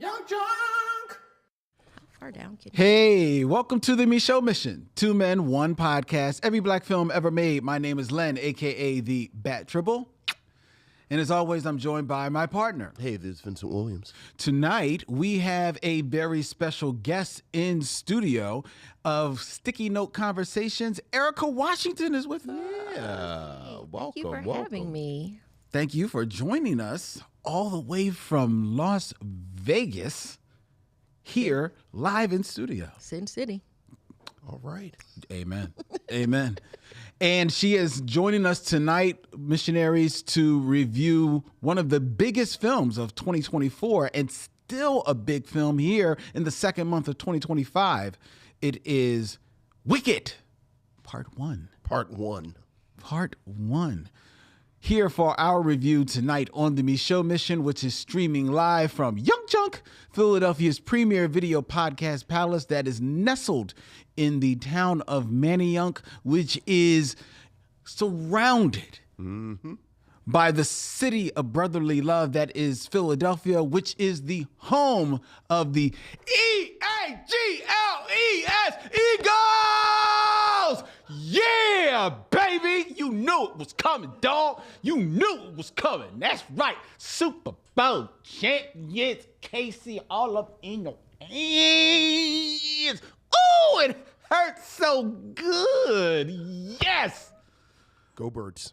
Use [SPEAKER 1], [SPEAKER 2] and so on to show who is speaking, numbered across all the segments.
[SPEAKER 1] Young Drunk!
[SPEAKER 2] Far down, kid.
[SPEAKER 1] Hey, welcome to the Micheaux Mission. 2 men, 1 podcast. Every black film ever made. My name is Len, a.k.a. the Bat Tribble. And as always, I'm joined by my partner.
[SPEAKER 3] Hey, this is Vincent Williams.
[SPEAKER 1] Tonight, we have a very special guest in studio of Sticky Note Conversations. Erika Washington is with us.
[SPEAKER 3] Yeah, welcome.
[SPEAKER 2] Thank you for having me.
[SPEAKER 1] Thank you for joining us all the way from Las Vegas here live in studio.
[SPEAKER 2] Sin City.
[SPEAKER 3] All right.
[SPEAKER 1] Amen. Amen. And she is joining us tonight, missionaries, to review one of the biggest films of 2024 and still a big film here in the second month of 2025. It is Wicked, Part 1.
[SPEAKER 3] Part 1.
[SPEAKER 1] Part 1. Here for our review tonight on the Micheaux Mission, which is streaming live from Young Junk, Philadelphia's premier video podcast palace that is nestled in the town of Manayunk, which is surrounded by the city of brotherly love that is Philadelphia, which is the home of the E-A-G-L-E-S Eagles! Yeah, baby! You knew it was coming, dog. You knew it was coming. That's right. Super Bowl champions, Casey, all up in your hands. Oh, it hurts so good. Yes.
[SPEAKER 3] Go Birds.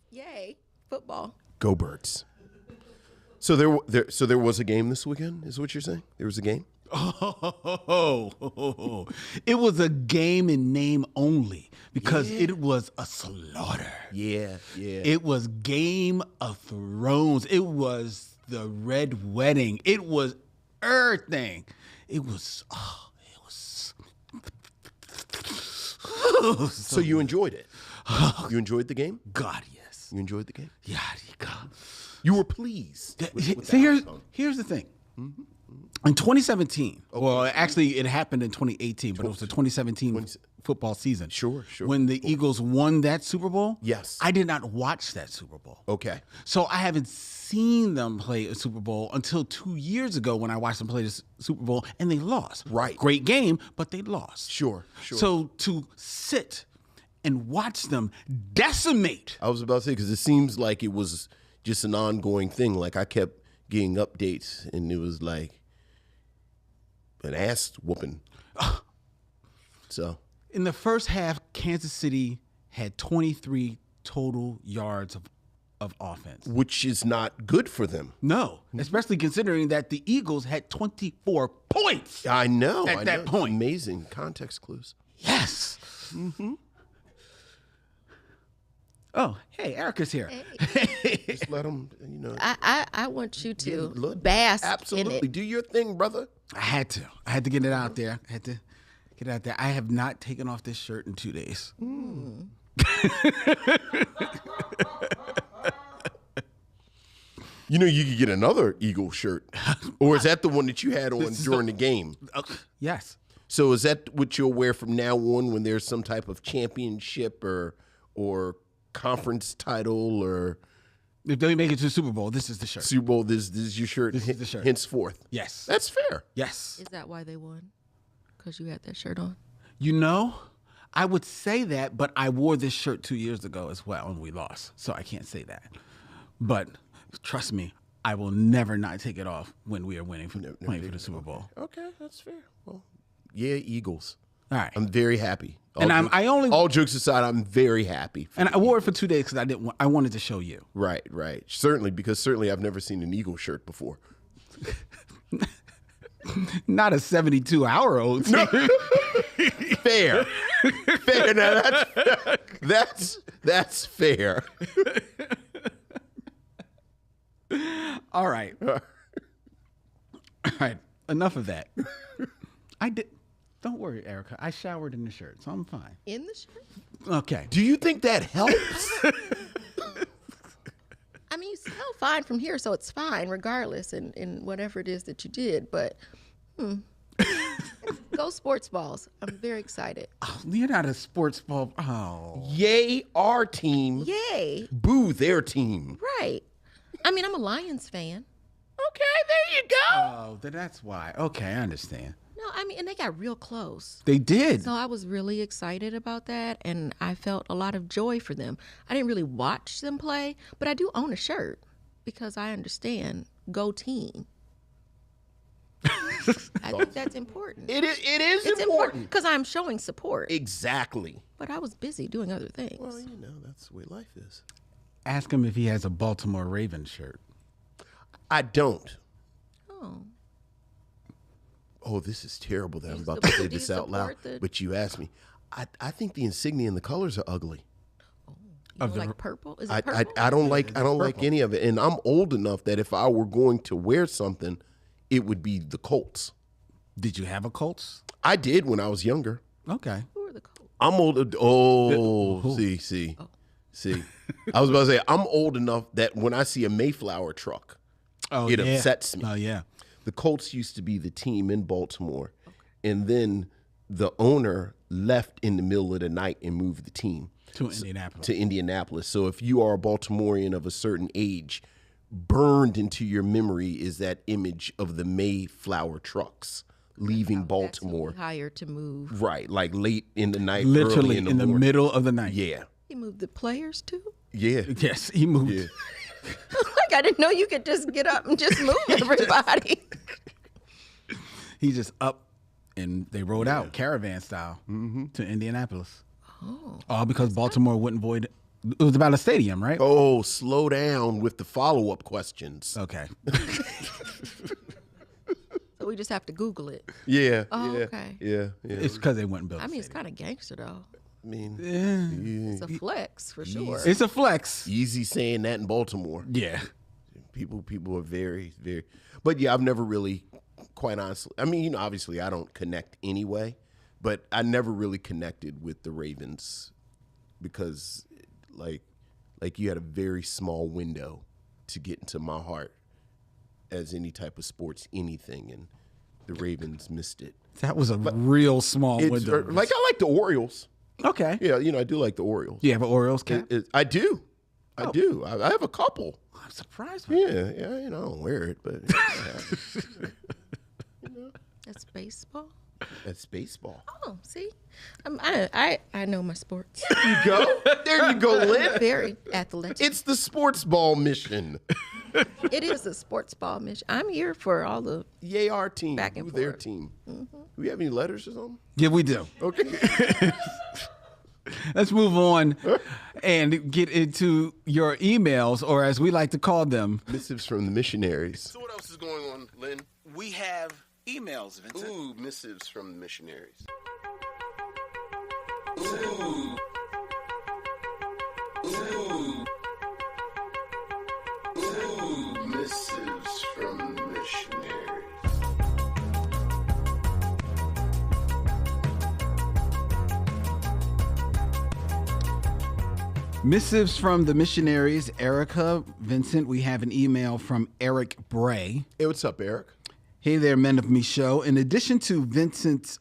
[SPEAKER 2] Yay. Football.
[SPEAKER 3] Go Birds. So there was a game this weekend, is what you're saying? There was a game?
[SPEAKER 1] Oh, it was a game in name only because it was a slaughter.
[SPEAKER 3] Yeah.
[SPEAKER 1] It was Game of Thrones. It was the Red Wedding. It was everything. It was.
[SPEAKER 3] So you enjoyed it? You enjoyed the game?
[SPEAKER 1] God, yes.
[SPEAKER 3] You enjoyed the game?
[SPEAKER 1] Yeah, God.
[SPEAKER 3] You were pleased. with
[SPEAKER 1] So
[SPEAKER 3] the outcome.
[SPEAKER 1] here's the thing. In 2017, well, actually, it happened in 2018, but it was the 2017 football season.
[SPEAKER 3] Sure.
[SPEAKER 1] When the Eagles won that Super Bowl,
[SPEAKER 3] Yes.
[SPEAKER 1] I did not watch that Super Bowl.
[SPEAKER 3] Okay.
[SPEAKER 1] So I haven't seen them play a Super Bowl until 2 years ago when I watched them play the Super Bowl, and they lost.
[SPEAKER 3] Right.
[SPEAKER 1] Great game, but they lost.
[SPEAKER 3] Sure.
[SPEAKER 1] So to sit and watch them decimate.
[SPEAKER 3] I was about to say, because it seems like it was just an ongoing thing. Like I kept getting updates, and it was like an ass whooping. So
[SPEAKER 1] In the first half, Kansas City had 23 total yards of offense.
[SPEAKER 3] which is not good for them.
[SPEAKER 1] No, especially considering that the Eagles had 24 points.
[SPEAKER 3] I know.
[SPEAKER 1] At that
[SPEAKER 3] It's
[SPEAKER 1] point.
[SPEAKER 3] amazing context clues.
[SPEAKER 1] Yes. Oh, hey, Erika's here.
[SPEAKER 3] Just let them,
[SPEAKER 2] I want you to
[SPEAKER 3] look,
[SPEAKER 2] bask
[SPEAKER 3] absolutely
[SPEAKER 2] in it.
[SPEAKER 3] do your thing, brother.
[SPEAKER 1] I had to get it out there. I have not taken off this shirt in 2 days.
[SPEAKER 3] You know, you could get another Eagle shirt, or is that the one that you had on during the game?
[SPEAKER 1] Yes.
[SPEAKER 3] So is that what you'll wear from now on when there's some type of championship or conference title or
[SPEAKER 1] If they make it to the Super Bowl, this is the shirt.
[SPEAKER 3] Super Bowl? This is your shirt.
[SPEAKER 1] This is the shirt.
[SPEAKER 3] Henceforth.
[SPEAKER 1] Yes.
[SPEAKER 3] That's fair.
[SPEAKER 1] Yes.
[SPEAKER 2] Is that why they won? Because you had that shirt on?
[SPEAKER 1] You know, I would say that, but I wore this shirt 2 years ago as well, and we lost. So I can't say that. But trust me, I will never not take it off when we are winning, playing for the Super Bowl.
[SPEAKER 3] Okay, that's fair. Well, yeah, Eagles.
[SPEAKER 1] All right.
[SPEAKER 3] I'm very happy.
[SPEAKER 1] All
[SPEAKER 3] jokes aside, I'm very happy.
[SPEAKER 1] And I wore it for 2 days because I wanted to show you.
[SPEAKER 3] Right. Certainly, because I've never seen an Eagle shirt before.
[SPEAKER 1] Not a 72-hour-old.
[SPEAKER 3] No. Fair. Now that's fair.
[SPEAKER 1] All right. Enough of that. Don't worry, Erika. I showered in the shirt, so I'm fine.
[SPEAKER 2] In the shirt?
[SPEAKER 1] Okay.
[SPEAKER 3] Do you think that helps?
[SPEAKER 2] I mean, you smell fine from here, so it's fine regardless in whatever it is that you did. But go sports balls. I'm very excited.
[SPEAKER 1] Oh, you're not a sports ball. Oh.
[SPEAKER 3] Yay, our team.
[SPEAKER 2] Yay.
[SPEAKER 3] Boo, their team.
[SPEAKER 2] Right. I mean, I'm a Lions fan.
[SPEAKER 3] Okay, there you go.
[SPEAKER 1] Oh, then that's why. Okay, I understand.
[SPEAKER 2] No, I mean, and they got real close.
[SPEAKER 1] They did.
[SPEAKER 2] So I was really excited about that, and I felt a lot of joy for them. I didn't really watch them play, but I do own a shirt because I understand. Go team. I think that's important.
[SPEAKER 3] It is important.
[SPEAKER 2] Because I'm showing support.
[SPEAKER 3] Exactly.
[SPEAKER 2] But I was busy doing other things.
[SPEAKER 3] Well, that's the way life is.
[SPEAKER 1] Ask him if he has a Baltimore Ravens shirt.
[SPEAKER 3] I don't.
[SPEAKER 2] Oh.
[SPEAKER 3] Oh, this is terrible that I'm about
[SPEAKER 2] Do
[SPEAKER 3] to say
[SPEAKER 2] you
[SPEAKER 3] this out loud.
[SPEAKER 2] support the-
[SPEAKER 3] But you asked me. I think the insignia and the colors are ugly.
[SPEAKER 2] You don't like purple? Is it
[SPEAKER 3] I
[SPEAKER 2] purple?
[SPEAKER 3] don't like any of it. And I'm old enough that if I were going to wear something, it would be the Colts.
[SPEAKER 1] Did you have a Colts?
[SPEAKER 3] I did when I was younger.
[SPEAKER 1] Okay.
[SPEAKER 2] Who are the Colts?
[SPEAKER 3] I'm old. Oh, see. I was about to say, I'm old enough that when I see a Mayflower truck, it upsets me.
[SPEAKER 1] Oh, yeah.
[SPEAKER 3] The Colts used to be the team in Baltimore, and then the owner left in the middle of the night and moved the team
[SPEAKER 1] To Indianapolis.
[SPEAKER 3] to Indianapolis. So if you are a Baltimorean of a certain age, burned into your memory is that image of the Mayflower trucks leaving Baltimore.
[SPEAKER 2] That's who he hired to move.
[SPEAKER 3] Right, like late in the night,
[SPEAKER 1] Literally
[SPEAKER 3] early
[SPEAKER 1] in the
[SPEAKER 3] morning.
[SPEAKER 1] middle of the night.
[SPEAKER 3] Yeah,
[SPEAKER 2] He moved the players too?
[SPEAKER 3] yeah.
[SPEAKER 1] Yes, he moved.
[SPEAKER 3] Yeah.
[SPEAKER 2] Like, I didn't know you could just get up and just move everybody.
[SPEAKER 1] He just up and they rode out caravan style to Indianapolis.
[SPEAKER 2] Oh.
[SPEAKER 1] All because Baltimore wouldn't void. It was about a stadium, right?
[SPEAKER 3] Oh, slow down with the follow-up questions.
[SPEAKER 1] Okay.
[SPEAKER 2] So we just have to Google it.
[SPEAKER 3] Yeah,
[SPEAKER 2] Oh,
[SPEAKER 3] yeah,
[SPEAKER 2] okay.
[SPEAKER 3] yeah.
[SPEAKER 1] It's because they wouldn't build.
[SPEAKER 2] I
[SPEAKER 1] a
[SPEAKER 2] mean, it's
[SPEAKER 1] stadium.
[SPEAKER 2] kind of gangster, though.
[SPEAKER 3] I mean,
[SPEAKER 2] It's a flex, for sure.
[SPEAKER 1] It's a flex.
[SPEAKER 3] easy saying that in Baltimore.
[SPEAKER 1] Yeah.
[SPEAKER 3] People are very, very. But yeah, I've never really, quite honestly. I mean, obviously, I don't connect anyway, but I never really connected with the Ravens because, like you had a very small window to get into my heart as any type of sports anything, and the Ravens missed it.
[SPEAKER 1] That was a real small window.
[SPEAKER 3] Like I like the Orioles.
[SPEAKER 1] Okay.
[SPEAKER 3] Yeah, I do like the Orioles.
[SPEAKER 1] Do you have an Orioles cap?
[SPEAKER 3] I do. I do. I have a couple.
[SPEAKER 1] I'm surprised. By that.
[SPEAKER 3] Yeah. I don't wear it, but
[SPEAKER 2] That's baseball.
[SPEAKER 3] that's baseball.
[SPEAKER 2] Oh, see? I know my sports.
[SPEAKER 3] You go. There you go, Lynn.
[SPEAKER 2] Very athletic.
[SPEAKER 3] It's the sports ball mission.
[SPEAKER 2] It is a sports ball mission. I'm here for all the.
[SPEAKER 3] Yay, our team.
[SPEAKER 2] Back and
[SPEAKER 3] Who their
[SPEAKER 2] forth.
[SPEAKER 3] team. Do we have any letters or something?
[SPEAKER 1] Yeah, we do.
[SPEAKER 3] Okay.
[SPEAKER 1] Let's move on and get into your emails, or as we like to call them,
[SPEAKER 3] Missives from the missionaries.
[SPEAKER 4] So what else is going on, Len?
[SPEAKER 1] we have emails, Vincent.
[SPEAKER 3] Ooh, missives from the missionaries. Missives from the missionaries.
[SPEAKER 1] Missives from the missionaries. Erika, Vincent, we have an email from Eric Bray.
[SPEAKER 3] Hey, what's up, Eric?
[SPEAKER 1] Hey there, men of Micheaux. In addition to Vincent's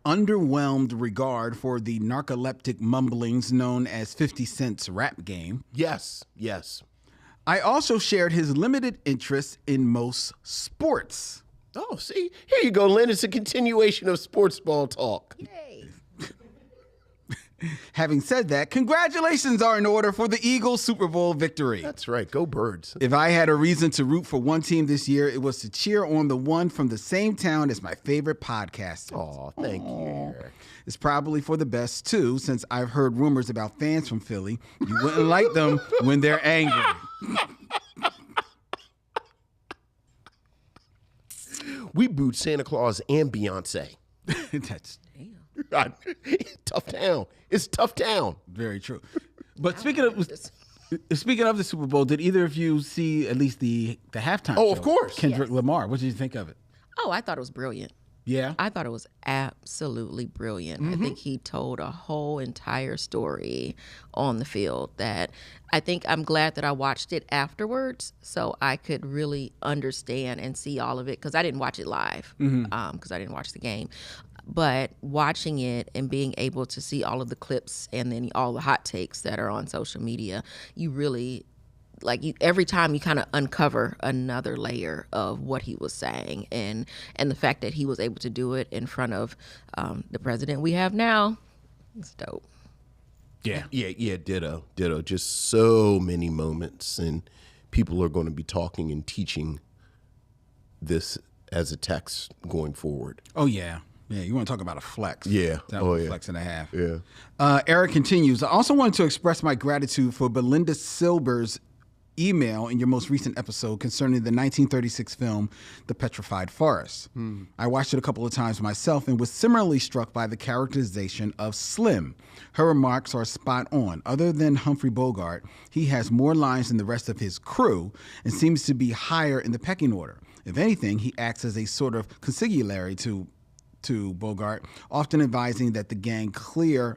[SPEAKER 1] underwhelmed regard for the narcoleptic mumblings known as 50 Cent's rap game,
[SPEAKER 3] Yes.
[SPEAKER 1] I also shared his limited interest in most sports.
[SPEAKER 3] Oh, see? Here you go, Lynn. It's a continuation of sports ball talk.
[SPEAKER 2] Yay.
[SPEAKER 1] Having said that, congratulations are in order for the Eagles Super Bowl victory.
[SPEAKER 3] That's right. Go Birds.
[SPEAKER 1] If I had a reason to root for one team this year, it was to cheer on the one from the same town as my favorite podcast.
[SPEAKER 3] Oh, thank you, Eric.
[SPEAKER 1] It's probably for the best, too, since I've heard rumors about fans from Philly. You wouldn't like them when they're angry.
[SPEAKER 3] We booed Santa Claus and Beyonce.
[SPEAKER 1] That's
[SPEAKER 3] Tough town. It's a tough town.
[SPEAKER 1] very true. But speaking of the Super Bowl, did either of you see at least the halftime
[SPEAKER 3] Oh,
[SPEAKER 1] show?
[SPEAKER 3] of course.
[SPEAKER 1] Kendrick Lamar. What did you think of it?
[SPEAKER 2] Oh, I thought it was brilliant.
[SPEAKER 1] Yeah?
[SPEAKER 2] I thought it was absolutely brilliant. I think he told a whole entire story on the field that I think I'm glad that I watched it afterwards so I could really understand and see all of it because I didn't watch it live because I didn't watch the game. But watching it and being able to see all of the clips and then all the hot takes that are on social media, you really like every time you kind of uncover another layer of what he was saying, and the fact that he was able to do it in front of the president we have now, it's dope.
[SPEAKER 3] Yeah, ditto. Just so many moments, and people are going to be talking and teaching this as a text going forward.
[SPEAKER 1] Oh, yeah. Yeah, you want to talk about a flex.
[SPEAKER 3] Yeah.
[SPEAKER 1] That was a flex and a half.
[SPEAKER 3] Yeah.
[SPEAKER 1] Eric continues, I also wanted to express my gratitude for Belinda Silber's email in your most recent episode concerning the 1936 film, The Petrified Forest. I watched it a couple of times myself and was similarly struck by the characterization of Slim. Her remarks are spot on. Other than Humphrey Bogart, he has more lines than the rest of his crew and seems to be higher in the pecking order. If anything, he acts as a sort of consigliere to Bogart, often advising that the gang clear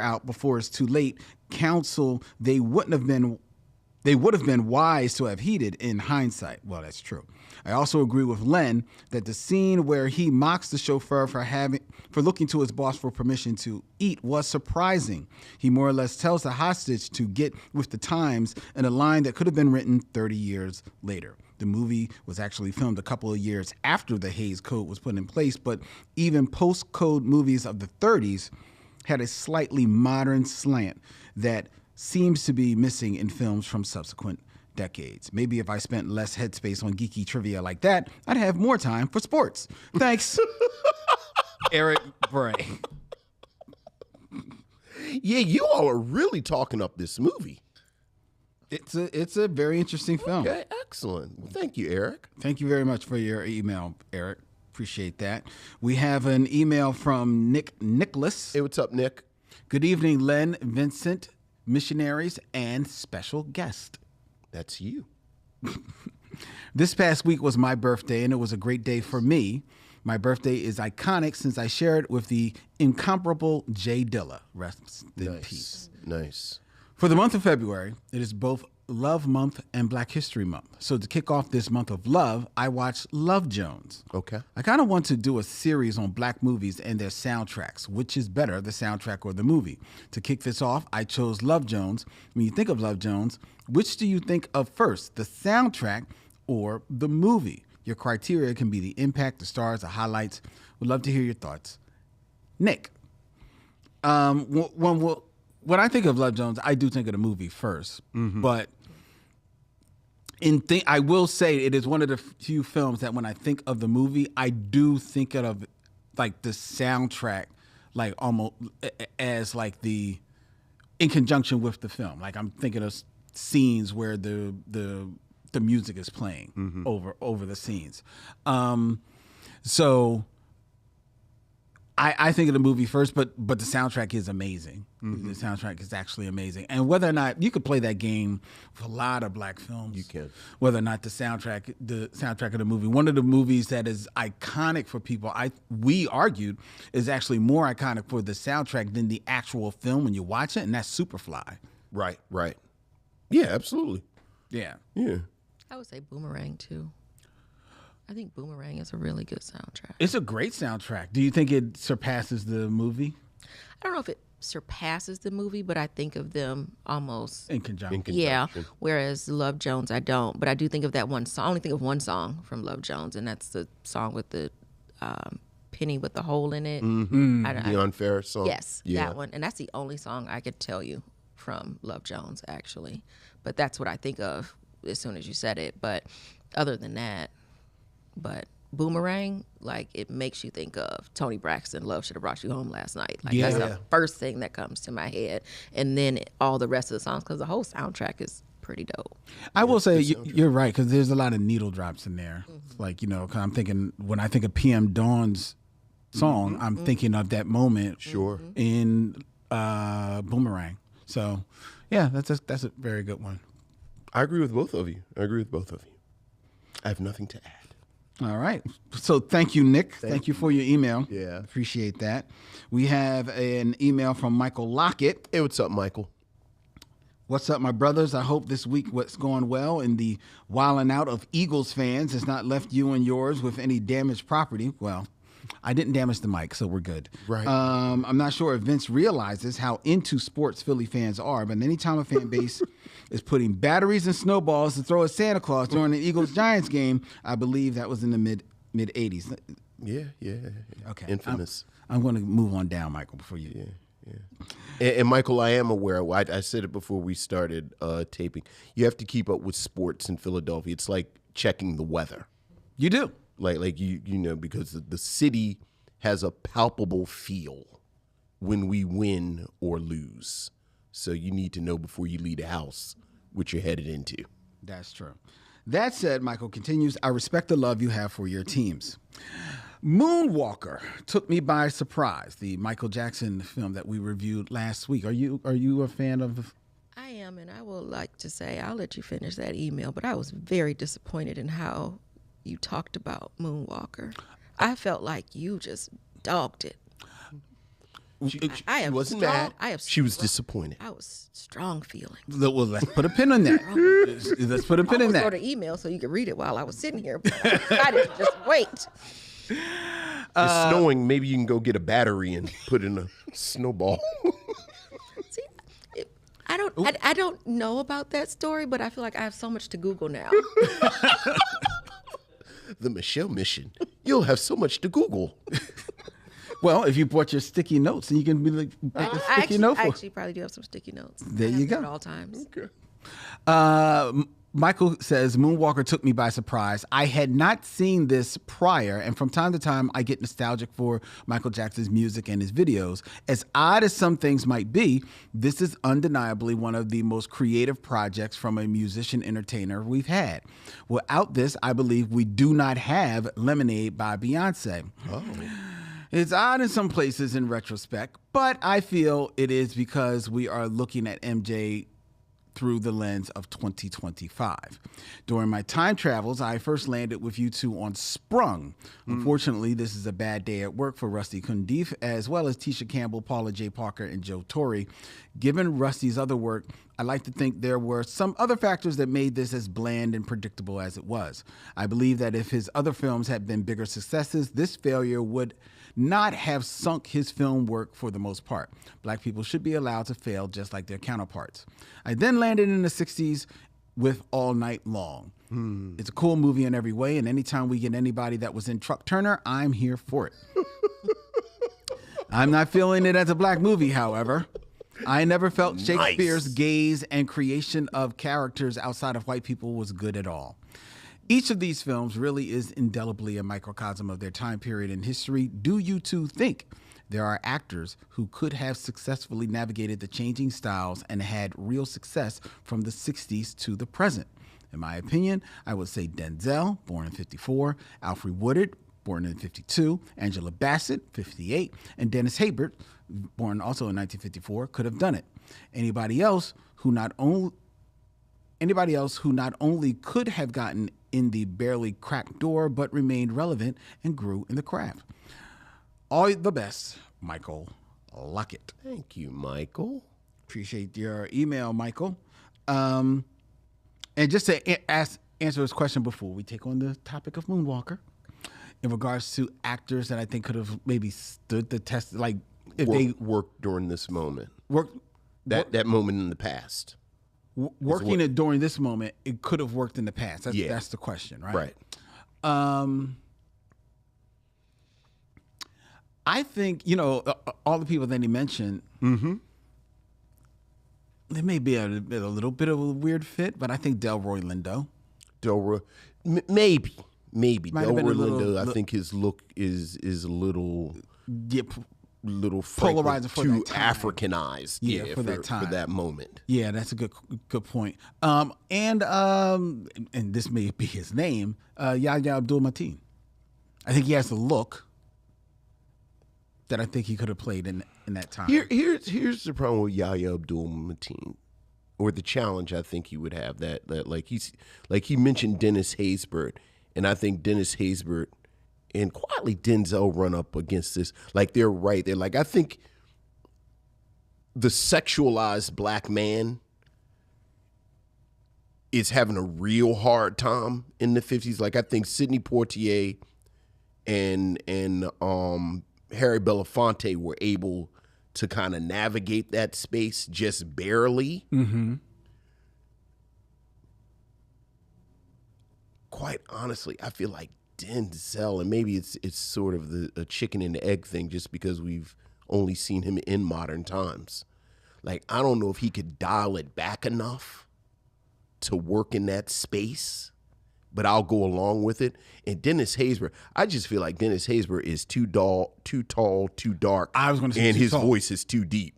[SPEAKER 1] out before it's too late. Counsel they would have been wise to have heeded in hindsight. Well, that's true. I also agree with Len that the scene where he mocks the chauffeur for looking to his boss for permission to eat was surprising. He more or less tells the hostage to get with the times in a line that could have been written 30 years later. The movie was actually filmed a couple of years after the Hays Code was put in place, but even post-code movies of the 30s had a slightly modern slant that seems to be missing in films from subsequent decades. Maybe if I spent less headspace on geeky trivia like that, I'd have more time for sports. Thanks, Eric Bray.
[SPEAKER 3] Yeah, you all are really talking up this movie.
[SPEAKER 1] It's a very interesting film.
[SPEAKER 3] Okay, excellent. Well, thank you, Eric.
[SPEAKER 1] Thank you very much for your email, Eric. Appreciate that. We have an email from Nicholas.
[SPEAKER 3] Hey, what's up, Nick?
[SPEAKER 1] Good evening, Len, Vincent, missionaries, and special guest.
[SPEAKER 3] That's you.
[SPEAKER 1] This past week was my birthday, and it was a great day for me. My birthday is iconic since I shared it with the incomparable Jay Dilla. Rest in peace.
[SPEAKER 3] Nice.
[SPEAKER 1] For the month of February, it is both Love Month and Black History Month. So to kick off this month of love, I watched Love Jones.
[SPEAKER 3] Okay.
[SPEAKER 1] I kind of want to do a series on black movies and their soundtracks. Which is better, the soundtrack or the movie? To kick this off, I chose Love Jones. When you think of Love Jones, which do you think of first, the soundtrack or the movie? Your criteria can be the impact, the stars, the highlights. Would love to hear your thoughts. Nick, when I think of Love Jones, I do think of the movie first. But I will say it is one of the few films that when I think of the movie, I do think of like the soundtrack, like almost as like in conjunction with the film. Like I'm thinking of scenes where the music is playing over the scenes. So I think of the movie first, but the soundtrack is amazing. The soundtrack is actually amazing. And whether or not you could play that game for a lot of black films,
[SPEAKER 3] You can.
[SPEAKER 1] Whether or not the soundtrack of the movie, one of the movies that is iconic for people, we argued is actually more iconic for the soundtrack than the actual film when you watch it, and that's Superfly.
[SPEAKER 3] Right. Yeah, absolutely.
[SPEAKER 1] Yeah.
[SPEAKER 3] Yeah.
[SPEAKER 2] I would say Boomerang too. I think Boomerang is a really good soundtrack.
[SPEAKER 1] It's a great soundtrack. Do you think it surpasses the movie?
[SPEAKER 2] I don't know if it surpasses the movie, but I think of them almost
[SPEAKER 1] In conjunction.
[SPEAKER 2] Yeah. Whereas Love Jones, I don't. But I do think of that one song. I only think of one song from Love Jones, and that's the song with the penny with the hole in it.
[SPEAKER 3] The Unfair song.
[SPEAKER 2] Yes, that one. And that's the only song I could tell you from Love Jones, actually. But that's what I think of as soon as you said it. But other than that, Boomerang, like, it makes you think of Toni Braxton, Love Should Have Brought You Home Last Night. Like, that's the first thing that comes to my head. And then all the rest of the songs, because the whole soundtrack is pretty dope.
[SPEAKER 1] I will say you're right, because there's a lot of needle drops in there. Like, 'cause I'm thinking, when I think of PM Dawn's song, I'm thinking of that moment in Boomerang. So, yeah, that's a very good one.
[SPEAKER 3] I agree with both of you. I have nothing to add.
[SPEAKER 1] All right. So thank you, Nick. Thank you for your email.
[SPEAKER 3] Yeah.
[SPEAKER 1] Appreciate that. We have an email from Michael Lockett.
[SPEAKER 3] Hey, what's up, Michael?
[SPEAKER 1] What's up, my brothers? I hope this week what's going well and the wilding out of Eagles fans has not left you and yours with any damaged property. Well, I didn't damage the mic, so we're good.
[SPEAKER 3] Right.
[SPEAKER 1] I'm not sure if Vince realizes how into sports Philly fans are, but anytime a fan base is putting batteries and snowballs to throw at Santa Claus during an Eagles-Giants game, I believe that was in the mid-'80s.
[SPEAKER 3] Yeah.
[SPEAKER 1] Okay.
[SPEAKER 3] Infamous.
[SPEAKER 1] I'm going to move on down, Michael, before you...
[SPEAKER 3] Yeah. And Michael, I am aware. I said it before we started taping. You have to keep up with sports in Philadelphia. It's like checking the weather.
[SPEAKER 1] You do.
[SPEAKER 3] Like you know, because the city has a palpable feel when we win or lose. So you need to know before you leave the house what you're headed into.
[SPEAKER 1] That's true. That said, Michael continues, I respect the love you have for your teams. Moonwalker took me by surprise, the Michael Jackson film that we reviewed last week. Are you a fan of?
[SPEAKER 2] I am, and I will like to say, I'll let you finish that email, but I was very disappointed in how you talked about Moonwalker. I felt like you just dogged it.
[SPEAKER 3] She wasn't mad. She was disappointed.
[SPEAKER 2] I was strong feeling.
[SPEAKER 1] Well, let's put a pin on that. Let's put a pin in that.
[SPEAKER 2] I wrote an email so you could read it while I was sitting here. But I decided to just wait.
[SPEAKER 3] It's snowing. Maybe you can go get a battery and put in a snowball.
[SPEAKER 2] See, I don't know about that story, but I feel like I have so much to Google now.
[SPEAKER 3] The Micheaux mission. You'll have so much to Google.
[SPEAKER 1] Well, if you brought your sticky notes, then you can be like a sticky note.
[SPEAKER 2] I actually probably do have some sticky notes.
[SPEAKER 1] There you go.
[SPEAKER 2] At all times.
[SPEAKER 3] Okay.
[SPEAKER 1] Michael says, Moonwalker took me by surprise. I had not seen this prior, and from time to time, I get nostalgic for Michael Jackson's music and his videos. As odd as some things might be, this is undeniably one of the most creative projects from a musician-entertainer we've had. Without this, I believe we do not have Lemonade by Beyonce. Oh. It's odd in some places in retrospect, but I feel it is because we are looking at MJ through the lens of 2025. During my time travels, I first landed with you two on Sprung. Unfortunately, this is a bad day at work for Rusty Kundif, as well as Tisha Campbell, Paula J. Parker, and Joe Torre. Given Rusty's other work, I like to think there were some other factors that made this as bland and predictable as it was. I believe that if his other films had been bigger successes, this failure would not have sunk his film work for the most part. Black people should be allowed to fail just like their counterparts. I then landed in the 60s with All Night Long. It's a cool movie in every way, and anytime we get anybody that was in Truck Turner, I'm here for it. I'm not feeling it as a black movie, however. I never felt Shakespeare's gaze and creation of characters outside of white people was good at all. Each of these films really is indelibly a microcosm of their time period in history. Do you two think there are actors who could have successfully navigated the changing styles and had real success from the 60s to the present? In my opinion, I would say Denzel, born in 54, Alfre Woodard, born in 52, Angela Bassett, 58, and Dennis Haysbert, born also in 1954, could have done it. Anybody else who not only could have gotten in the barely cracked door, but remained relevant and grew in the craft. All the best, Michael Luckett.
[SPEAKER 3] Thank you, Michael.
[SPEAKER 1] Appreciate your email, Michael. And just to answer this question before we take on the topic of Moonwalker, in regards to actors that I think could have maybe stood the test, like if they
[SPEAKER 3] worked during this moment, that moment in the past.
[SPEAKER 1] Working it during this moment, it could have worked in the past. That's the question, right?
[SPEAKER 3] Right.
[SPEAKER 1] I think, all the people that he mentioned, there may be a little bit of a weird fit, but I think Delroy Lindo.
[SPEAKER 3] Maybe. Delroy Lindo, I think his look is a little...
[SPEAKER 1] polarizing for
[SPEAKER 3] too
[SPEAKER 1] that time.
[SPEAKER 3] Africanized,
[SPEAKER 1] for that time,
[SPEAKER 3] for that moment.
[SPEAKER 1] Yeah, that's a good point. And this may be his name, Yahya Abdul-Mateen. I think he has the look that I think he could have played in that time.
[SPEAKER 3] Here's the problem with Yahya Abdul-Mateen, or the challenge I think he would have. That he mentioned Dennis Haysbert, and I think Dennis Haysbert and quietly Denzel run up against this. Like, they're right. They're like, I think the sexualized black man is having a real hard time in the 50s. Like, I think Sidney Poitier and Harry Belafonte were able to kind of navigate that space just barely.
[SPEAKER 1] Mm-hmm.
[SPEAKER 3] Quite honestly, I feel like Denzel, and maybe it's sort of a chicken and the egg thing, just because we've only seen him in modern times. Like, I don't know if he could dial it back enough to work in that space, but I'll go along with it. And Dennis Haysbert, I just feel like Dennis Haysbert is too tall, too dark.
[SPEAKER 1] I was going to say,
[SPEAKER 3] and
[SPEAKER 1] too
[SPEAKER 3] his
[SPEAKER 1] tall.
[SPEAKER 3] voice is too deep.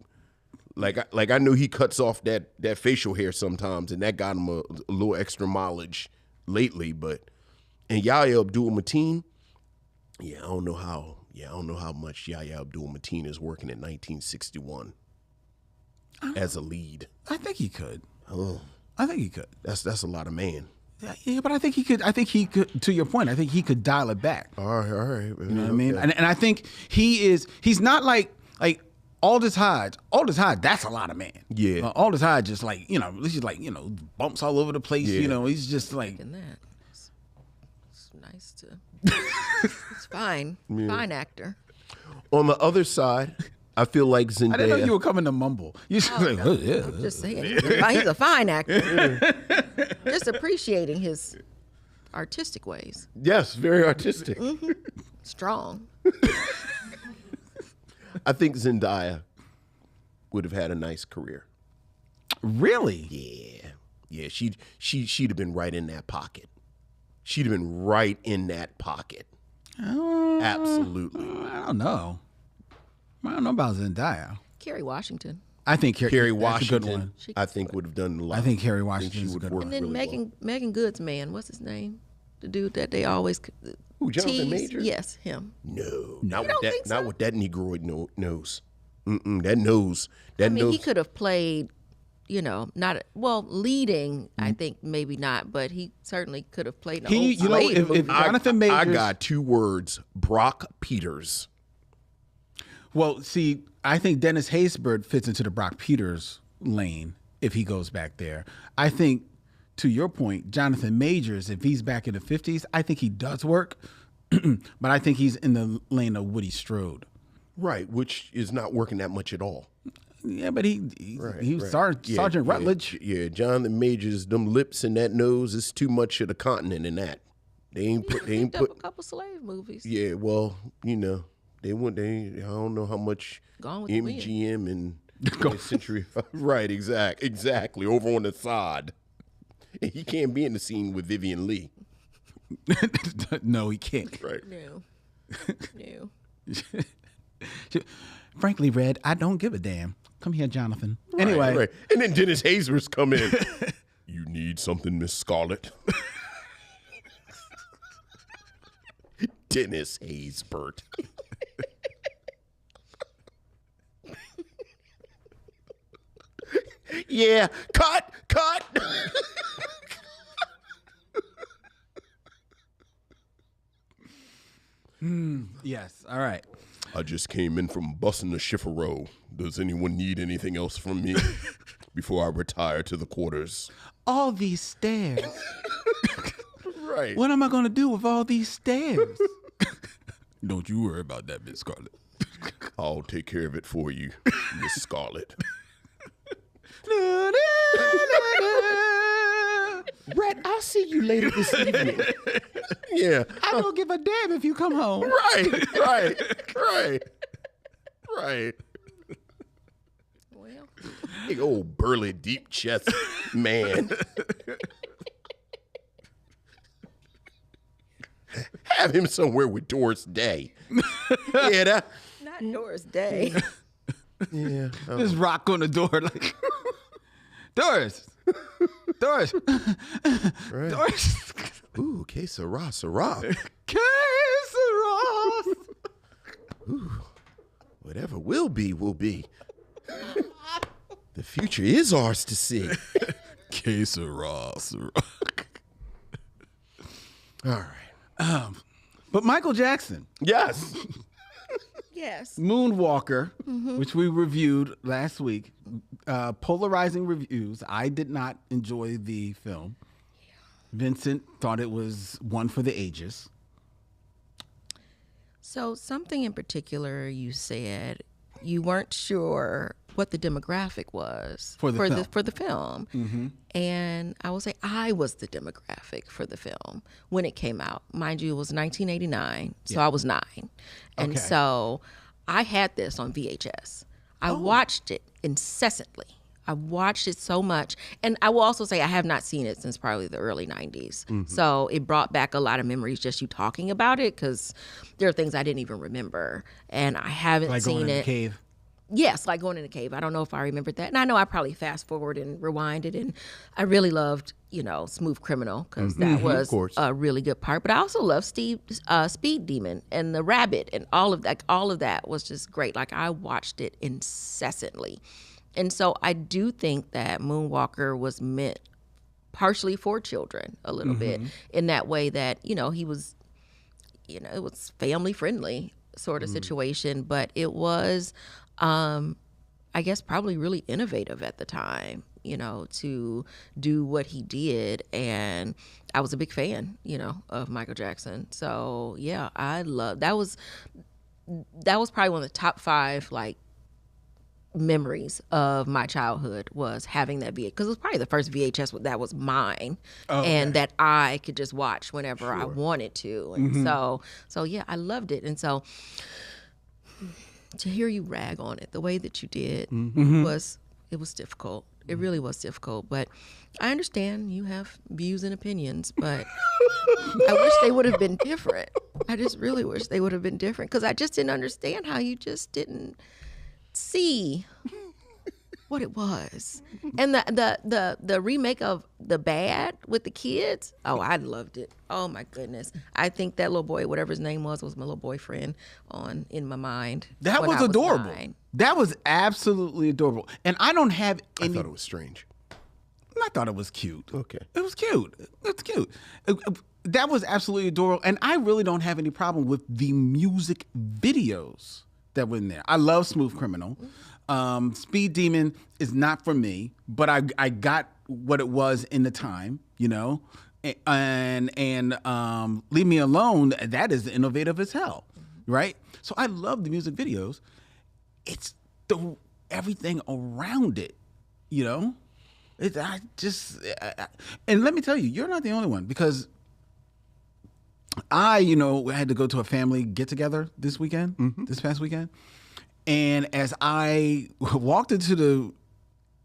[SPEAKER 3] Like I know he cuts off that facial hair sometimes, and that got him a little extra mileage lately. And Yahya Abdul-Mateen, I don't know how much Yahya Abdul-Mateen is working in 1961 as a lead.
[SPEAKER 1] I think he could.
[SPEAKER 3] Oh,
[SPEAKER 1] I think he could.
[SPEAKER 3] that's a lot of man.
[SPEAKER 1] Yeah, but I think he could. To your point, I think he could dial it back.
[SPEAKER 3] All right.
[SPEAKER 1] You know what I mean? And I think he's not like Aldous Hodge. Aldous Hodge, that's a lot of man.
[SPEAKER 3] Yeah.
[SPEAKER 1] Aldous Hodge just like, this is like, bumps all over the place.
[SPEAKER 3] Yeah.
[SPEAKER 1] He's just like.
[SPEAKER 2] And that. It's nice to. It's fine.
[SPEAKER 3] Yeah.
[SPEAKER 2] Fine actor.
[SPEAKER 3] On the other side, I feel like Zendaya.
[SPEAKER 1] I didn't know you were coming to mumble. You just like,
[SPEAKER 2] No,
[SPEAKER 1] yeah.
[SPEAKER 2] I'm just saying. He's a fine actor. Just appreciating his artistic ways.
[SPEAKER 3] Yes, very artistic.
[SPEAKER 2] Strong.
[SPEAKER 3] I think Zendaya would have had a nice career.
[SPEAKER 1] Really?
[SPEAKER 3] Yeah. She'd have been right in that pocket. She'd have been right in that pocket. Absolutely.
[SPEAKER 1] I don't know. I don't know about Zendaya.
[SPEAKER 2] Kerry Washington.
[SPEAKER 1] I think
[SPEAKER 3] Kerry
[SPEAKER 1] that's a good
[SPEAKER 3] Washington,
[SPEAKER 1] one.
[SPEAKER 3] I think, would have done a lot.
[SPEAKER 1] I think Kerry
[SPEAKER 3] I
[SPEAKER 1] Washington
[SPEAKER 3] she
[SPEAKER 1] is a
[SPEAKER 3] would
[SPEAKER 1] good
[SPEAKER 3] work
[SPEAKER 1] one.
[SPEAKER 2] And then
[SPEAKER 3] really
[SPEAKER 2] Megan Good's man. What's his name? The dude that they always
[SPEAKER 3] Who, Jonathan
[SPEAKER 2] tease?
[SPEAKER 3] Major?
[SPEAKER 2] Yes, him.
[SPEAKER 3] No,
[SPEAKER 2] You
[SPEAKER 3] not
[SPEAKER 2] don't
[SPEAKER 3] with that.
[SPEAKER 2] think so?
[SPEAKER 3] Not with that negroid nose. That nose. That
[SPEAKER 2] I mean,
[SPEAKER 3] nose.
[SPEAKER 2] he could have played, leading. I think maybe not, but he certainly could have played.
[SPEAKER 1] He-
[SPEAKER 2] Old
[SPEAKER 1] you know,
[SPEAKER 2] Slade
[SPEAKER 1] if
[SPEAKER 2] movie.
[SPEAKER 1] Jonathan
[SPEAKER 3] I
[SPEAKER 1] Majors-
[SPEAKER 3] got two words: Brock Peters.
[SPEAKER 1] Well, see, I think Dennis Haysbert fits into the Brock Peters lane if he goes back there. I think, to your point, Jonathan Majors, if he's back in the 50s, I think he does work, but I think he's in the lane of Woody Strode.
[SPEAKER 3] Right, which is not working that much at all.
[SPEAKER 1] Yeah, but he was Sergeant Rutledge.
[SPEAKER 3] Yeah, Jonathan Majors, them lips and that nose is too much of the continent in that. They ain't put. They ain't
[SPEAKER 2] Picked up
[SPEAKER 3] put.
[SPEAKER 2] a couple slave movies.
[SPEAKER 3] Yeah, well, they went. I don't know how much
[SPEAKER 2] Gone with the Wind.
[SPEAKER 3] MGM and 20th Century. Right, exactly. Over on the side, and he can't be in the scene with Vivian Lee.
[SPEAKER 1] No, he can't.
[SPEAKER 3] Right.
[SPEAKER 2] No.
[SPEAKER 1] Frankly, Red, I don't give a damn. Come here, Jonathan. Anyway.
[SPEAKER 3] Right. And then Dennis Haysbert's come in. You need something, Miss Scarlett. Dennis Haysbert. Yeah, cut.
[SPEAKER 1] Yes, all right.
[SPEAKER 3] I just came in from busting the Chifferow. Does anyone need anything else from me before I retire to the quarters?
[SPEAKER 1] All these stairs.
[SPEAKER 3] Right.
[SPEAKER 1] What am I going to do with all these stairs? Don't you worry about that, Miss Scarlett.
[SPEAKER 3] I'll take care of it for you, Miss Scarlett. Brett, I'll see you later this evening. Yeah.
[SPEAKER 1] I don't give a damn if you come home.
[SPEAKER 3] Right.
[SPEAKER 2] Well,
[SPEAKER 3] Big old burly, deep chest man. Have him somewhere with Doris Day. Yeah,
[SPEAKER 2] not Doris Day.
[SPEAKER 3] yeah.
[SPEAKER 1] Just rock on the door like, Doris. Doris.
[SPEAKER 3] Right.
[SPEAKER 1] Doris.
[SPEAKER 3] Ooh, que sera, sera.
[SPEAKER 1] Que sera.
[SPEAKER 3] Whatever will be, will be. The future is ours to see.
[SPEAKER 1] Que sera, sera.
[SPEAKER 3] All right.
[SPEAKER 1] But Michael Jackson,
[SPEAKER 3] Yes.
[SPEAKER 2] Yes.
[SPEAKER 1] Moonwalker, which we reviewed last week, polarizing reviews. I did not enjoy the film. Vincent thought it was one for the ages.
[SPEAKER 2] So something in particular you said, you weren't sure what the demographic was
[SPEAKER 1] For the film.
[SPEAKER 2] for the film.
[SPEAKER 1] Mm-hmm.
[SPEAKER 2] And I will say I was the demographic for the film when it came out. Mind you, it was 1989, so I was 9. And
[SPEAKER 1] Okay.
[SPEAKER 2] so I had this on VHS. I watched it incessantly. I watched it so much. And I will also say I have not seen it since probably the early 90s.
[SPEAKER 1] Mm-hmm.
[SPEAKER 2] So it brought back a lot of memories just you talking about it, because there are things I didn't even remember. And I haven't
[SPEAKER 1] Like
[SPEAKER 2] seen
[SPEAKER 1] going in
[SPEAKER 2] it.
[SPEAKER 1] the cave.
[SPEAKER 2] Yes, like going in a cave. I don't know if I remembered that. And I know I probably fast forward and rewinded. And I really loved, Smooth Criminal, because that was
[SPEAKER 3] course.
[SPEAKER 2] a really good part. But I also loved Speed Demon and the Rabbit, and all of that was just great. Like, I watched it incessantly. And so I do think that Moonwalker was meant partially for children a little bit, in that way that, he was, it was family friendly sort of situation, but it was, I guess, probably really innovative at the time, to do what he did. And I was a big fan, of Michael Jackson. So yeah, I love, that was probably one of the top 5, like, memories of my childhood, was having that VHS, because it was probably the first VHS that was mine, and that I could just watch whenever I wanted to. And so yeah, I loved it. And so to hear you rag on it the way that you did was difficult. It really was difficult, but I understand you have views and opinions, but I wish they would have been different. I just really wish they would have been different, because I just didn't understand how you just didn't see what it was. And the remake of The Bad with the kids, I loved it. Oh my goodness. I think that little boy, whatever his name was my little boyfriend in my mind.
[SPEAKER 1] That
[SPEAKER 2] when
[SPEAKER 1] was
[SPEAKER 2] I was
[SPEAKER 1] adorable.
[SPEAKER 2] 9.
[SPEAKER 1] That was absolutely adorable. And I don't have
[SPEAKER 3] I
[SPEAKER 1] any.
[SPEAKER 3] thought it was strange.
[SPEAKER 1] I thought it was cute.
[SPEAKER 3] Okay.
[SPEAKER 1] It was cute. It's cute. That was absolutely adorable. And I really don't have any problem with the music videos that were in there. I love Smooth Criminal. Speed Demon is not for me, but I got what it was in the time, and Leave Me Alone, that is innovative as hell, right? So I love the music videos. It's everything around it, and let me tell you, you're not the only one, because I had to go to a family get together this past weekend. And as I walked into the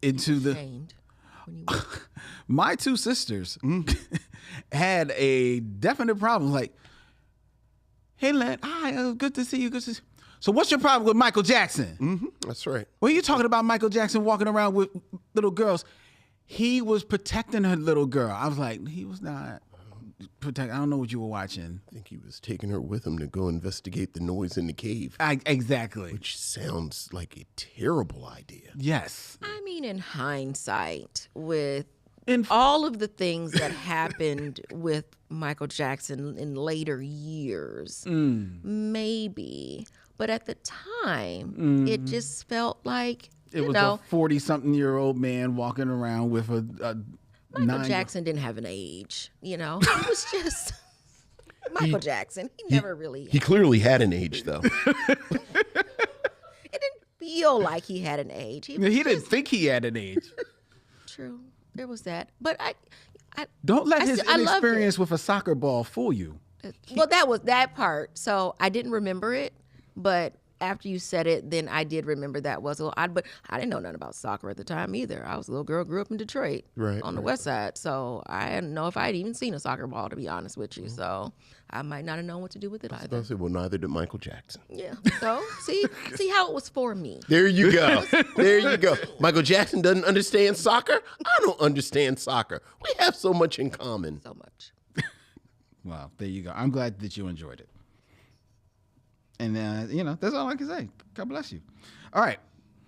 [SPEAKER 2] Shamed when you went.
[SPEAKER 1] my 2 sisters had a definite problem. Like, hey, Len, hi, good to see you. Good to see you. So what's your problem with Michael Jackson?
[SPEAKER 3] That's right.
[SPEAKER 1] Well, you're talking about Michael Jackson walking around with little girls. He was protecting her little girl. I was like, he was not protect. I don't know what you were watching.
[SPEAKER 3] I think he was taking her with him to go investigate the noise in the cave.
[SPEAKER 1] Exactly.
[SPEAKER 3] Which sounds like a terrible idea.
[SPEAKER 1] Yes.
[SPEAKER 2] I mean, in hindsight, with all of the things that happened with Michael Jackson in later years, maybe. But at the time, it just felt like,
[SPEAKER 1] it was a 40-something-year-old man walking around with a
[SPEAKER 2] Michael Jackson didn't have an age, He was just Michael Jackson. He never really.
[SPEAKER 3] He clearly had an age, though.
[SPEAKER 2] It didn't feel like he had an age.
[SPEAKER 1] He didn't think he had an age.
[SPEAKER 2] True, there was that. But I
[SPEAKER 1] don't let his
[SPEAKER 2] I loved
[SPEAKER 1] inexperience with a soccer ball fool you.
[SPEAKER 2] Well, that was that part. So I didn't remember it, but after you said it, then I did remember that was a little odd. But I didn't know nothing about soccer at the time either. I was a little girl, grew up in Detroit, on the west side. So I didn't know if I had even seen a soccer ball, to be honest with you. So I might not have known what to do with it either.
[SPEAKER 3] Well, neither did Michael Jackson.
[SPEAKER 2] Yeah. So see how it was for me.
[SPEAKER 3] There you go. There you go. Michael Jackson doesn't understand soccer. I don't understand soccer. We have so much in common.
[SPEAKER 2] So much.
[SPEAKER 1] Well, there you go. I'm glad that you enjoyed it. And, that's all I can say. God bless you. All right.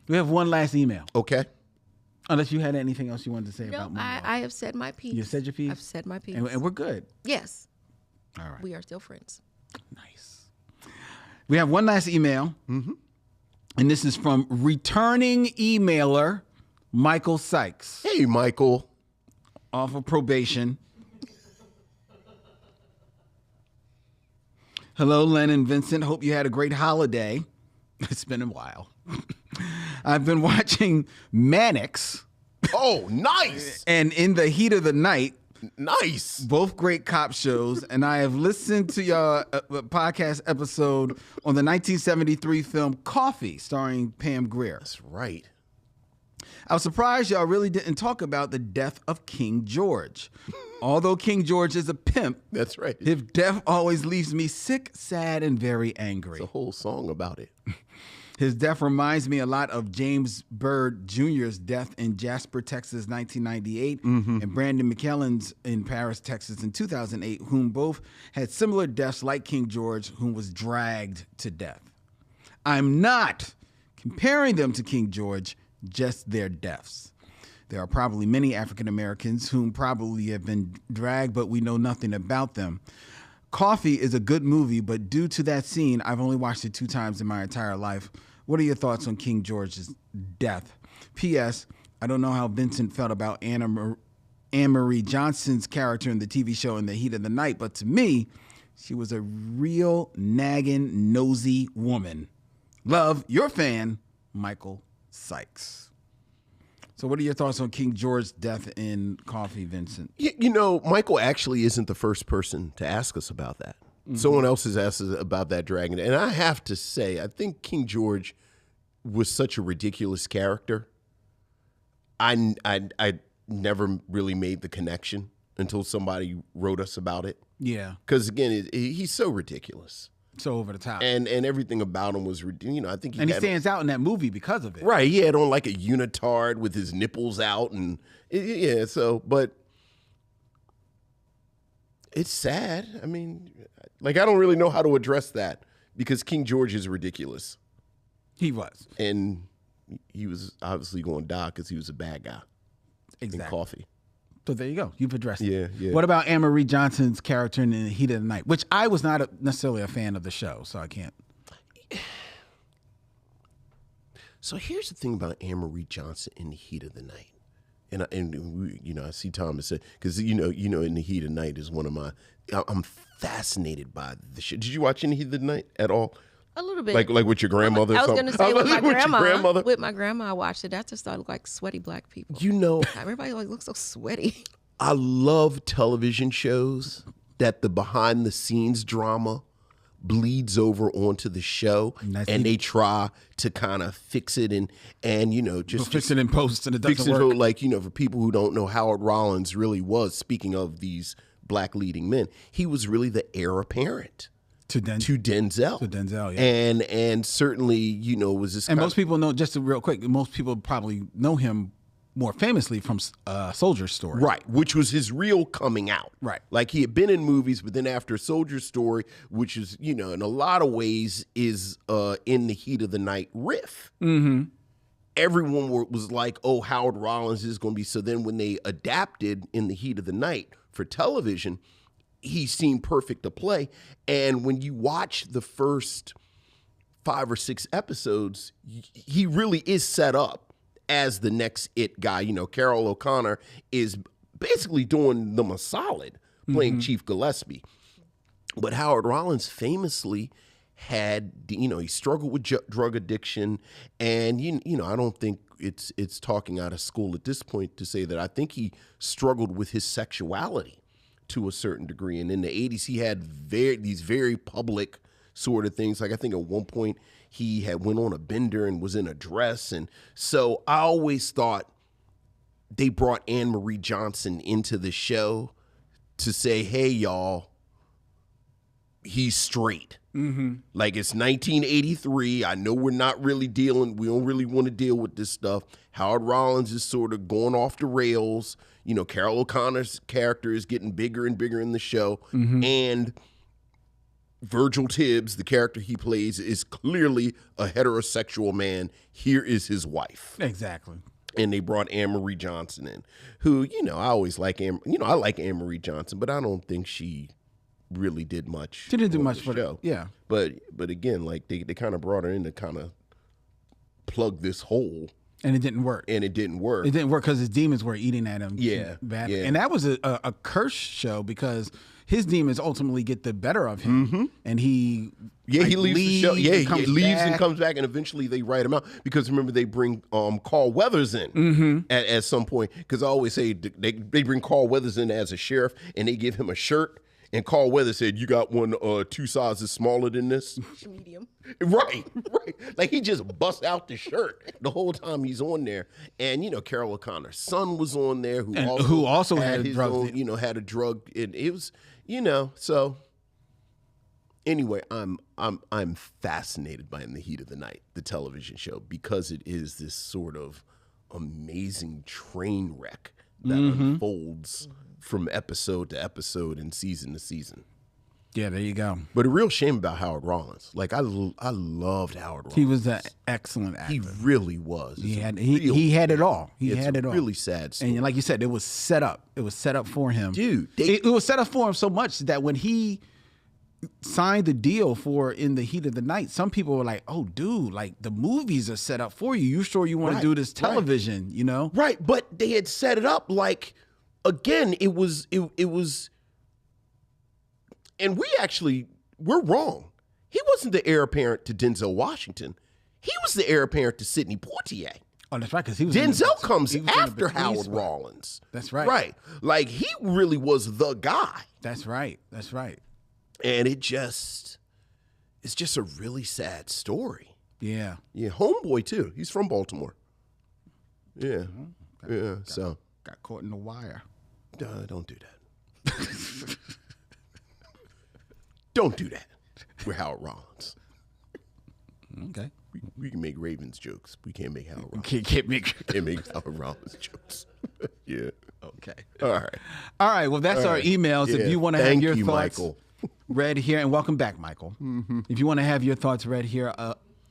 [SPEAKER 1] We have one last email.
[SPEAKER 3] Okay.
[SPEAKER 1] Unless you had anything else you wanted to say about
[SPEAKER 2] No, I have said my piece.
[SPEAKER 1] You said your piece?
[SPEAKER 2] I've said my piece.
[SPEAKER 1] And we're good.
[SPEAKER 2] Yes.
[SPEAKER 1] All right.
[SPEAKER 2] We are still friends.
[SPEAKER 1] Nice. We have one last email. And this is from returning emailer Michael Sykes.
[SPEAKER 3] Hey, Michael.
[SPEAKER 1] Off of probation. Hello, Len and Vincent. Hope you had a great holiday. It's been a while. I've been watching Mannix.
[SPEAKER 3] Oh, nice.
[SPEAKER 1] And In the Heat of the Night.
[SPEAKER 3] Nice.
[SPEAKER 1] Both great cop shows. And I have listened to your podcast episode on the 1973 film Coffee, starring Pam Grier.
[SPEAKER 3] That's right.
[SPEAKER 1] I was surprised y'all really didn't talk about the death of King George. Although King George is a pimp,
[SPEAKER 3] that's right.
[SPEAKER 1] His death always leaves me sick, sad, and very angry.
[SPEAKER 3] There's a whole song about it.
[SPEAKER 1] His death reminds me a lot of James Byrd Jr.'s death in Jasper, Texas, 1998, and Brandon McKellen's in Paris, Texas, in 2008, whom both had similar deaths like King George, whom was dragged to death. I'm not comparing them to King George, just their deaths. There are probably many African Americans whom probably have been dragged, but we know nothing about them. Coffee is a good movie, but due to that scene, I've only watched it 2 times in my entire life. What are your thoughts on King George's death? P.S. I don't know how Vincent felt about Anne Marie Johnson's character in the TV show In the Heat of the Night, but to me, she was a real nagging, nosy woman. Love, your fan, Michael Sykes. So what are your thoughts on King George's death in Coffee, Vincent?
[SPEAKER 3] You know, Michael actually isn't the first person to ask us about that. Someone else has asked us about that dragon. And I have to say, I think King George was such a ridiculous character. I never really made the connection until somebody wrote us about it.
[SPEAKER 1] Yeah.
[SPEAKER 3] Because, again, he's so ridiculous.
[SPEAKER 1] So over the top.
[SPEAKER 3] And everything about him was, I think
[SPEAKER 1] he stands out in that movie because of it.
[SPEAKER 3] Right. He had on like a unitard with his nipples out. And, but it's sad. I mean, I don't really know how to address that because King George is ridiculous.
[SPEAKER 1] He was.
[SPEAKER 3] And he was obviously going to die because he was a bad guy.
[SPEAKER 1] Exactly.
[SPEAKER 3] In Coffee.
[SPEAKER 1] So there you go. You've addressed it.
[SPEAKER 3] Yeah.
[SPEAKER 1] What about Anne Marie Johnson's character in The Heat of the Night, which I was not necessarily a fan of the show, so I can't.
[SPEAKER 3] So here's the thing about Anne Marie Johnson in The Heat of the Night. And I see Thomas say, because, In the Heat of the Night is one of my, I'm fascinated by the show. Did you watch In the Heat of the Night at all?
[SPEAKER 2] A little bit.
[SPEAKER 3] Like with your grandmother?
[SPEAKER 2] I was going to say with my grandma. With my grandma, I watched it. That just started like sweaty black people. Everybody looks so sweaty.
[SPEAKER 3] I love television shows that the behind the scenes drama bleeds over onto the show, and they try to kind of fix it and just
[SPEAKER 1] fix it in post, and it doesn't work.
[SPEAKER 3] Like for people who don't know, Howard Rollins really was, speaking of these black leading men, he was really the heir apparent to Denzel. Yeah. And certainly, was this.
[SPEAKER 1] And most people know, just real quick, most people probably know him more famously from Soldier Story.
[SPEAKER 3] Right, which was his real coming out.
[SPEAKER 1] Right.
[SPEAKER 3] Like he had been in movies, but then after Soldier Story, which is, in a lot of ways is In the Heat of the Night riff.
[SPEAKER 1] Mm-hmm.
[SPEAKER 3] Everyone was like, oh, Howard Rollins is going to be. So then when they adapted In the Heat of the Night for television, he seemed perfect to play. And when you watch the first 5 or 6 episodes, he really is set up as the next it guy. Carol O'Connor is basically doing them a solid, playing Chief Gillespie. But Howard Rollins famously had, he struggled with drug addiction. And, I don't think it's talking out of school at this point to say that I think he struggled with his sexuality to a certain degree. And in the 80s, he had these very public sort of things. Like I think at one point he had went on a bender and was in a dress. And so I always thought they brought Anne Marie Johnson into the show to say, hey, y'all, he's straight. Mm-hmm. Like it's 1983. I know we don't really want to deal with this stuff. Howard Rollins is sort of going off the rails. Carol O'Connor's character is getting bigger and bigger in the show. Mm-hmm. And Virgil Tibbs, the character he plays, is clearly a heterosexual man. Here is his wife.
[SPEAKER 1] Exactly.
[SPEAKER 3] And they brought Anne Marie Johnson in, who, I always like I like Anne Marie Johnson, but I don't think she really did much.
[SPEAKER 1] She didn't do much for
[SPEAKER 3] the show.
[SPEAKER 1] Yeah.
[SPEAKER 3] But again, like they kind of brought her in to kind of plug this hole.
[SPEAKER 1] And it didn't work.
[SPEAKER 3] It didn't work
[SPEAKER 1] because his demons were eating at him.
[SPEAKER 3] Yeah.
[SPEAKER 1] Badly. Yeah. And that was a cursed show because his demons ultimately get the better of him, and he
[SPEAKER 3] he leaves the show. Yeah, he leaves
[SPEAKER 1] back.
[SPEAKER 3] and comes back, and eventually they write him out because remember they bring Carl Weathers in at some point because I always say they bring Carl Weathers in as a sheriff and they give him a shirt. And Carl Weathers said, "You got one 2 sizes smaller than this."
[SPEAKER 2] Medium.
[SPEAKER 3] Right. Like he just busts out the shirt the whole time he's on there. And Carol O'Connor's son was on there, who also had his own, had a drug. And it was, So anyway, I'm fascinated by In the Heat of the Night, the television show, because it is this sort of amazing train wreck that unfolds from episode to episode and season to season.
[SPEAKER 1] Yeah, there you go.
[SPEAKER 3] But a real shame about Howard Rollins. Like I loved Howard Rollins.
[SPEAKER 1] He was an excellent actor.
[SPEAKER 3] He really was.
[SPEAKER 1] He had it all. He had it all.
[SPEAKER 3] Really sad story.
[SPEAKER 1] And like you said, it was set up. It was set up for him,
[SPEAKER 3] dude.
[SPEAKER 1] It was set up for him so much that when he signed the deal for In the Heat of the Night, some people were like, "Oh, dude, like the movies are set up for you. You sure you want to do this television?"
[SPEAKER 3] Right, but they had set it up like. Again, it was, and we're wrong. He wasn't the heir apparent to Denzel Washington. He was the heir apparent to Sidney Poitier.
[SPEAKER 1] Oh, that's right, because he was
[SPEAKER 3] Denzel comes after Howard Rollins.
[SPEAKER 1] That's right.
[SPEAKER 3] Right. Like, he really was the guy.
[SPEAKER 1] That's right.
[SPEAKER 3] And it's just a really sad story.
[SPEAKER 1] Yeah.
[SPEAKER 3] Yeah, homeboy, too. He's from Baltimore. Yeah. So.
[SPEAKER 1] Got caught in the wire.
[SPEAKER 3] Don't do that. Don't do that. We're Howard Rollins.
[SPEAKER 1] Okay.
[SPEAKER 3] We can make Ravens jokes. We can't make Howard Rollins.
[SPEAKER 1] Can't make
[SPEAKER 3] Howard Rollins jokes. Yeah.
[SPEAKER 1] Okay.
[SPEAKER 3] All right.
[SPEAKER 1] Well, that's our emails.
[SPEAKER 3] Yeah.
[SPEAKER 1] If you want to have your thoughts
[SPEAKER 3] Michael.
[SPEAKER 1] read here, and welcome back, Michael. If you want to have your thoughts read here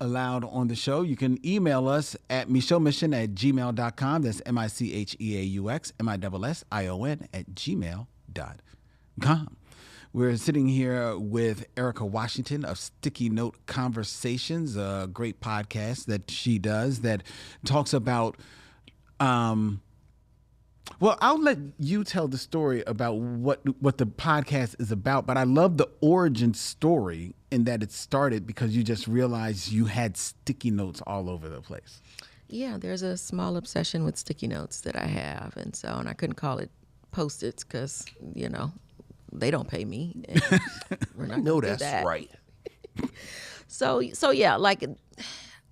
[SPEAKER 1] aloud on the show, you can email us at micheauxmission@gmail.com. That's MICHEAUX MISSION@gmail.com. We're sitting here with Erika Washington of Sticky Note Conversations, a great podcast that she does that talks about well, I'll let you tell the story about what the podcast is about, but I love the origin story in that it started because you just realized you had sticky notes all over the place.
[SPEAKER 2] Yeah, there's a small obsession with sticky notes that I have, and I couldn't call it Post-its because, they don't pay me. And we're not
[SPEAKER 3] No,
[SPEAKER 2] gonna do
[SPEAKER 3] that's
[SPEAKER 2] that.
[SPEAKER 3] right.
[SPEAKER 2] So yeah, like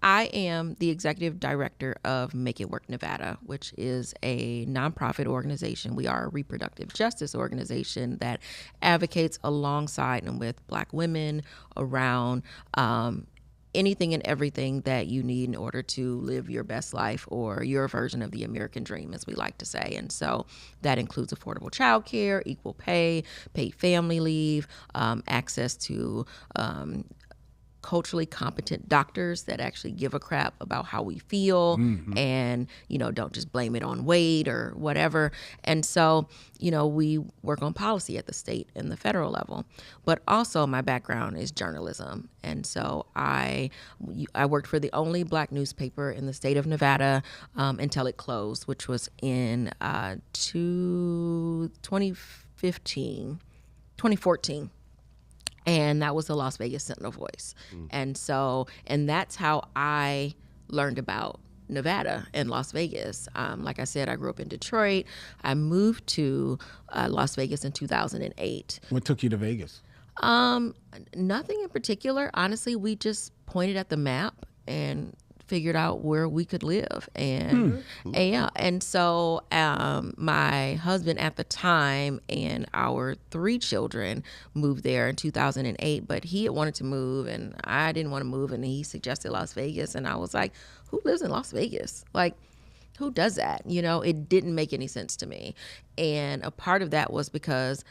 [SPEAKER 2] I am the executive director of Make It Work Nevada, which is a nonprofit organization. We are a reproductive justice organization that advocates alongside and with Black women around anything and everything that you need in order to live your best life or your version of the American dream, as we like to say. And so that includes affordable childcare, equal pay, paid family leave, access to culturally competent doctors that actually give a crap about how we feel and, don't just blame it on weight or whatever. And so, we work on policy at the state and the federal level. But also my background is journalism. And so I worked for the only Black newspaper in the state of Nevada until it closed, which was in 2014. And that was the Las Vegas Sentinel Voice. And that's how I learned about Nevada and Las Vegas. Like I said, I grew up in Detroit. I moved to Las Vegas in 2008.
[SPEAKER 1] What took you to Vegas?
[SPEAKER 2] Nothing in particular. Honestly, we just pointed at the map and figured out where we could live. And so my husband at the time and our 3 children moved there in 2008, but he had wanted to move and I didn't want to move, and he suggested Las Vegas, and I was like, who lives in Las Vegas? Like, who does that? It didn't make any sense to me. And a part of that was because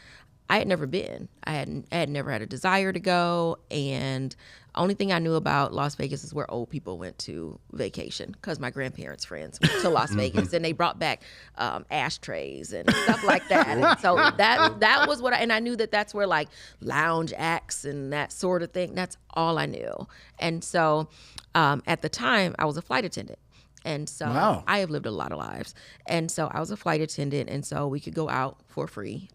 [SPEAKER 2] I had never been. I had never had a desire to go, and only thing I knew about Las Vegas is where old people went to vacation because my grandparents' friends went to Las Vegas and they brought back ashtrays and stuff like that. And so that was what I knew that's where like lounge acts and that sort of thing. That's all I knew. And so at the time I was a flight attendant. And so
[SPEAKER 1] Wow.
[SPEAKER 2] I have lived a lot of lives. And so I was a flight attendant. And so we could go out for free.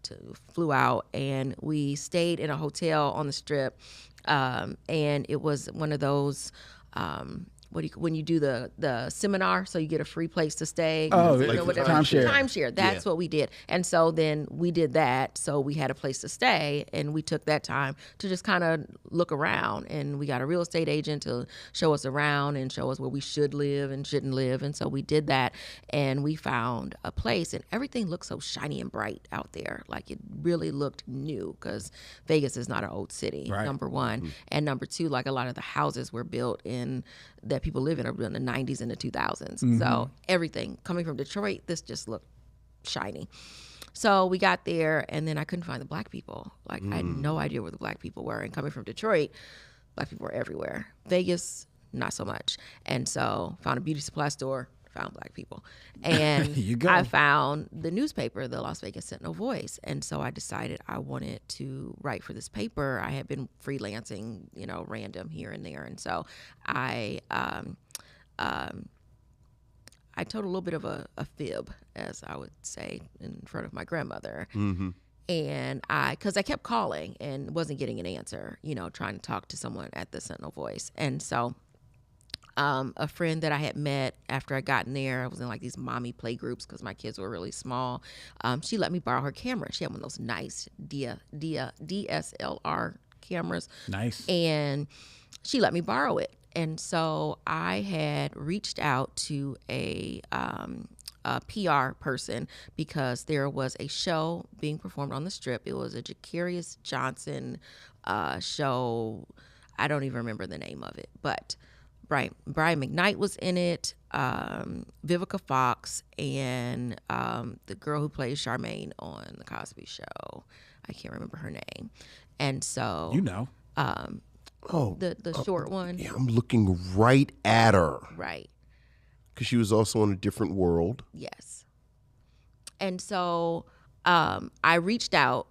[SPEAKER 2] Flew out and we stayed in a hotel on the Strip. And it was one of those, when you do the seminar, so you get a free place to stay.
[SPEAKER 1] Oh,
[SPEAKER 3] Like the
[SPEAKER 2] whatever.
[SPEAKER 3] timeshare.
[SPEAKER 2] Timeshare. That's what we did. And so then we did that. So we had a place to stay, and we took that time to just kind of look around. And we got a real estate agent to show us around and show us where we should live and shouldn't live. And so we did that, and we found a place, and everything looked so shiny and bright out there. Like it really looked new, because Vegas is not an old city,
[SPEAKER 1] Right.
[SPEAKER 2] number one.
[SPEAKER 3] Mm-hmm.
[SPEAKER 2] And number two, like a lot of the houses were built that people live in are built in the 90s and the 2000s. So everything coming from Detroit, this just looked shiny. So we got there, and then I couldn't find the black people. Like I had no idea where the black people were. And coming from Detroit, black people were everywhere. Vegas, not so much. And so found a beauty supply store, found black people. And
[SPEAKER 1] You go.
[SPEAKER 2] I found the newspaper, the Las Vegas Sentinel Voice. And so I decided I wanted to write for this paper. I had been freelancing, random here and there. And so I told a little bit of a fib, as I would say, in front of my grandmother.
[SPEAKER 3] Mm-hmm.
[SPEAKER 2] And because I kept calling and wasn't getting an answer, trying to talk to someone at the Sentinel Voice. And so a friend that I had met after I got in there, I was in like these mommy play groups because my kids were really small. She let me borrow her camera. She had one of those nice DSLR cameras.
[SPEAKER 1] Nice.
[SPEAKER 2] And she let me borrow it. And so I had reached out to a PR person because there was a show being performed on the Strip. It was a Jacarius Johnson show. I don't even remember the name of it, but Brian McKnight was in it, Vivica Fox, and the girl who plays Charmaine on The Cosby Show. I can't remember her name. And so the short one.
[SPEAKER 3] Yeah, I'm looking right at her.
[SPEAKER 2] Right.
[SPEAKER 3] Because she was also in a different world.
[SPEAKER 2] Yes. And so I reached out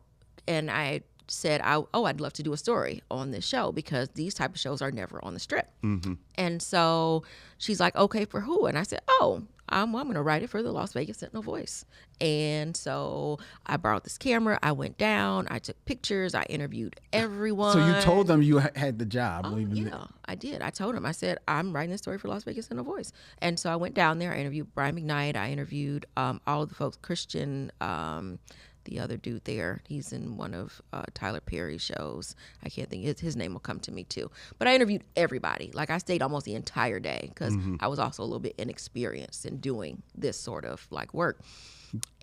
[SPEAKER 2] and I said, I'd love to do a story on this show because these type of shows are never on the Strip.
[SPEAKER 3] Mm-hmm.
[SPEAKER 2] And so she's like, okay, for who? And I said, I'm going to write it for the Las Vegas Sentinel Voice. And so I borrowed this camera. I went down. I took pictures. I interviewed everyone.
[SPEAKER 1] So you told them you had the job.
[SPEAKER 2] Yeah, I did. I told him. I said, I'm writing this story for Las Vegas Sentinel Voice. And so I went down there. I interviewed Brian McKnight. I interviewed all of the folks, Christian, the other dude there. He's in one of Tyler Perry's shows. I can't think. His name will come to me too. But I interviewed everybody. Like I stayed almost the entire day because I was also a little bit inexperienced in doing this sort of like work.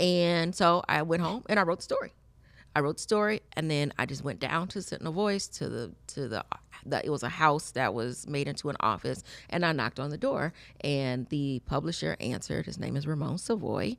[SPEAKER 2] And so I went home and I wrote the story. And then I just went down to Sentinel Voice to the it was a house that was made into an office, and I knocked on the door, and the publisher answered. His name is Ramon Savoy,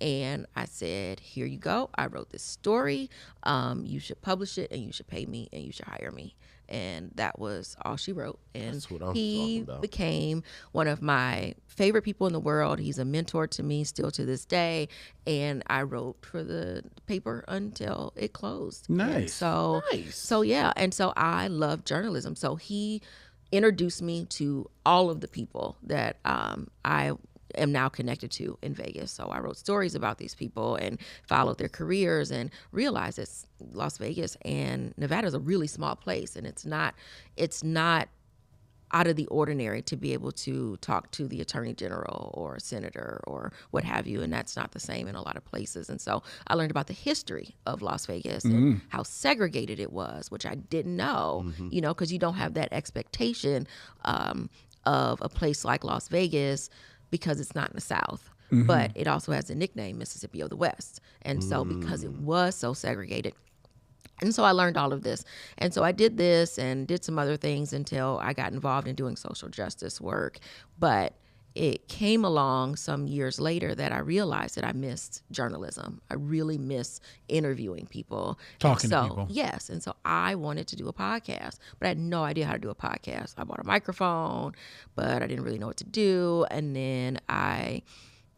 [SPEAKER 2] and I said, "Here you go. I wrote this story. You should publish it, and you should pay me, and you should hire me." And that was all she wrote. And
[SPEAKER 3] That's what I'm
[SPEAKER 2] he
[SPEAKER 3] talking about.
[SPEAKER 2] became one of my favorite people in the world. He's a mentor to me still to this day. And I wrote for the paper until it closed.
[SPEAKER 1] Nice.
[SPEAKER 2] And so yeah. And so I love journalism. So he introduced me to all of the people that I am now connected to in Vegas. So I wrote stories about these people and followed their careers and realized that Las Vegas and Nevada is a really small place, and it's not out of the ordinary to be able to talk to the attorney general or senator or what have you, and that's not the same in a lot of places. And so I learned about the history of Las Vegas and how segregated it was, which I didn't know, because you don't have that expectation of a place like Las Vegas because it's not in the South. But it also has a nickname, Mississippi of the West. And so because it was so segregated, and so I learned all of this. And so I did this and did some other things until I got involved in doing social justice work. But it came along some years later that I realized that I missed journalism. I really miss interviewing people.
[SPEAKER 1] Talking to people.
[SPEAKER 2] Yes. And so I wanted to do a podcast, but I had no idea how to do a podcast. I bought a microphone, but I didn't really know what to do. And then I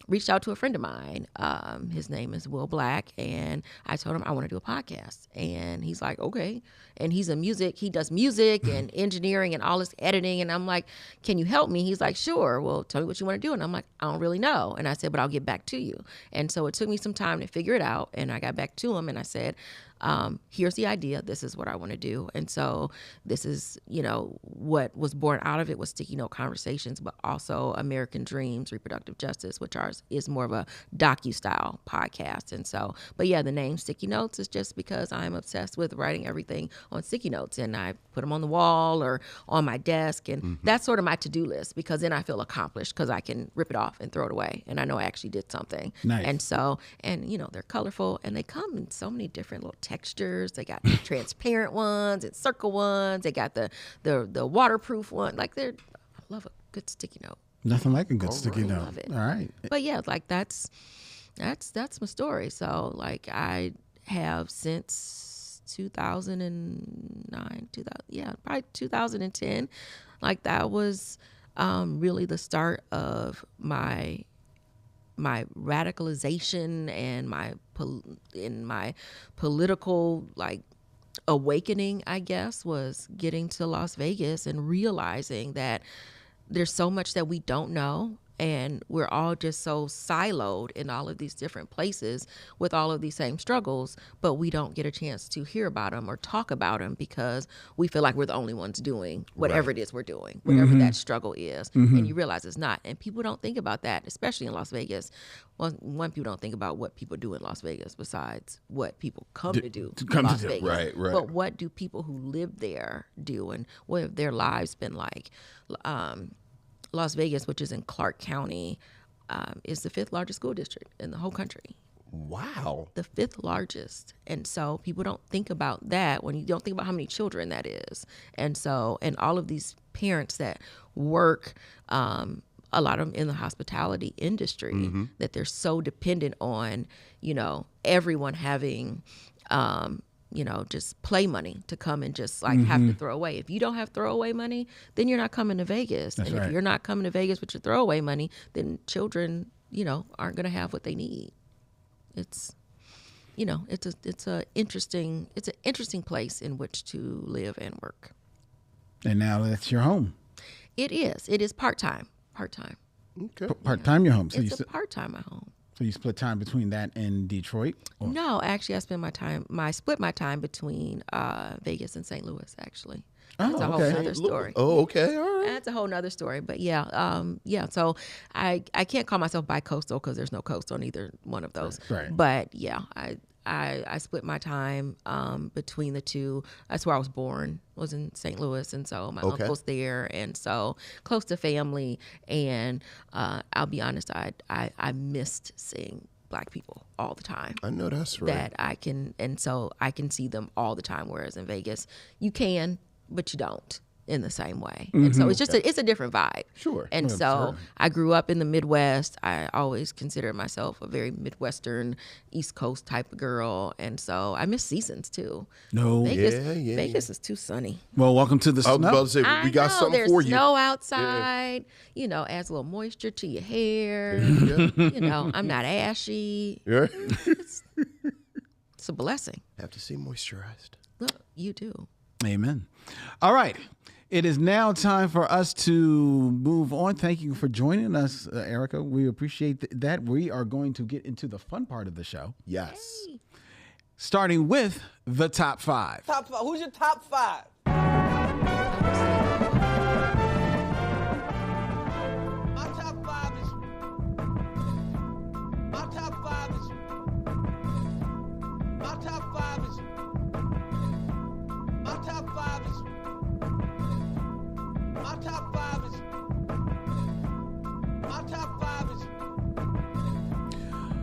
[SPEAKER 2] reached out to a friend of mine. His name is Will Black, and I told him I want to do a podcast, and he's like, okay. And he does music and engineering and all this editing, and I'm like, can you help me? He's like, sure. Well, tell me what you want to do. And I'm like, I don't really know. And I said, but I'll get back to you. And so it took me some time to figure it out, and I got back to him, and I said, here's the idea. This is what I want to do. And so this is, what was born out of it was Sticky Note Conversations, but also American Dreams, Reproductive Justice, which is more of a docu-style podcast. And so, but yeah, the name Sticky Notes is just because I'm obsessed with writing everything on sticky notes, and I put them on the wall or on my desk. And that's sort of my to-do list, because then I feel accomplished because I can rip it off and throw it away. And I know I actually did something.
[SPEAKER 1] Nice.
[SPEAKER 2] And so, they're colorful, and they come in so many different little textures. They got transparent ones and circle ones. They got the waterproof one. I love a good sticky note.
[SPEAKER 1] Nothing like a good sticky note.
[SPEAKER 2] I love it.
[SPEAKER 1] All right.
[SPEAKER 2] But yeah, that's my story. So I have since 2009, probably 2010. That was really the start of my radicalization and my political awakening, I guess, was getting to Las Vegas and realizing that there's so much that we don't know, and we're all just so siloed in all of these different places with all of these same struggles, but we don't get a chance to hear about them or talk about them because we feel like we're the only ones doing whatever it is we're doing, whatever that struggle is. And you realize it's not. And people don't think about that, especially in Las Vegas. Well, one, people don't think about what people do in Las Vegas besides what people come to do in Las Vegas.
[SPEAKER 3] Right.
[SPEAKER 2] But what do people who live there do, and what have their lives been like? Las Vegas, which is in Clark County, is the 5th largest school district in the whole country.
[SPEAKER 3] Wow.
[SPEAKER 2] The 5th largest. And so people don't think about that when you don't think about how many children that is. And so, and all of these parents that work, a lot of them in the hospitality industry, that they're so dependent on, everyone having, just play money to come and just have to throw away. If you don't have throwaway money, then you're not coming to Vegas.
[SPEAKER 1] That's
[SPEAKER 2] and
[SPEAKER 1] right.
[SPEAKER 2] If you're not coming to Vegas with your throwaway money, then children, aren't going to have what they need. It's, it's an interesting place in which to live and work.
[SPEAKER 1] And now that's your home.
[SPEAKER 2] It is part-time.
[SPEAKER 3] Okay.
[SPEAKER 1] Part-time your home. So
[SPEAKER 2] It's a part-time at home.
[SPEAKER 1] So you split time between that and Detroit? Or?
[SPEAKER 2] No, actually, I split my time between Vegas and St. Louis. Actually, that's a whole nother story.
[SPEAKER 3] Oh, okay, all right.
[SPEAKER 2] That's a whole nother story. But yeah. So I can't call myself bi-coastal because there's no coast on either one of those.
[SPEAKER 1] Right.
[SPEAKER 2] But yeah, I split my time between the two. That's where I was born, was in St. Louis, and so my uncle's there, and so close to family. And I'll be honest, I missed seeing Black people all the time.
[SPEAKER 3] I know that's right.
[SPEAKER 2] So I can see them all the time, whereas in Vegas you can, but you don't in the same way. And so it's just it's a different vibe.
[SPEAKER 3] Sure.
[SPEAKER 2] And so I grew up in the Midwest. I always considered myself a very Midwestern, East Coast type of girl. And so I miss seasons too.
[SPEAKER 1] No.
[SPEAKER 2] Vegas is too sunny.
[SPEAKER 1] Well, welcome to the
[SPEAKER 3] I was
[SPEAKER 1] snow.
[SPEAKER 3] about to say, we got something
[SPEAKER 2] there's
[SPEAKER 3] for you.
[SPEAKER 2] snow outside, adds a little moisture to your hair. I'm not ashy.
[SPEAKER 3] Yeah.
[SPEAKER 2] It's a blessing.
[SPEAKER 3] Have to stay moisturized.
[SPEAKER 2] Look, you do.
[SPEAKER 1] Amen. All right. It is now time for us to move on. Thank you for joining us, Erika. We appreciate that. We are going to get into the fun part of the show.
[SPEAKER 3] Yes.
[SPEAKER 2] Hey.
[SPEAKER 1] Starting with the top 5.
[SPEAKER 4] Top 5. Who's your top 5? My top 5 is. My top 5 is. My top 5 is. My top 5 is. My top 5 is. My top 5 is.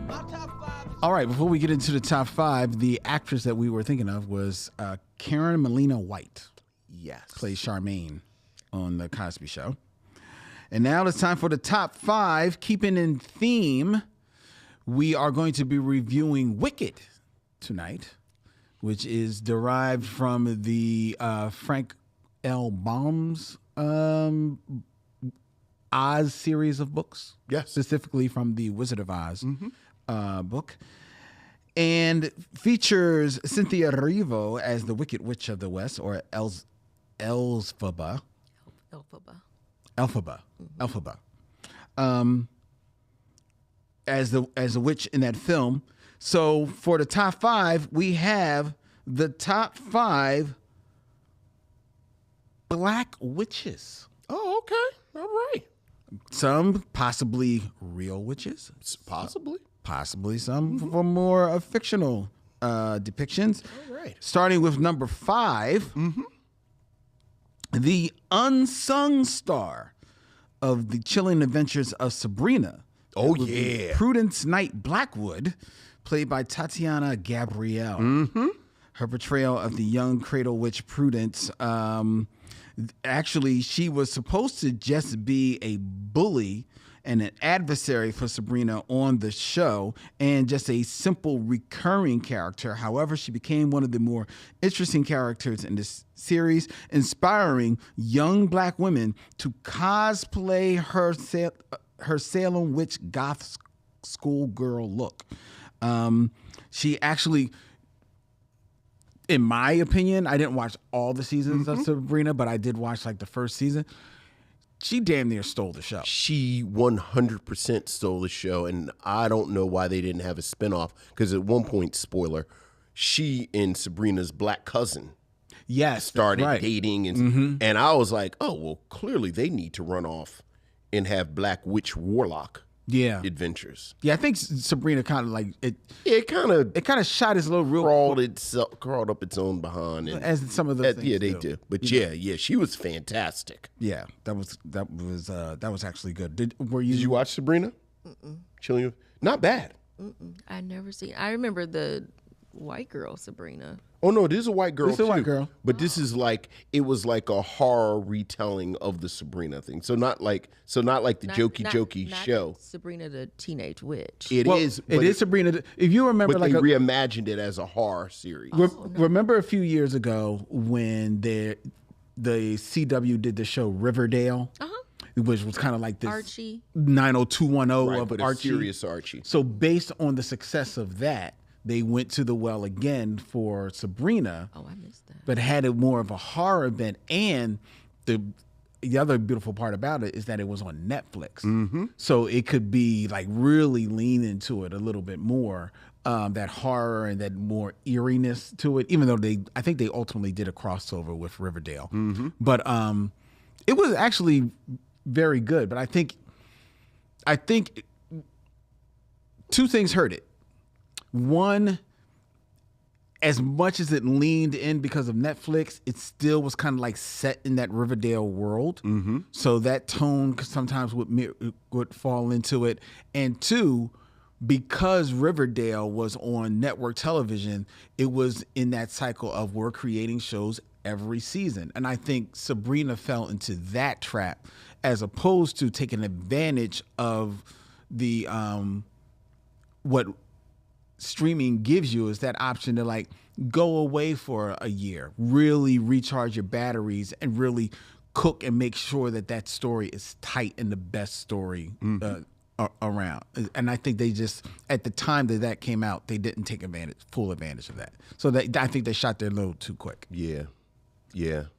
[SPEAKER 4] My top 5 is.
[SPEAKER 1] All right. Before we get into the top 5, the actress that we were thinking of was Karen Molina White.
[SPEAKER 3] Yes.
[SPEAKER 1] Plays Charmaine on The Cosby Show. And now it's time for the top 5. Keeping in theme, we are going to be reviewing Wicked tonight, which is derived from the Frank L. Baum's Oz series of books.
[SPEAKER 3] Yes.
[SPEAKER 1] Specifically from the Wizard of Oz book. And features Cynthia Erivo as the Wicked Witch of the West, or Elphaba. Elphaba. As the witch in that film. So for the top 5, we have the top 5 black witches.
[SPEAKER 3] Oh, okay. All right.
[SPEAKER 1] Some possibly real witches.
[SPEAKER 3] Possibly.
[SPEAKER 1] Possibly some for more fictional depictions.
[SPEAKER 3] All right.
[SPEAKER 1] Starting with number 5, the unsung star of the chilling adventures of Sabrina.
[SPEAKER 3] Oh,
[SPEAKER 1] would be
[SPEAKER 3] yeah.
[SPEAKER 1] Prudence Knight Blackwood, played by Tatiana Gabrielle. Her portrayal of the young cradle witch Prudence. Actually, she was supposed to just be a bully and an adversary for Sabrina on the show, and just a simple recurring character. However, she became one of the more interesting characters in this series, inspiring young black women to cosplay her Salem witch goth schoolgirl look. She actually, in my opinion, I didn't watch all the seasons of Sabrina, but I did watch like the first season. She damn near stole the show.
[SPEAKER 3] She 100% stole the show, and I don't know why they didn't have a spinoff, because at one point, spoiler, she and Sabrina's black cousin started dating, and I was like, oh, well, clearly they need to run off and have black witch warlock adventures.
[SPEAKER 1] Yeah, I think Sabrina kind of like it.
[SPEAKER 3] It kind of
[SPEAKER 1] shot its little real
[SPEAKER 3] crawled up its own behind, and
[SPEAKER 1] as some of the things
[SPEAKER 3] yeah, they do. But yeah, she was fantastic.
[SPEAKER 1] Yeah, that was actually good. Did
[SPEAKER 3] you watch Sabrina? Chilling, not bad.
[SPEAKER 2] I never seen. I remember the white girl Sabrina.
[SPEAKER 3] Oh no, this is a white girl.
[SPEAKER 1] This is a white girl,
[SPEAKER 3] but this is like it was like a horror retelling of the Sabrina thing. So not like the jokey show.
[SPEAKER 2] Sabrina the Teenage Witch.
[SPEAKER 3] It is
[SPEAKER 1] Sabrina. If you remember,
[SPEAKER 3] but
[SPEAKER 1] like
[SPEAKER 3] they reimagined it as a horror series.
[SPEAKER 1] Remember a few years ago when the CW did the show Riverdale, which was kind of like this
[SPEAKER 2] Archie
[SPEAKER 1] 90210 of
[SPEAKER 3] but
[SPEAKER 1] Archie.
[SPEAKER 3] A serious Archie.
[SPEAKER 1] So based on the success of that, they went to the well again for Sabrina.
[SPEAKER 2] Oh, I missed that.
[SPEAKER 1] But had it more of a horror bent. And the other beautiful part about it is that it was on Netflix. So it could be like really lean into it a little bit more, that horror and that more eeriness to it, even though I think they ultimately did a crossover with Riverdale. But it was actually very good. But I think two things hurt it. One, as much as it leaned in because of Netflix, it still was kind of like set in that Riverdale world. So that tone sometimes would fall into it. And two, because Riverdale was on network television, it was in that cycle of we're creating shows every season. And I think Sabrina fell into that trap as opposed to taking advantage of the what streaming gives you is that option to like go away for a year, really recharge your batteries, and really cook and make sure that story is tight and the best story around. And I think they just, at the time that came out, they didn't take full advantage of that. So I think they shot their load too quick.
[SPEAKER 3] Yeah.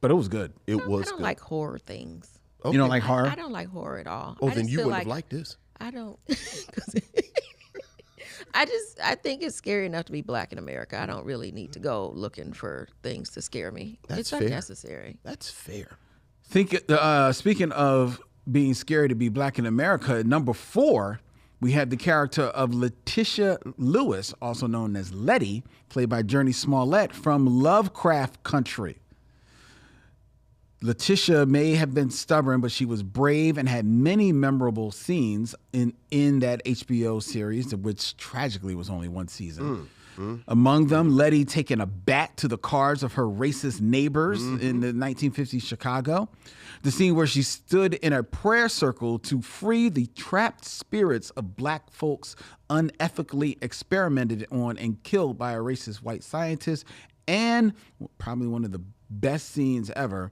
[SPEAKER 1] But it was good.
[SPEAKER 2] I don't like horror things.
[SPEAKER 3] Okay.
[SPEAKER 1] You don't like horror?
[SPEAKER 2] I don't like horror at all.
[SPEAKER 3] Oh, then you wouldn't have liked this.
[SPEAKER 2] I don't. I think it's scary enough to be black in America. I don't really need to go looking for things to scare me. It's unnecessary.
[SPEAKER 3] That's fair.
[SPEAKER 1] Speaking of being scary to be black in America, at number 4, we have the character of Letitia Lewis, also known as Letty, played by Journey Smollett from Lovecraft Country. Letitia may have been stubborn, but she was brave and had many memorable scenes in that HBO series, which tragically was only one season. Among them, Letty taking a bat to the cars of her racist neighbors in the 1950s Chicago. The scene where she stood in a prayer circle to free the trapped spirits of black folks unethically experimented on and killed by a racist white scientist. And probably one of the best scenes ever,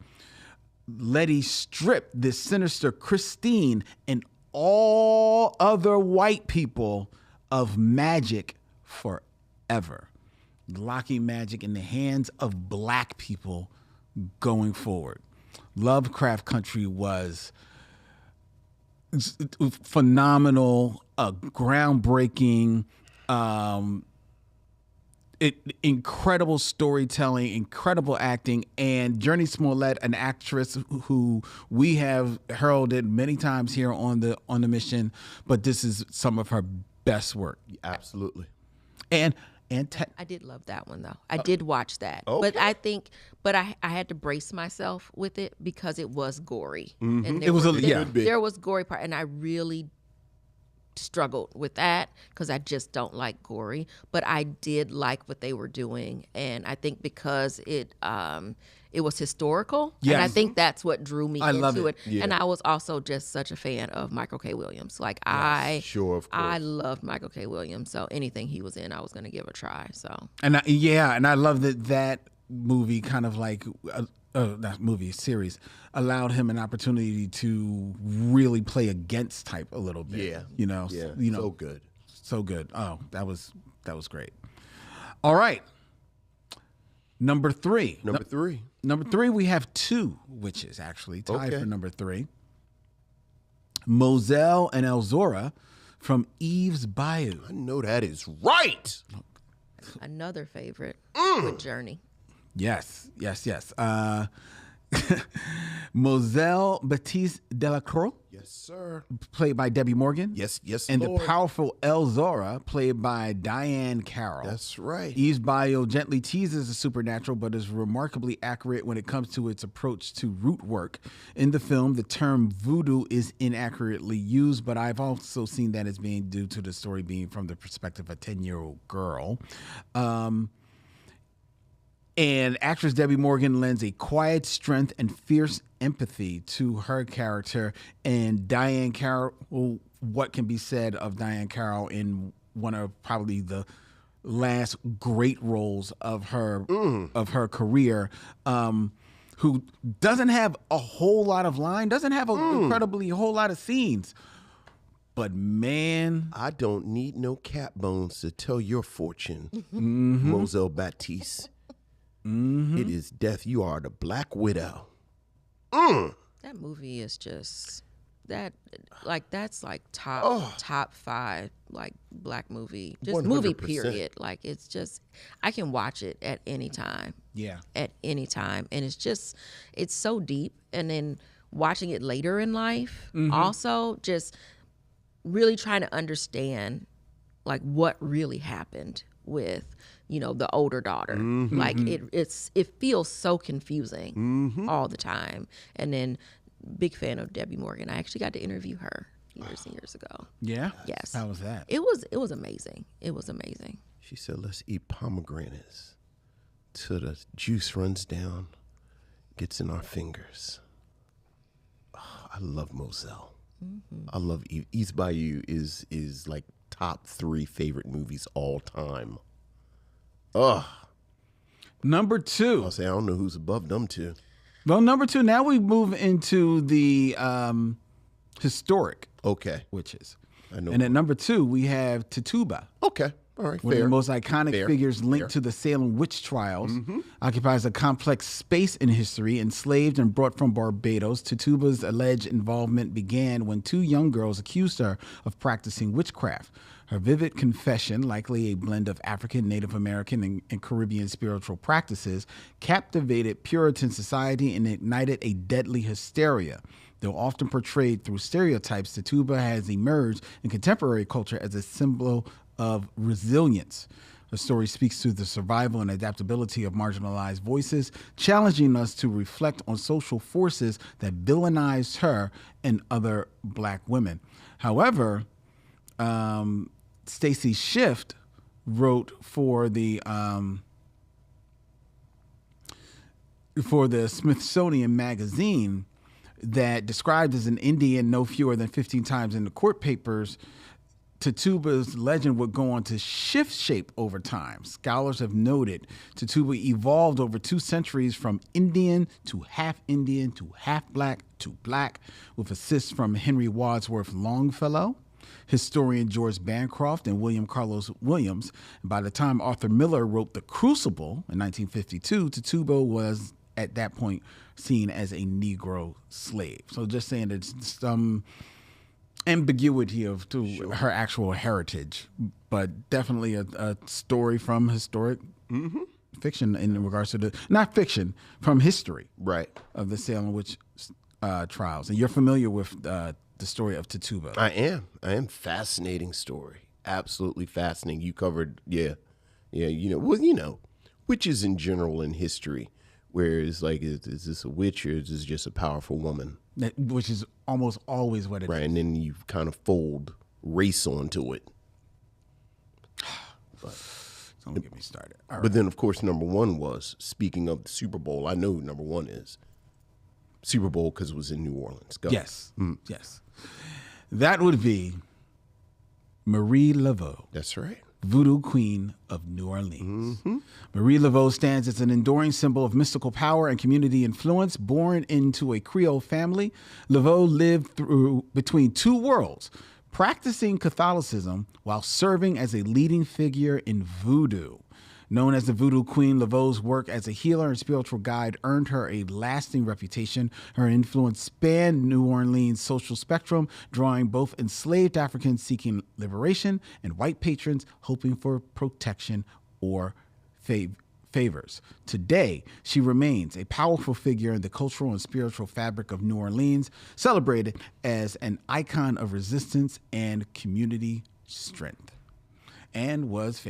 [SPEAKER 1] Letty stripped this sinister Christine and all other white people of magic forever, locking magic in the hands of black people going forward. Lovecraft Country was phenomenal, groundbreaking, incredible storytelling, incredible acting, and Jurnee Smollett, an actress who we have heralded many times here on the mission, but this is some of her best work.
[SPEAKER 3] Absolutely.
[SPEAKER 1] And
[SPEAKER 2] I did love that one though. I did watch that,
[SPEAKER 3] Okay.
[SPEAKER 2] but I had to brace myself with it because it was gory.
[SPEAKER 3] Mm-hmm.
[SPEAKER 2] And
[SPEAKER 1] It was
[SPEAKER 2] there was gory part, and I really struggled with that because I just don't like gory. But I did like what they were doing, and I think because it was historical, and I
[SPEAKER 1] Yes.
[SPEAKER 2] think that's what drew me
[SPEAKER 1] I love
[SPEAKER 2] into
[SPEAKER 1] it.
[SPEAKER 2] it.
[SPEAKER 3] Yeah.
[SPEAKER 2] And I was also just such a fan of Michael K. Williams. Like
[SPEAKER 3] Sure, of course.
[SPEAKER 2] I loved Michael K. Williams, so anything he was in, I was going to give a try. So
[SPEAKER 1] and I love that movie kind of like that movie series allowed him an opportunity to really play against type a little bit.
[SPEAKER 3] Yeah.
[SPEAKER 1] Yeah.
[SPEAKER 3] So good.
[SPEAKER 1] So good. Oh, that was great. All right. Number three.
[SPEAKER 3] Number three.
[SPEAKER 1] Number three, we have two witches actually tied
[SPEAKER 3] Okay.
[SPEAKER 1] for number three. Moselle and Elzora from Eve's Bayou.
[SPEAKER 3] I know that is right.
[SPEAKER 2] another favorite
[SPEAKER 3] Mm.
[SPEAKER 2] with Journey.
[SPEAKER 1] Yes. Moselle Baptiste Delacroix,
[SPEAKER 3] Yes, sir.
[SPEAKER 1] played by Debbie Morgan.
[SPEAKER 3] Yes,
[SPEAKER 1] And
[SPEAKER 3] Lord.
[SPEAKER 1] the powerful Elzora, played by Diane Carroll.
[SPEAKER 3] That's right.
[SPEAKER 1] Eve's Bayou gently teases the supernatural, but is remarkably accurate when it comes to its approach to root work. In the film, the term voodoo is inaccurately used, but I've also seen that as being due to the story being from the perspective of a 10-year-old girl. And actress Debbie Morgan lends a quiet strength and fierce empathy to her character. And Diane Carroll, well, what can be said of Diane Carroll in one of probably the last great roles of her career, who doesn't have a whole lot of line, doesn't have an incredibly whole lot of scenes. But man,
[SPEAKER 3] I don't need no cat bones to tell your fortune,
[SPEAKER 1] Mm-hmm.
[SPEAKER 3] Moselle Baptiste. It is death. You are the Black Widow.
[SPEAKER 2] That movie is just that's like top 5 like black movie, just movie
[SPEAKER 3] 100%.
[SPEAKER 2] period. Like it's just I can watch it at any time.
[SPEAKER 1] yeah.
[SPEAKER 2] At any time, and it's so deep. And then watching it later in life, also just really trying to understand like what really happened with the older daughter. Like it feels so confusing all the time. And then big fan of Debbie Morgan. I actually got to interview her years and years ago.
[SPEAKER 1] Yeah?
[SPEAKER 2] Yes.
[SPEAKER 1] How was that?
[SPEAKER 2] It was amazing. It was amazing.
[SPEAKER 3] She said, let's eat pomegranates till the juice runs down, gets in our fingers. Oh, I love Moselle. I love East Bayou is like top 3 favorite movies all time. Ugh.
[SPEAKER 1] Number 2.
[SPEAKER 3] I'll say I don't know who's above them two.
[SPEAKER 1] Well, number 2, now we move into the historic
[SPEAKER 3] Okay.
[SPEAKER 1] witches.
[SPEAKER 3] I know.
[SPEAKER 1] And at number 2, we have Tituba.
[SPEAKER 3] Okay. All right.
[SPEAKER 1] One of
[SPEAKER 3] Fair.
[SPEAKER 1] the most iconic
[SPEAKER 3] Fair.
[SPEAKER 1] figures linked
[SPEAKER 3] Fair.
[SPEAKER 1] to the Salem witch trials, occupies a complex space in history. Enslaved and brought from Barbados, Tituba's alleged involvement began when 2 young girls accused her of practicing witchcraft. Her vivid confession, likely a blend of African, Native American, and Caribbean spiritual practices, captivated Puritan society and ignited a deadly hysteria. Though often portrayed through stereotypes, Tituba has emerged in contemporary culture as a symbol of resilience. The story speaks to the survival and adaptability of marginalized voices, challenging us to reflect on social forces that villainized her and other black women. However, Stacy Schiff wrote for the Smithsonian Magazine that described as an Indian no fewer than 15 times in the court papers, Tituba's legend would go on to shift shape over time. Scholars have noted Tituba evolved over 2 centuries from Indian to half black to black, with assists from Henry Wadsworth Longfellow, historian George Bancroft, and William Carlos Williams. By the time Arthur Miller wrote The Crucible in 1952, Tituba was at that point seen as a Negro slave. So just saying that some ambiguity to her actual heritage, but definitely a story from historic fiction in regards to not fiction, from history,
[SPEAKER 3] Right.
[SPEAKER 1] of the Salem witch trials. And you're familiar with the story of Tituba.
[SPEAKER 3] I am. Fascinating story. Absolutely fascinating. You covered, yeah. Witches in general in history, where it's like, is this a witch or is this just a powerful woman?
[SPEAKER 1] Which is almost always what it is.
[SPEAKER 3] Right, and then you kind of fold race onto it.
[SPEAKER 1] Don't get me started. All right.
[SPEAKER 3] But then, of course, number one was, speaking of the Super Bowl, I know who number one is. Super Bowl because it was in New Orleans. Go.
[SPEAKER 1] Yes. Yes. That would be Marie Laveau,
[SPEAKER 3] That's right.
[SPEAKER 1] Voodoo Queen of New Orleans. Marie Laveau stands as an enduring symbol of mystical power and community influence. Born into a Creole family, Laveau lived between 2 worlds, practicing Catholicism while serving as a leading figure in voodoo. Known as the Voodoo Queen, Laveau's work as a healer and spiritual guide earned her a lasting reputation. Her influence spanned New Orleans' social spectrum, drawing both enslaved Africans seeking liberation and white patrons hoping for protection or favors. Today, she remains a powerful figure in the cultural and spiritual fabric of New Orleans, celebrated as an icon of resistance and community strength, and was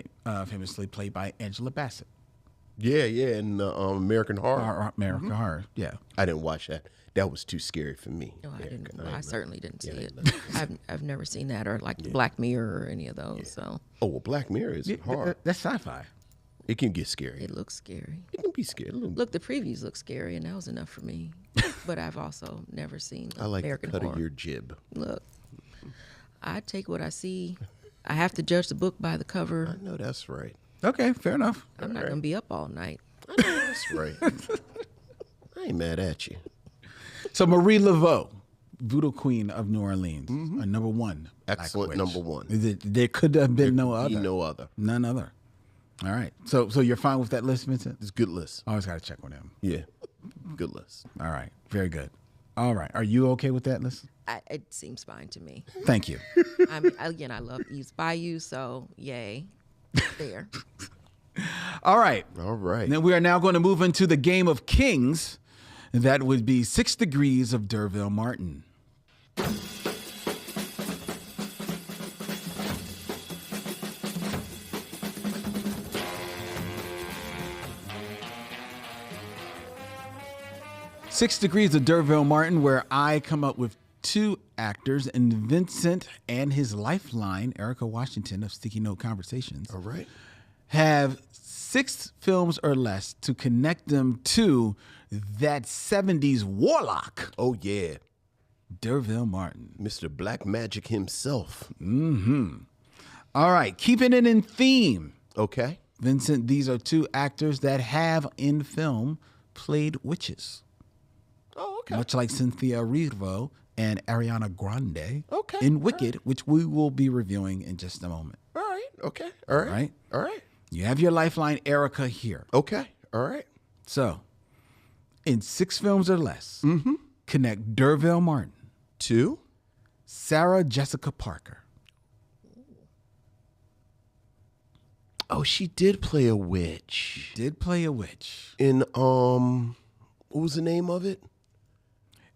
[SPEAKER 1] famously played by Angela Bassett.
[SPEAKER 3] Yeah, in American Horror.
[SPEAKER 1] American Horror, yeah.
[SPEAKER 3] I didn't watch that. That was too scary for me.
[SPEAKER 2] No, I didn't.
[SPEAKER 3] Erica.
[SPEAKER 2] I certainly didn't see it.
[SPEAKER 3] didn't
[SPEAKER 2] I've never seen that, or like Black Mirror or any of those. So
[SPEAKER 3] Oh, well, Black Mirror is horror.
[SPEAKER 1] That's sci-fi.
[SPEAKER 3] It can get scary.
[SPEAKER 2] it looks scary.
[SPEAKER 3] It can be scary.
[SPEAKER 2] Look, the previews look scary, and that was enough for me. But I've also never seen
[SPEAKER 3] I like
[SPEAKER 2] American
[SPEAKER 3] the cut
[SPEAKER 2] Horror.
[SPEAKER 3] of your jib.
[SPEAKER 2] Look, I take what I see. I have to judge the book by the cover.
[SPEAKER 3] I know that's right.
[SPEAKER 1] Okay, fair enough.
[SPEAKER 2] I'm not going to be up all night.
[SPEAKER 3] I know that's right. I ain't mad at you.
[SPEAKER 1] So Marie Laveau, Voodoo Queen of New Orleans, are number one. Black
[SPEAKER 3] Excellent
[SPEAKER 1] witch.
[SPEAKER 3] number one.
[SPEAKER 1] There could have been no
[SPEAKER 3] Be
[SPEAKER 1] other.
[SPEAKER 3] no other.
[SPEAKER 1] None other. All right. So you're fine with that list, Vincent?
[SPEAKER 3] It's a good list.
[SPEAKER 1] Always got to check with him.
[SPEAKER 3] Yeah, good list.
[SPEAKER 1] All right. Very good. All right. Are you okay with that list?
[SPEAKER 2] It seems fine to me.
[SPEAKER 1] Thank you.
[SPEAKER 2] I mean, again, I love East Bayou, so yay. There.
[SPEAKER 1] All right.
[SPEAKER 3] All right.
[SPEAKER 1] Then we are now going to move into the game of kings. That would be 6 Degrees of D'Urville Martin. Six Degrees of D'Urville Martin, where I come up with 2 actors, and Vincent and his lifeline, Erika Washington of Sticky Note Conversations,
[SPEAKER 3] All right.
[SPEAKER 1] have 6 films or less to connect them to that 70s warlock,
[SPEAKER 3] Oh, yeah.
[SPEAKER 1] D'Urville Martin.
[SPEAKER 3] Mr. Black Magic himself.
[SPEAKER 1] All right, keeping it in theme,
[SPEAKER 3] Okay.
[SPEAKER 1] Vincent, these are 2 actors that have in film played witches,
[SPEAKER 3] Oh, okay.
[SPEAKER 1] much like Cynthia Erivo and Ariana Grande
[SPEAKER 3] Okay,
[SPEAKER 1] in Wicked, which we will be reviewing in just a moment.
[SPEAKER 3] All right. Okay. All right.
[SPEAKER 1] Right.
[SPEAKER 3] All right.
[SPEAKER 1] You have your lifeline, Erika, here.
[SPEAKER 3] Okay. All right.
[SPEAKER 1] So, in 6 films or less, connect D'Urville Martin,
[SPEAKER 3] 2.
[SPEAKER 1] Sarah Jessica Parker,
[SPEAKER 3] Oh, she did play a witch
[SPEAKER 1] did play a witch.
[SPEAKER 3] in what was the name of it?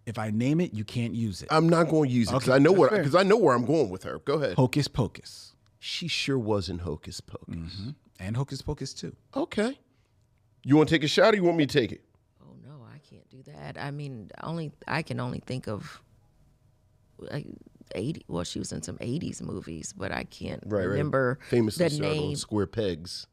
[SPEAKER 1] If I name it, you can't use it.
[SPEAKER 3] I'm not going to use it because
[SPEAKER 1] Okay,
[SPEAKER 3] I know
[SPEAKER 1] that's fair.
[SPEAKER 3] where I'm going with her. Go ahead.
[SPEAKER 1] Hocus Pocus.
[SPEAKER 3] She sure was in Hocus Pocus.
[SPEAKER 1] And Hocus Pocus 2.
[SPEAKER 3] Okay. You want to take a shot or you want me to take it?
[SPEAKER 2] Oh no, I can't do that. I mean, I can only think of like 80. Well, she was in some 80s movies, but I can't remember
[SPEAKER 3] Famously
[SPEAKER 2] the
[SPEAKER 3] starred
[SPEAKER 2] name.
[SPEAKER 3] on Square Pegs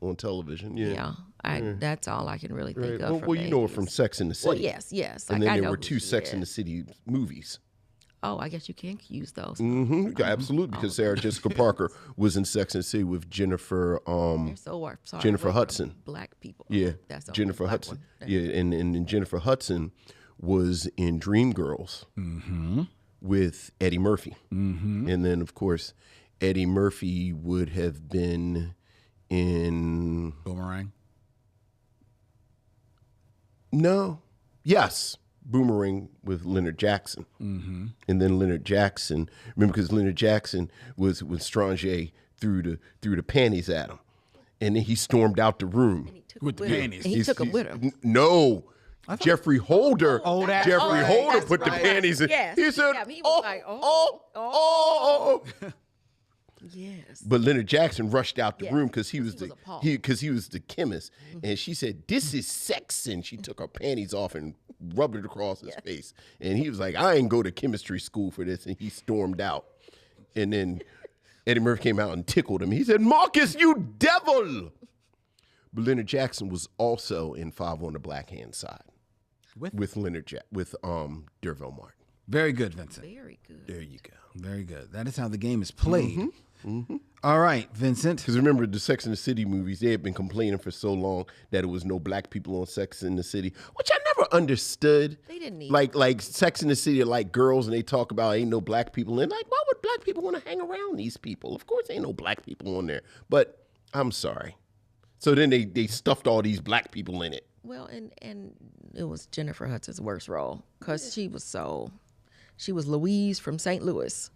[SPEAKER 3] on television. Yeah.
[SPEAKER 2] Yeah, that's all I can really think
[SPEAKER 3] Right.
[SPEAKER 2] of.
[SPEAKER 3] Well,
[SPEAKER 2] from
[SPEAKER 3] you know her
[SPEAKER 2] 80s.
[SPEAKER 3] from Sex in the City.
[SPEAKER 2] Well, yes.
[SPEAKER 3] And
[SPEAKER 2] like,
[SPEAKER 3] then
[SPEAKER 2] I
[SPEAKER 3] there
[SPEAKER 2] know
[SPEAKER 3] were
[SPEAKER 2] who
[SPEAKER 3] 2
[SPEAKER 2] she
[SPEAKER 3] Sex in the
[SPEAKER 2] is.
[SPEAKER 3] City movies.
[SPEAKER 2] Oh, I guess you can use those.
[SPEAKER 3] Absolutely, because Sarah Jessica Parker was in Sex and the City with Jennifer
[SPEAKER 2] They're so sorry.
[SPEAKER 3] Jennifer
[SPEAKER 2] Wait,
[SPEAKER 3] Hudson.
[SPEAKER 2] Black people.
[SPEAKER 3] Yeah,
[SPEAKER 2] That's the
[SPEAKER 3] Jennifer
[SPEAKER 2] only black
[SPEAKER 3] Hudson.
[SPEAKER 2] one.
[SPEAKER 3] Yeah, and Jennifer Hudson was in Dreamgirls with Eddie Murphy, and then of course Eddie Murphy would have been in
[SPEAKER 1] Boomerang.
[SPEAKER 3] Boomerang with Leonard Jackson, and then Leonard Jackson. Remember, because Leonard Jackson was when Strange threw the panties at him, and then he stormed out the room.
[SPEAKER 1] With the panties.
[SPEAKER 2] And he took them with him.
[SPEAKER 3] No. Jeffrey Holder.
[SPEAKER 1] Oh, that's
[SPEAKER 3] Jeffrey
[SPEAKER 1] right.
[SPEAKER 3] Holder
[SPEAKER 2] That's
[SPEAKER 3] put the
[SPEAKER 2] right.
[SPEAKER 3] panties in.
[SPEAKER 2] Yes.
[SPEAKER 3] He said,
[SPEAKER 2] Yeah, he was like, Yes.
[SPEAKER 3] But Leonard Jackson rushed out the
[SPEAKER 2] Yes.
[SPEAKER 3] room because he was
[SPEAKER 2] appalled.
[SPEAKER 3] he was the chemist, and she said, "This is sex," and she took her panties off and rubbed it across his face, and he was like, "I ain't go to chemistry school for this," and he stormed out, and then Eddie Murphy came out and tickled him. He said, "Marcus, you devil!" But Leonard Jackson was also in Five on the Black Hand Side with Derville Martin.
[SPEAKER 1] Very good, Vincent.
[SPEAKER 2] Very good.
[SPEAKER 3] There you go.
[SPEAKER 1] Very good. That is how the game is played. All right, Vincent.
[SPEAKER 3] Because remember, the Sex and the City movies, they had been complaining for so long that it was no black people on Sex and the City, which I never understood.
[SPEAKER 2] They didn't need
[SPEAKER 3] like Sex and the City are like girls, and they talk about ain't no black people in. Like, why would black people want to hang around these people? Of course, ain't no black people on there. But I'm sorry. So then they stuffed all these black people in it.
[SPEAKER 2] Well, and it was Jennifer Hudson's worst role because she was Louise from St. Louis.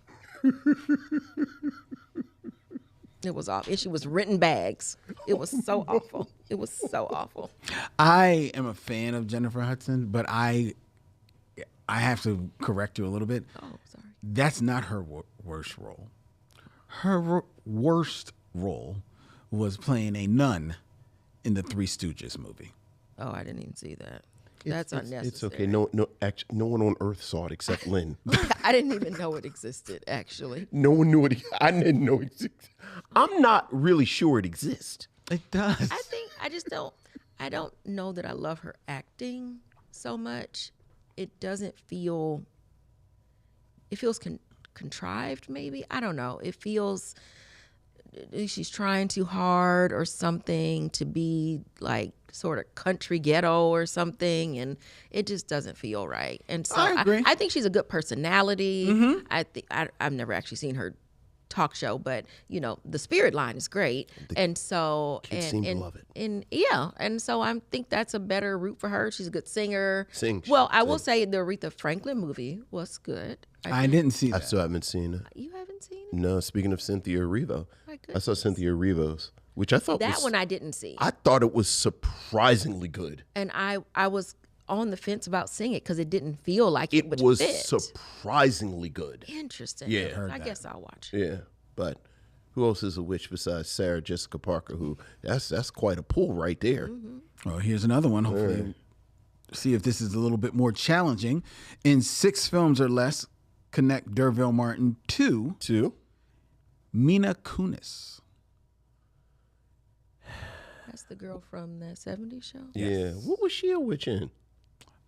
[SPEAKER 2] It was awful. She was written bags. It was so awful. It was so awful.
[SPEAKER 1] I am a fan of Jennifer Hudson, but I have to correct you a little bit.
[SPEAKER 2] Oh, sorry.
[SPEAKER 1] That's not her worst role. Her worst role was playing a nun in the Three Stooges movie.
[SPEAKER 2] Oh, I didn't even see that. That's unnecessary.
[SPEAKER 3] It's okay. No one on Earth saw it except Lynn.
[SPEAKER 2] I didn't even know it existed, actually.
[SPEAKER 3] No one knew it. I didn't know it existed. I'm not really sure it exists.
[SPEAKER 1] It does.
[SPEAKER 2] I don't know that I love her acting so much. It doesn't feel, it feels contrived maybe. I don't know. It feels she's trying too hard or something to be like sort of country ghetto or something, and it just doesn't feel right. And so
[SPEAKER 1] I agree.
[SPEAKER 2] I think she's a good personality. I've never actually seen her talk show, but you know the Spirit line is great, and so
[SPEAKER 3] kids seem to love it.
[SPEAKER 2] And so I think that's a better route for her. She's a good singer. I will say the Aretha Franklin movie was good.
[SPEAKER 1] I didn't see
[SPEAKER 3] I
[SPEAKER 1] that.
[SPEAKER 3] still haven't seen it.
[SPEAKER 2] You haven't seen it?
[SPEAKER 3] No, speaking of Cynthia Erivo,
[SPEAKER 2] My
[SPEAKER 3] I
[SPEAKER 2] goodness.
[SPEAKER 3] saw Cynthia Erivo's, which I thought
[SPEAKER 2] That one I didn't see,
[SPEAKER 3] I thought it was surprisingly good.
[SPEAKER 2] and I was on the fence about seeing it because it didn't feel like it
[SPEAKER 3] It
[SPEAKER 2] would
[SPEAKER 3] was
[SPEAKER 2] fit.
[SPEAKER 3] surprisingly good.
[SPEAKER 2] Interesting.
[SPEAKER 3] Yeah.
[SPEAKER 2] I guess I'll watch it.
[SPEAKER 3] Yeah, but who else is a witch besides Sarah Jessica Parker? Who that's quite a pull right there.
[SPEAKER 1] Well, here's another one. Hopefully, see if this is a little bit more challenging. In 6 films or less, connect Derville Martin to
[SPEAKER 3] Two.
[SPEAKER 1] Mila Kunis.
[SPEAKER 2] That's the girl from that 70s show?
[SPEAKER 3] Yeah. What was she a witch in?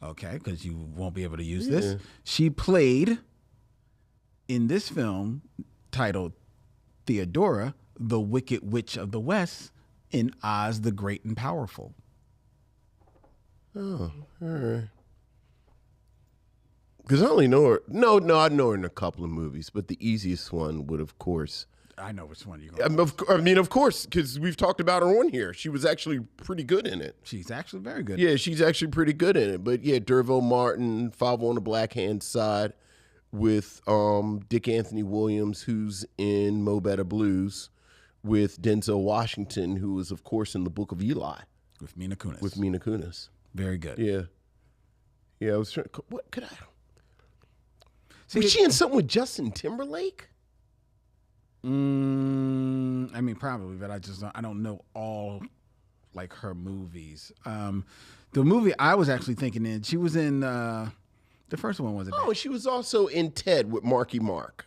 [SPEAKER 1] Okay, because you won't be able to use this. She played in this film titled Theodora, the Wicked Witch of the West, in Oz the Great and Powerful.
[SPEAKER 3] Oh, all right. Because I only know her. No, I know her in a couple of movies, but the easiest one would, of course.
[SPEAKER 1] I know which one you're going to
[SPEAKER 3] Of course, because we've talked about her on here. She was actually pretty good in it.
[SPEAKER 1] She's actually very good.
[SPEAKER 3] Yeah, she's actually pretty good in it. But yeah, Derville Martin, Five on the Black Hand Side, with Dick Anthony Williams, who's in Mo Better Blues, with Denzel Washington, who was, of course, in The Book of Eli.
[SPEAKER 1] With Mila Kunis.
[SPEAKER 3] With Mila Kunis.
[SPEAKER 1] Very good.
[SPEAKER 3] Yeah. Yeah, I was trying. What could I?
[SPEAKER 1] See,
[SPEAKER 3] was she in something with Justin Timberlake?
[SPEAKER 1] I mean, probably, but I don't know all like her movies. The movie I was actually thinking in, she was in the first one, was it?
[SPEAKER 3] Oh, she was also in Ted with Marky Mark.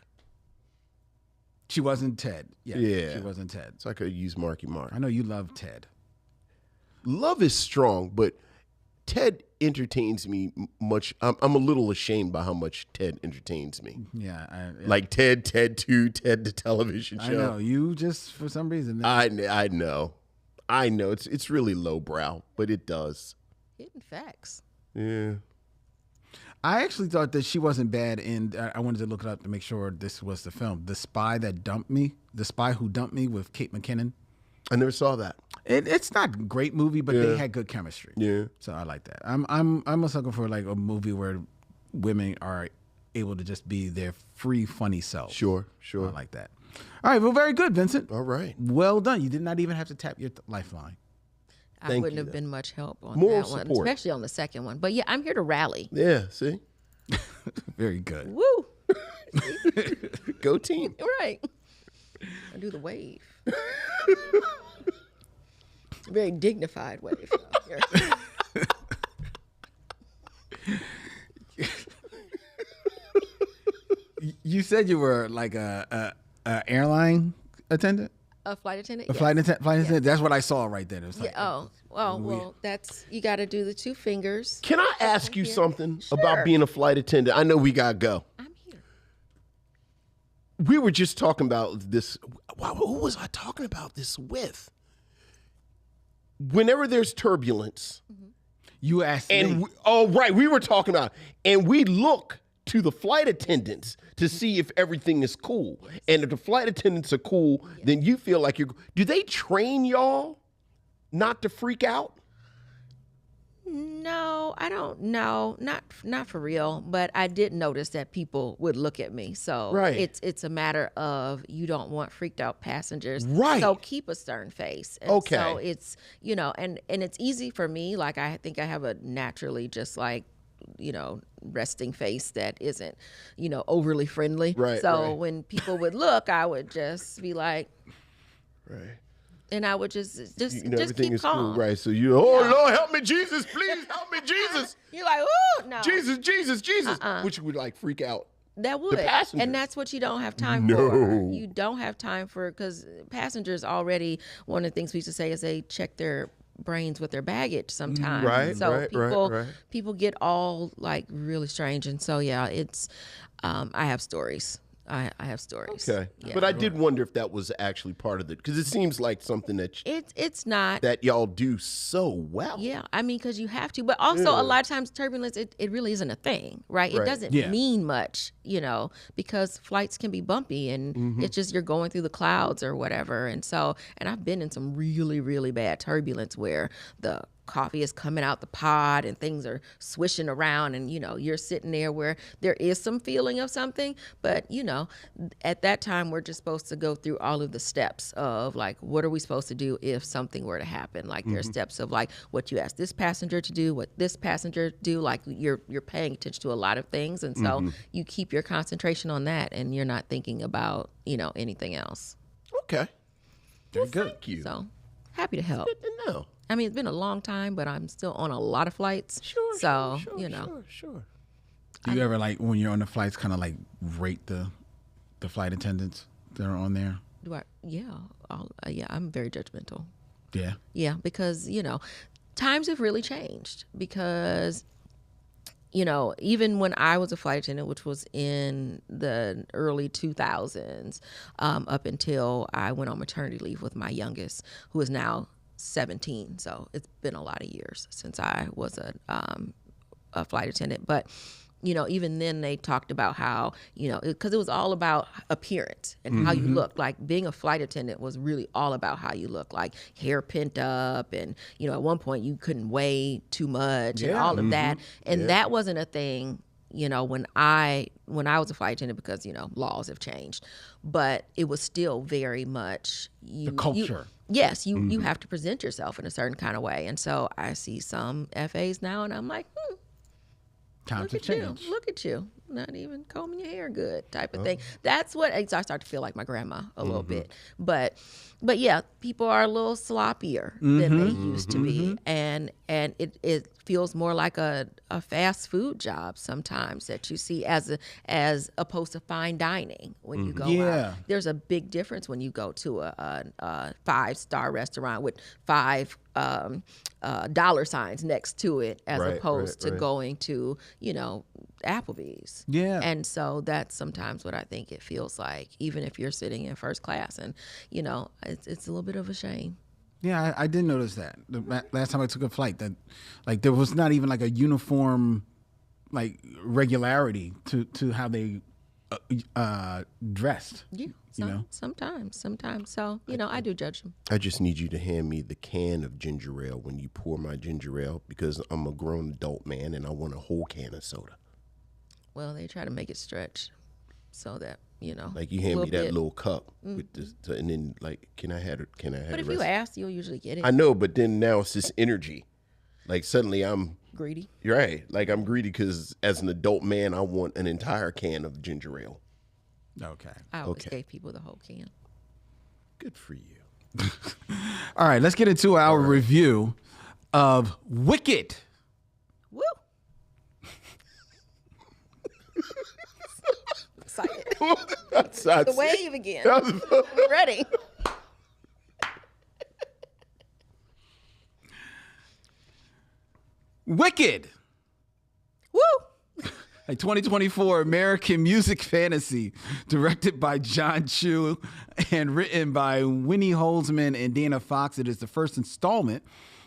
[SPEAKER 1] She was in Ted.
[SPEAKER 3] Yeah.
[SPEAKER 1] She was in Ted.
[SPEAKER 3] So I could use Marky Mark.
[SPEAKER 1] I know you love Ted.
[SPEAKER 3] Love is strong, but Ted entertains me much. I'm a little ashamed by how much Ted entertains me.
[SPEAKER 1] Yeah.
[SPEAKER 3] Like Ted 2, Ted the television show.
[SPEAKER 1] I know. You just, for some reason.
[SPEAKER 3] I know. It's really lowbrow, but it does.
[SPEAKER 2] Hidden facts.
[SPEAKER 3] Yeah.
[SPEAKER 1] I actually thought that she wasn't bad, and I wanted to look it up to make sure this was the film. The Spy Who Dumped Me with Kate McKinnon.
[SPEAKER 3] I never saw that.
[SPEAKER 1] It's not a great movie, but they had good chemistry.
[SPEAKER 3] Yeah.
[SPEAKER 1] So I like that. I'm almost looking for like a movie where women are able to just be their free, funny selves.
[SPEAKER 3] Sure.
[SPEAKER 1] I like that. All right. Well, very good, Vincent.
[SPEAKER 3] All right.
[SPEAKER 1] Well done. You did not even have to tap your lifeline.
[SPEAKER 2] I
[SPEAKER 3] Thank
[SPEAKER 2] wouldn't
[SPEAKER 3] you,
[SPEAKER 2] have been much help on
[SPEAKER 3] Moral
[SPEAKER 2] that one,
[SPEAKER 3] support.
[SPEAKER 2] especially on the second one. But yeah, I'm here to rally.
[SPEAKER 3] Yeah, see?
[SPEAKER 1] Very good.
[SPEAKER 2] Woo!
[SPEAKER 3] Go team.
[SPEAKER 2] Right. I do the wave. Very dignified wave.
[SPEAKER 1] You said you were like a airline attendant?
[SPEAKER 2] A flight attendant?
[SPEAKER 1] A
[SPEAKER 2] Yes.
[SPEAKER 1] flight attendant? That's what I saw right there. It was like,
[SPEAKER 2] Well, that's, you got to do the two fingers.
[SPEAKER 3] Can I ask you something
[SPEAKER 2] Sure.
[SPEAKER 3] about being a flight attendant? I know we got to go.
[SPEAKER 2] I'm here.
[SPEAKER 3] We were just talking about this. Wow, who was I talking about this with? Whenever there's turbulence,
[SPEAKER 1] you asked
[SPEAKER 3] and
[SPEAKER 1] me.
[SPEAKER 3] we were talking about, and we look to the flight attendants to see if everything is cool. And if the flight attendants are cool, then you feel like you're. Do they train y'all not to freak out?
[SPEAKER 2] No, I don't know. Not for real. But I did notice that people would look at me. So
[SPEAKER 3] Right.
[SPEAKER 2] it's a matter of you don't want freaked out passengers.
[SPEAKER 3] Right.
[SPEAKER 2] So keep a stern face. And
[SPEAKER 3] Okay.
[SPEAKER 2] So it's, and it's easy for me. Like I think I have a naturally just like, resting face that isn't, overly friendly.
[SPEAKER 3] Right,
[SPEAKER 2] So
[SPEAKER 3] right.
[SPEAKER 2] when people would look, I would just be like,
[SPEAKER 3] Right.
[SPEAKER 2] and I would just
[SPEAKER 3] Everything
[SPEAKER 2] keep
[SPEAKER 3] is
[SPEAKER 2] calm.
[SPEAKER 3] cool, right? So Lord, help me, Jesus, please help me, Jesus,
[SPEAKER 2] You're like, ooh, no.
[SPEAKER 3] Jesus, which would like freak out.
[SPEAKER 2] That would.
[SPEAKER 3] passengers.
[SPEAKER 2] And that's what you don't have time
[SPEAKER 3] No.
[SPEAKER 2] for. You don't have time for, because passengers already, one of the things we used to say is they check their brains with their baggage sometimes.
[SPEAKER 3] Right,
[SPEAKER 2] So
[SPEAKER 3] right.
[SPEAKER 2] people get all like really strange. And so, yeah, it's, I have stories. I have stories.
[SPEAKER 3] Okay,
[SPEAKER 2] Yeah.
[SPEAKER 3] but I did wonder if that was actually part of it, because it seems like something that
[SPEAKER 2] It's not.
[SPEAKER 3] that y'all do so well.
[SPEAKER 2] Yeah, I mean, because you have to. But also, a lot of times, turbulence, it really isn't a thing, right? It
[SPEAKER 3] Right.
[SPEAKER 2] doesn't
[SPEAKER 1] Yeah.
[SPEAKER 2] mean much, because flights can be bumpy and it's just you're going through the clouds or whatever. And so, and I've been in some really, really bad turbulence where the coffee is coming out the pod and things are swishing around and you're sitting there where there is some feeling of something, but at that time we're just supposed to go through all of the steps of like what are we supposed to do if something were to happen. Like there are steps of like what you ask this passenger to do, what this passenger do, like you're paying attention to a lot of things, and so you keep your concentration on that and you're not thinking about anything else.
[SPEAKER 3] Okay.
[SPEAKER 1] Very good.
[SPEAKER 3] Thank you.
[SPEAKER 2] So happy to help.
[SPEAKER 3] Good to know.
[SPEAKER 2] I mean, it's been a long time, but I'm still on a lot of flights.
[SPEAKER 3] Sure.
[SPEAKER 2] Sure.
[SPEAKER 1] Do you ever like when you're on the flights kind of like rate the flight attendants that are on there?
[SPEAKER 2] Do I? Yeah. I'm very judgmental.
[SPEAKER 1] Yeah.
[SPEAKER 2] Yeah, because, times have really changed because, even when I was a flight attendant, which was in the early 2000s, up until I went on maternity leave with my youngest, who is now 17. So it's been a lot of years since I was a flight attendant. But, even then they talked about how, because it was all about appearance and how you look. Like being a flight attendant was really all about how you look, like hair pent up. And, at one point you couldn't weigh too much and all of that. And that wasn't a thing, when I was a flight attendant because, laws have changed. But it was still very much
[SPEAKER 1] The culture.
[SPEAKER 2] Yes, you have to present yourself in a certain kind of way. And so I see some FAs now and I'm like,
[SPEAKER 1] Times have changed.
[SPEAKER 2] Look at you. not even combing your hair good type of thing. That's what I start to feel like my grandma a little bit. But yeah, people are a little sloppier than they used to be, and it feels more like a fast food job sometimes that you see as opposed to fine dining when you go out. There's a big difference when you go to a 5-star restaurant with 5 dollar signs next to it, as opposed to going to Applebee's. And so that's sometimes what I think it feels like, even if you're sitting in first class, and it's a little bit of a shame.
[SPEAKER 1] Yeah, I did notice that the last time I took a flight, that like there was not even like a uniform like regularity to how they dressed.
[SPEAKER 2] Yeah, sometimes. So I do judge them.
[SPEAKER 3] I just need you to hand me the can of ginger ale when you pour my ginger ale, because I'm a grown adult man and I want a whole can of soda.
[SPEAKER 2] Well, they try to make it stretch so that
[SPEAKER 3] like you hand me that little cup with this, and then like, can I have
[SPEAKER 2] But if you ask, you'll usually get it.
[SPEAKER 3] I know, but then now it's this energy. Like suddenly I'm
[SPEAKER 2] greedy.
[SPEAKER 3] You're right. Like I'm greedy because as an adult man, I want an entire can of ginger ale.
[SPEAKER 1] Okay.
[SPEAKER 2] I always gave people the whole can.
[SPEAKER 3] Good for you.
[SPEAKER 1] All right, let's get into our review of Wicked.
[SPEAKER 2] Woo! Excited. The wave again. We're ready.
[SPEAKER 1] Wicked.
[SPEAKER 2] Woo!
[SPEAKER 1] A 2024 American music fantasy directed by John Chu and written by Winnie Holzman and Dana Fox. It is the first installment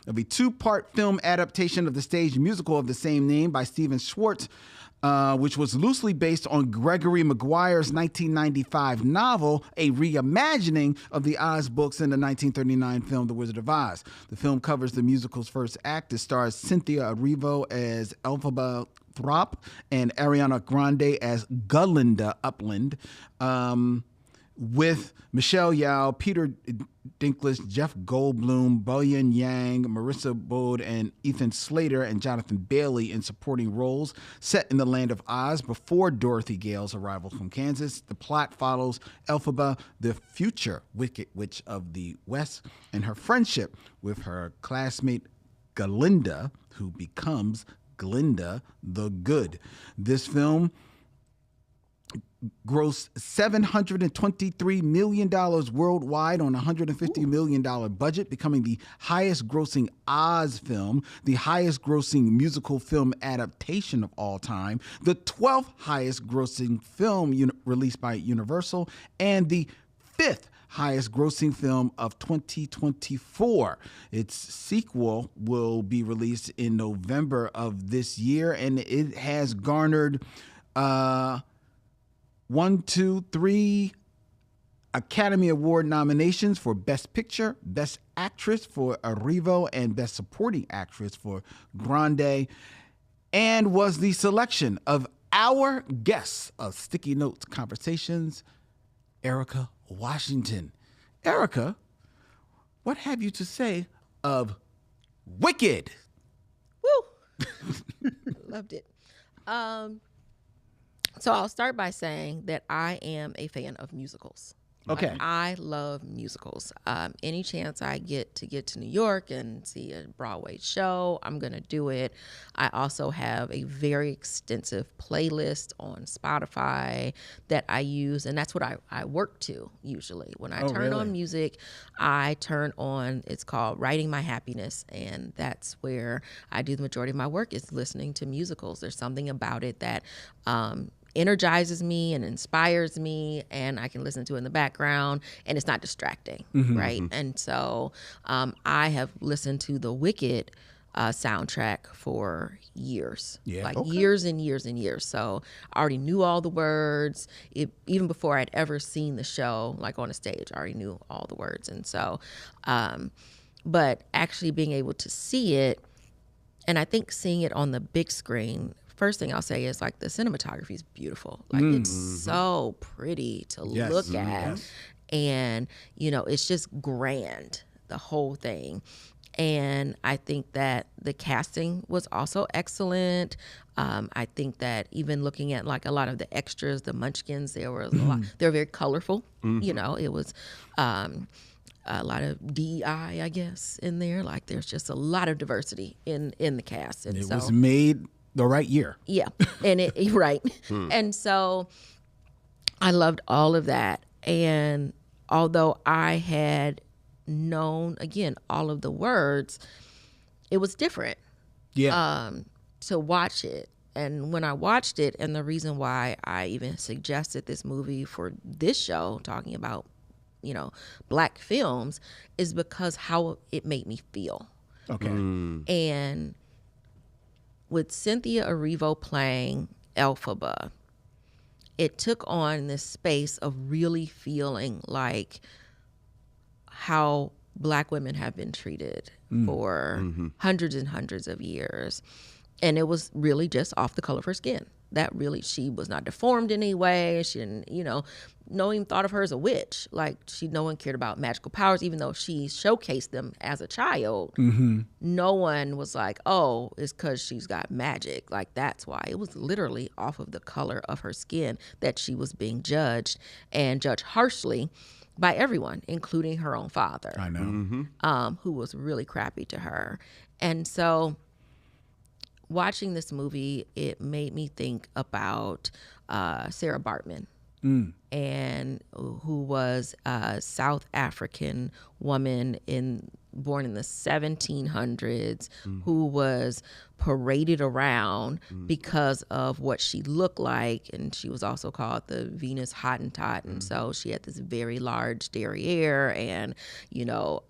[SPEAKER 1] of a 2-part film adaptation of the stage musical of the same name by Stephen Schwartz, which was loosely based on Gregory Maguire's 1995 novel, a reimagining of the Oz books in the 1939 film The Wizard of Oz. The film covers the musical's first act. It stars Cynthia Erivo as Elphaba Throp and Ariana Grande as Glinda Upland, with Michelle Yeoh, Peter Dinklage, Jeff Goldblum, Boyan Yang, Marissa Bode, and Ethan Slater and Jonathan Bailey in supporting roles, set in the land of Oz before Dorothy Gale's arrival from Kansas. The plot follows Elphaba, the future Wicked Witch of the West, and her friendship with her classmate Glinda, who becomes Glinda the Good. This film grossed $723 million worldwide on a $150 million budget, becoming the highest grossing Oz film, the highest grossing musical film adaptation of all time, the 12th highest grossing film released by Universal, and the 5th highest grossing film of 2024. Its sequel will be released in November of this year, and it has garnered 3 Academy Award nominations for Best Picture, Best Actress for Erivo, and Best Supporting Actress for Grande, and was the selection of our guest of Sticky Notes Conversations, Erika Washington. Erika, what have you to say of Wicked?
[SPEAKER 2] Woo! Loved it. So I'll start by saying that I am a fan of musicals.
[SPEAKER 1] Okay.
[SPEAKER 2] Like, I love musicals. Any chance I get to New York and see a Broadway show, I'm going to do it. I also have a very extensive playlist on Spotify that I use, and that's what I work to usually. When I turn on music, I turn on, it's called Writing My Happiness, and that's where I do the majority of my work, is listening to musicals. There's something about it that energizes me and inspires me, and I can listen to it in the background, and it's not distracting, right? And so I have listened to the Wicked soundtrack for years, years and years and years. So I already knew all the words, even before I'd ever seen the show, like on a stage, I already knew all the words. And so, but actually being able to see it, and I think seeing it on the big screen, first thing I'll say is like the cinematography is beautiful. Like it's so pretty to look at. And, it's just grand, the whole thing. And I think that the casting was also excellent. I think that even looking at like a lot of the extras, the munchkins, there was a lot. They're very colorful. You know, it was a lot of DEI, I guess, in there. Like there's just a lot of diversity in the cast. And
[SPEAKER 1] It was made the right year.
[SPEAKER 2] yeah, and it right. And so I loved all of that. And although I had known, again, all of the words, it was different
[SPEAKER 1] Yeah.
[SPEAKER 2] to watch it. And when I watched it, and the reason why I even suggested this movie for this show, talking about, you know, Black films, is because how it made me feel.
[SPEAKER 1] Okay.
[SPEAKER 2] And with Cynthia Erivo playing Elphaba, it took on this space of really feeling like how Black women have been treated for hundreds and hundreds of years. And it was really just off the color of her skin. That really, she was not deformed in any way. She didn't, you know, no one even thought of her as a witch. Like no one cared about magical powers, even though she showcased them as a child. No one was like, oh, it's because she's got magic. Like that's why. It was literally off of the color of her skin that she was being judged, and judged harshly by everyone, including her own father.
[SPEAKER 1] I know.
[SPEAKER 2] Who was really crappy to her. And so watching this movie, it made me think about Sarah Bartman, and who was a South African woman born in the 1700s, who was paraded around because of what she looked like, and she was also called the Venus Hottentot, and so she had this very large derriere, and you know,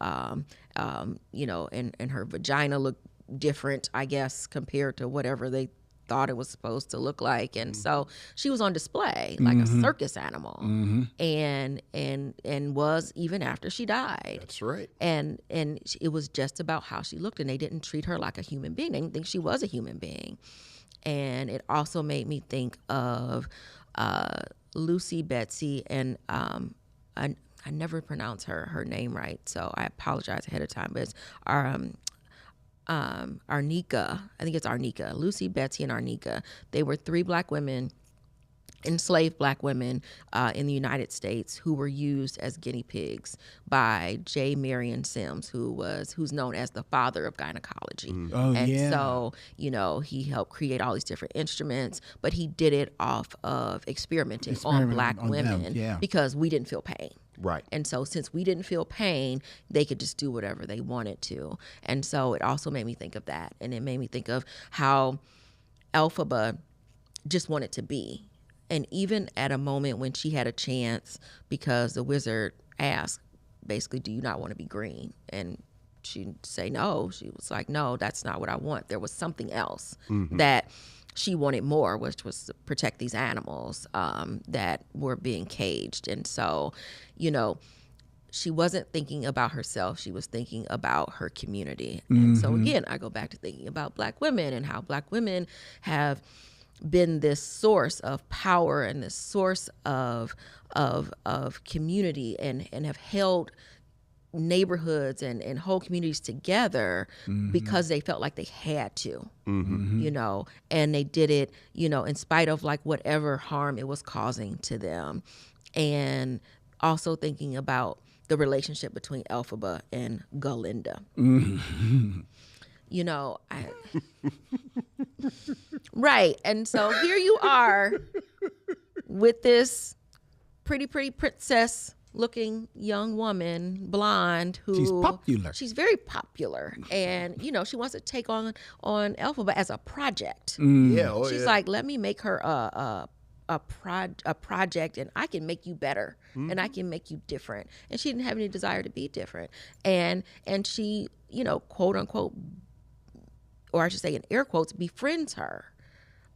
[SPEAKER 2] and her vagina looked different, I guess, compared to whatever they thought it was supposed to look like. And so she was on display like a circus animal, and was even after she died.
[SPEAKER 3] That's right.
[SPEAKER 2] And it was just about how she looked, and they didn't treat her like a human being. They didn't think she was a human being. And it also made me think of Lucy Betsy, and I never pronounce her name right, so I apologize ahead of time, but it's Arnika. I think it's Arnika. Lucy, Betsy, and Arnika. They were three Black women, enslaved Black women in the United States, who were used as guinea pigs by J. Marion Sims, who's known as the father of gynecology. And so, you know, he helped create all these different instruments, but he did it off of experimenting on Black women because we didn't feel pain.
[SPEAKER 3] Right.
[SPEAKER 2] And so since we didn't feel pain, they could just do whatever they wanted to. And so it also made me think of that. And it made me think of how Elphaba just wanted to be. And even at a moment when she had a chance, because the wizard asked, basically, do you not want to be green? And she'd say no. She was like, no, that's not what I want. There was something else that she wanted more, which was to protect these animals that were being caged. And so, you know, she wasn't thinking about herself. She was thinking about her community. And so, again, I go back to thinking about Black women and how Black women have been this source of power and this source of community, and have held neighborhoods and whole communities together because they felt like they had to, you know, and they did it, you know, in spite of like whatever harm it was causing to them. And also thinking about the relationship between Elphaba and Galinda. You know, right. And so here you are with this pretty princess looking young woman, blonde, who
[SPEAKER 1] She's popular.
[SPEAKER 2] She's very popular, and you know she wants to take on Elphaba as a project.
[SPEAKER 3] Yeah,
[SPEAKER 2] She's like, let me make her a project, and I can make you better, and I can make you different. And she didn't have any desire to be different, and she, you know, quote unquote, or I should say in air quotes, befriends her.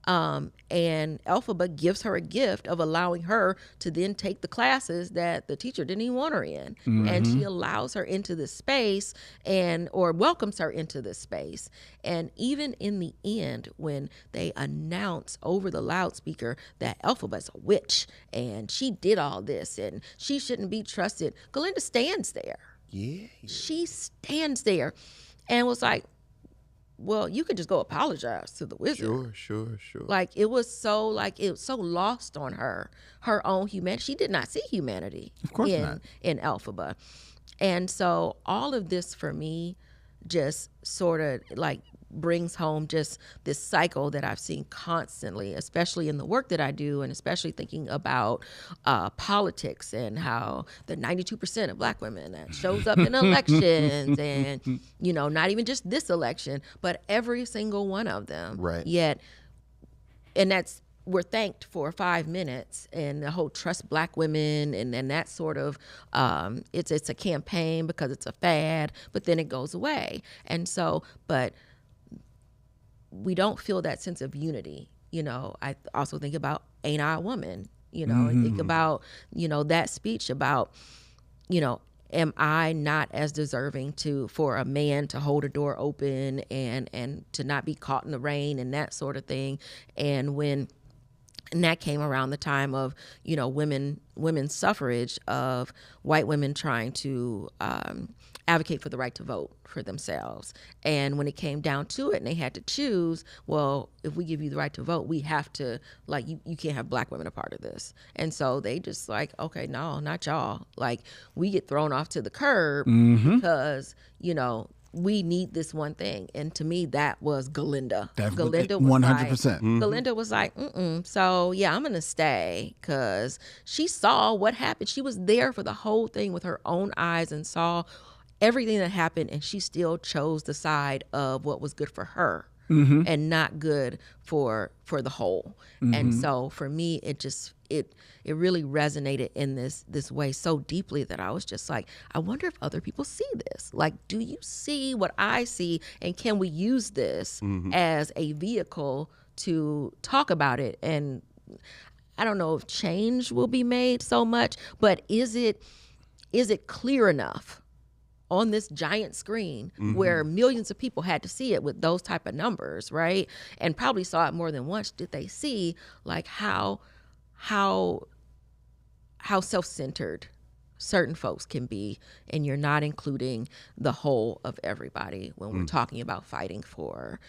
[SPEAKER 2] And Elphaba gives her a gift of allowing her to then take the classes that the teacher didn't even want her in. And she allows her into this space or welcomes her into this space. And even in the end, when they announce over the loudspeaker that Elphaba is a witch and she did all this and she shouldn't be trusted, Galinda stands there.
[SPEAKER 3] Yeah.
[SPEAKER 2] She stands there. and was like, well, you could just go apologize to the wizard.
[SPEAKER 3] Sure.
[SPEAKER 2] Like it was so lost on her own humanity. She did not see humanity
[SPEAKER 1] Of course not.
[SPEAKER 2] in Elphaba. And so all of this for me just sort of like brings home just this cycle that I've seen constantly, especially in the work that I do, and especially thinking about politics and how the 92% of Black women that shows up in elections and, you know, not even just this election, but every single one of them.
[SPEAKER 3] Right.
[SPEAKER 2] Yet, and that's, we're thanked for 5 minutes and the whole trust Black women and that sort of, it's a campaign because it's a fad, but then it goes away. And so, but we don't feel that sense of unity. You know, I also think about Ain't I a Woman, you know, and think about, you know, that speech about, you know, am I not as deserving for a man to hold a door open and to not be caught in the rain and that sort of thing. And that came around the time of, you know, women's suffrage, of white women trying to advocate for the right to vote for themselves. And when it came down to it and they had to choose, well, if we give you the right to vote, we have to, like, you can't have Black women a part of this. And so they just like, okay, no, not y'all. Like, we get thrown off to the curb because, you know, we need this one thing. And to me, that was Galinda. Galinda was
[SPEAKER 1] 100%.
[SPEAKER 2] Galinda was like, so yeah, I'm going to stay, because she saw what happened. She was there for the whole thing with her own eyes and saw everything that happened, and she still chose the side of what was good for her and not good for the whole. And so for me, it just it really resonated in this way so deeply that I was just like, I wonder if other people see this. Like, do you see what I see, and can we use this as a vehicle to talk about it? And I don't know if change will be made so much, but is it clear enough on this giant screen where millions of people had to see it with those type of numbers, right? And probably saw it more than once. Did they see like how self-centered certain folks can be, and you're not including the whole of everybody when we're talking about fighting for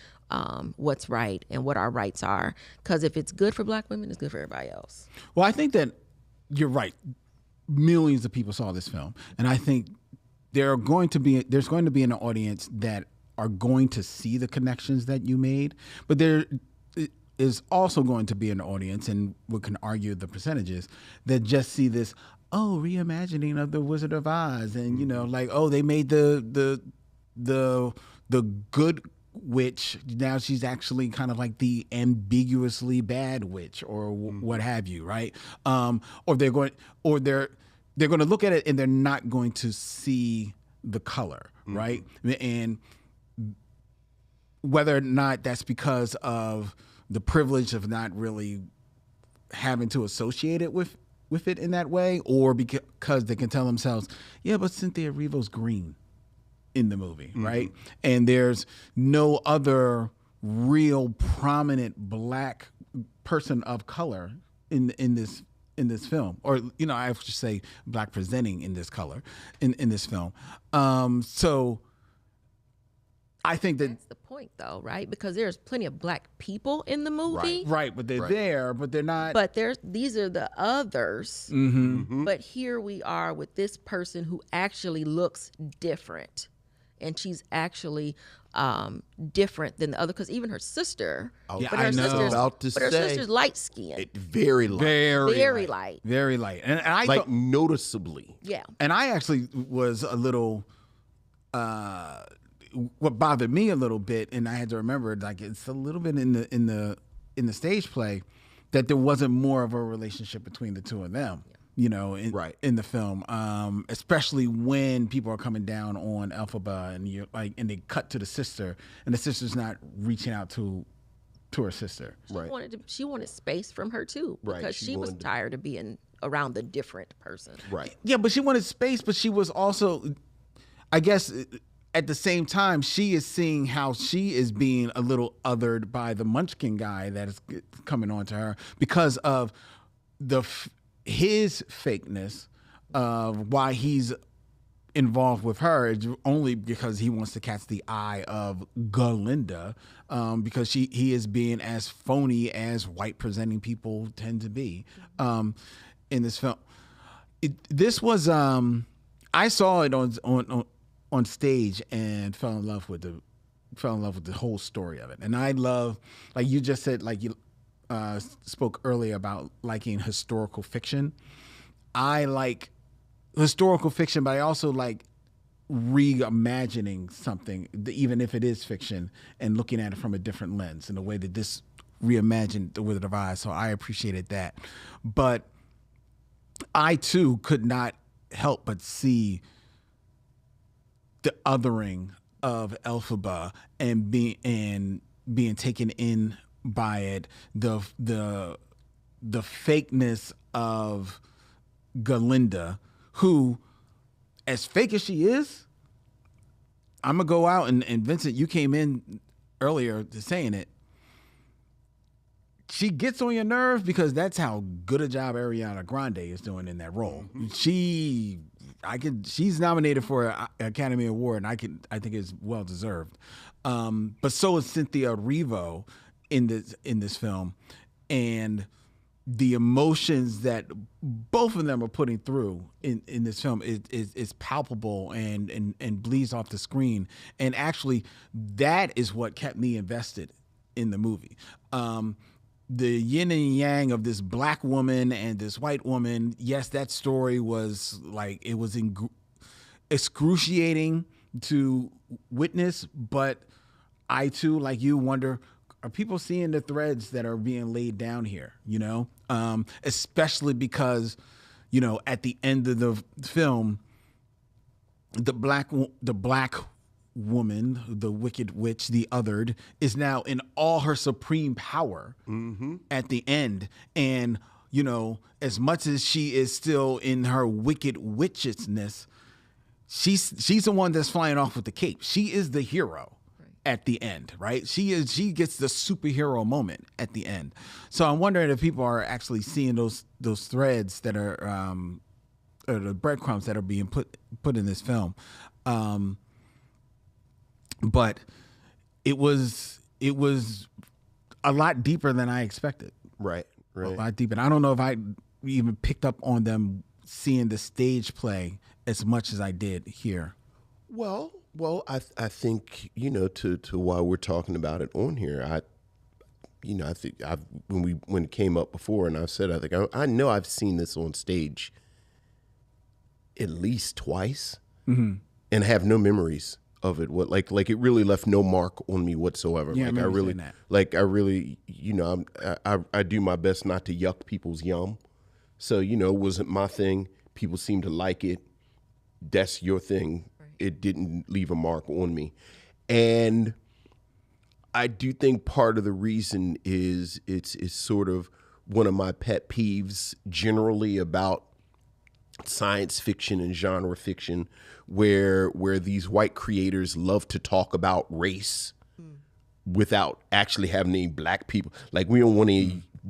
[SPEAKER 2] what's right and what our rights are? Because if it's good for Black women, it's good for everybody else.
[SPEAKER 1] Well, I think that you're right. Millions of people saw this film, and I think there's going to be an audience that are going to see the connections that you made, but there is also going to be an audience, and we can argue the percentages, that just see this, reimagining of the Wizard of Oz, and you know, like, they made the good witch, now she's actually kind of like the ambiguously bad witch, or what have you, right? Or they're going to look at it and they're not going to see the color, right? And whether or not that's because of the privilege of not really having to associate it with it in that way, or because they can tell themselves, yeah, but Cynthia Erivo's green in the movie, right? And there's no other real prominent Black person of color in this film, or, you know, I have to say Black presenting in this color in this film. So I think
[SPEAKER 2] That's the point, though, right? Because there's plenty of Black people in the movie,
[SPEAKER 1] right, but they're there, but they're not.
[SPEAKER 2] but these are the others. But here we are with this person who actually looks different, and she's actually different than the other, because even her sister,
[SPEAKER 1] Yeah,
[SPEAKER 2] but
[SPEAKER 1] I
[SPEAKER 2] her
[SPEAKER 1] know.
[SPEAKER 2] sister's,
[SPEAKER 3] About to
[SPEAKER 2] but her
[SPEAKER 3] say.
[SPEAKER 2] sister's light skinned,
[SPEAKER 3] Very light.
[SPEAKER 2] very light.
[SPEAKER 1] very light, and I
[SPEAKER 3] Like
[SPEAKER 1] thought,
[SPEAKER 3] noticeably.
[SPEAKER 2] Yeah.
[SPEAKER 1] and I actually was a little. What bothered me a little bit, and I had to remember, like, it's a little bit in the stage play, that there wasn't more of a relationship between the two of them. You know, in the film, especially when people are coming down on Elphaba, and you're like, and they cut to the sister, and the sister's not reaching out to her sister.
[SPEAKER 2] She wanted space from her too,
[SPEAKER 3] Right,
[SPEAKER 2] because
[SPEAKER 3] she
[SPEAKER 2] she was
[SPEAKER 3] wanted to-
[SPEAKER 2] tired of being around the different person.
[SPEAKER 3] Right.
[SPEAKER 1] Yeah, but she wanted space, but she was also, I guess, at the same time, she is seeing how she is being a little othered by the Munchkin guy that is coming on to her because of his fakeness of why he's involved with her is only because he wants to catch the eye of Galinda, because he is being as phony as white presenting people tend to be in this film. This was I saw it on stage and fell in love with the whole story of it. And I love, like you just said, like you spoke earlier about liking historical fiction. I like historical fiction, but I also like reimagining something, even if it is fiction, and looking at it from a different lens in the way that this reimagined The Wizard of Oz. So I appreciated that. But I too could not help but see the othering of Elphaba and being taken in by it, the fakeness of Galinda, who, as fake as she is, I'm gonna go out and Vincent, you came in earlier to saying it. She gets on your nerve because that's how good a job Ariana Grande is doing in that role. She's nominated for an Academy Award, and I think it's well deserved. But so is Cynthia Erivo in this film, and the emotions that both of them are putting through in this film is palpable and bleeds off the screen. And actually, that is what kept me invested in the movie. The yin and yang of this black woman and this white woman. Yes, that story was like, it was excruciating to witness, but I too, like you, wonder, are people seeing the threads that are being laid down here, especially because, at the end of the film, the black woman, the wicked witch, the othered, is now in all her supreme power at the end. And, as much as she is still in her wicked witchness, she's the one that's flying off with the cape. She is the hero at the end, right? She gets the superhero moment at the end. So I'm wondering if people are actually seeing those threads that are, or the breadcrumbs that are being put in this film. But it was a lot deeper than I expected.
[SPEAKER 3] Right.
[SPEAKER 1] A lot deeper. And I don't know if I even picked up on them seeing the stage play as much as I did here.
[SPEAKER 3] Well, I think, to why we're talking about it on here, I think when it came up before, and I've said, I think I know I've seen this on stage at least twice, and have no memories of it. What like it really left no mark on me whatsoever.
[SPEAKER 1] Yeah,
[SPEAKER 3] I really, I do my best not to yuck people's yum. So, it wasn't my thing. People seem to like it. That's your thing. Right. It didn't leave a mark on me. And I do think part of the reason is it's sort of one of my pet peeves generally about science fiction and genre fiction, where these white creators love to talk about race without actually having any black people. Like, we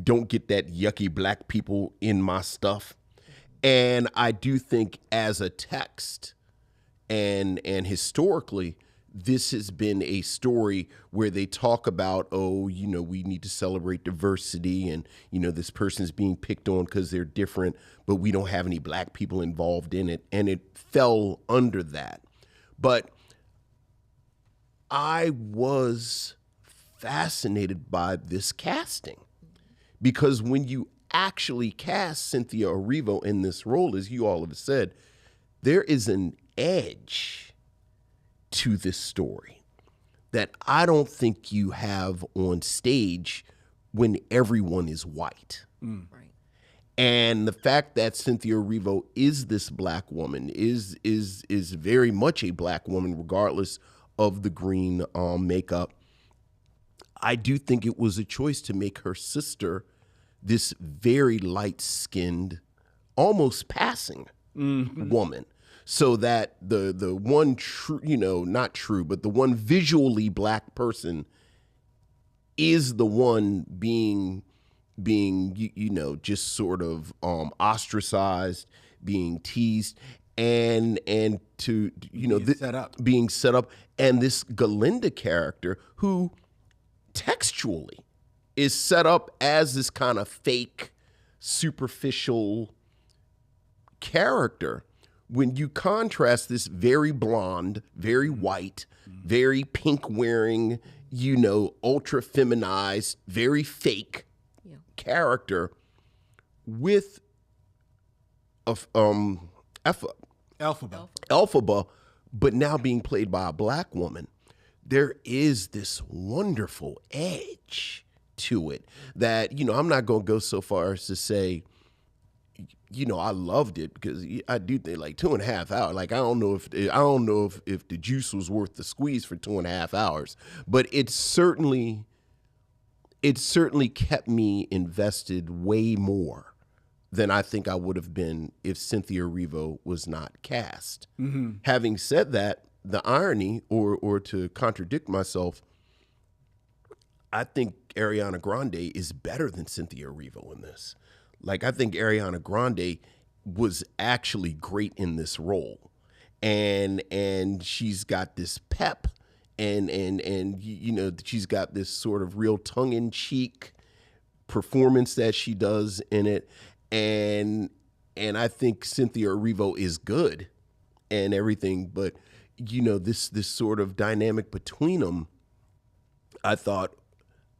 [SPEAKER 3] don't get that yucky black people in my stuff. And I do think as a text and historically, this has been a story where they talk about, we need to celebrate diversity, and, this person's being picked on because they're different, but we don't have any black people involved in it. And it fell under that. But I was fascinated by this casting, because when you actually cast Cynthia Erivo in this role, as you all have said, there is an edge to this story that I don't think you have on stage when everyone is white.
[SPEAKER 2] Right.
[SPEAKER 3] And the fact that Cynthia Erivo is this black woman is very much a black woman, regardless of the green makeup. I do think it was a choice to make her sister this very light-skinned, almost passing woman, so that the one true, not true, but the one visually black person is the one being just sort of ostracized, being teased. and to being set up, and this Galinda character who textually is set up as this kind of fake, superficial character. When you contrast this very blonde, very white, very pink wearing, ultra feminized, very fake character with Elphaba, but now being played by a black woman, there is this wonderful edge to it that, I'm not going to go so far as to say, I loved it, because I do think like 2.5 hours. Like I don't know if the juice was worth the squeeze for 2.5 hours, but it certainly kept me invested way more than I think I would have been if Cynthia Erivo was not cast. Mm-hmm. Having said that, the irony, or to contradict myself, I think Ariana Grande is better than Cynthia Erivo in this. Like, I think Ariana Grande was actually great in this role, and she's got this pep, and she's got this sort of real tongue-in-cheek performance that she does in it, and I think Cynthia Erivo is good and everything, but this sort of dynamic between them, I thought,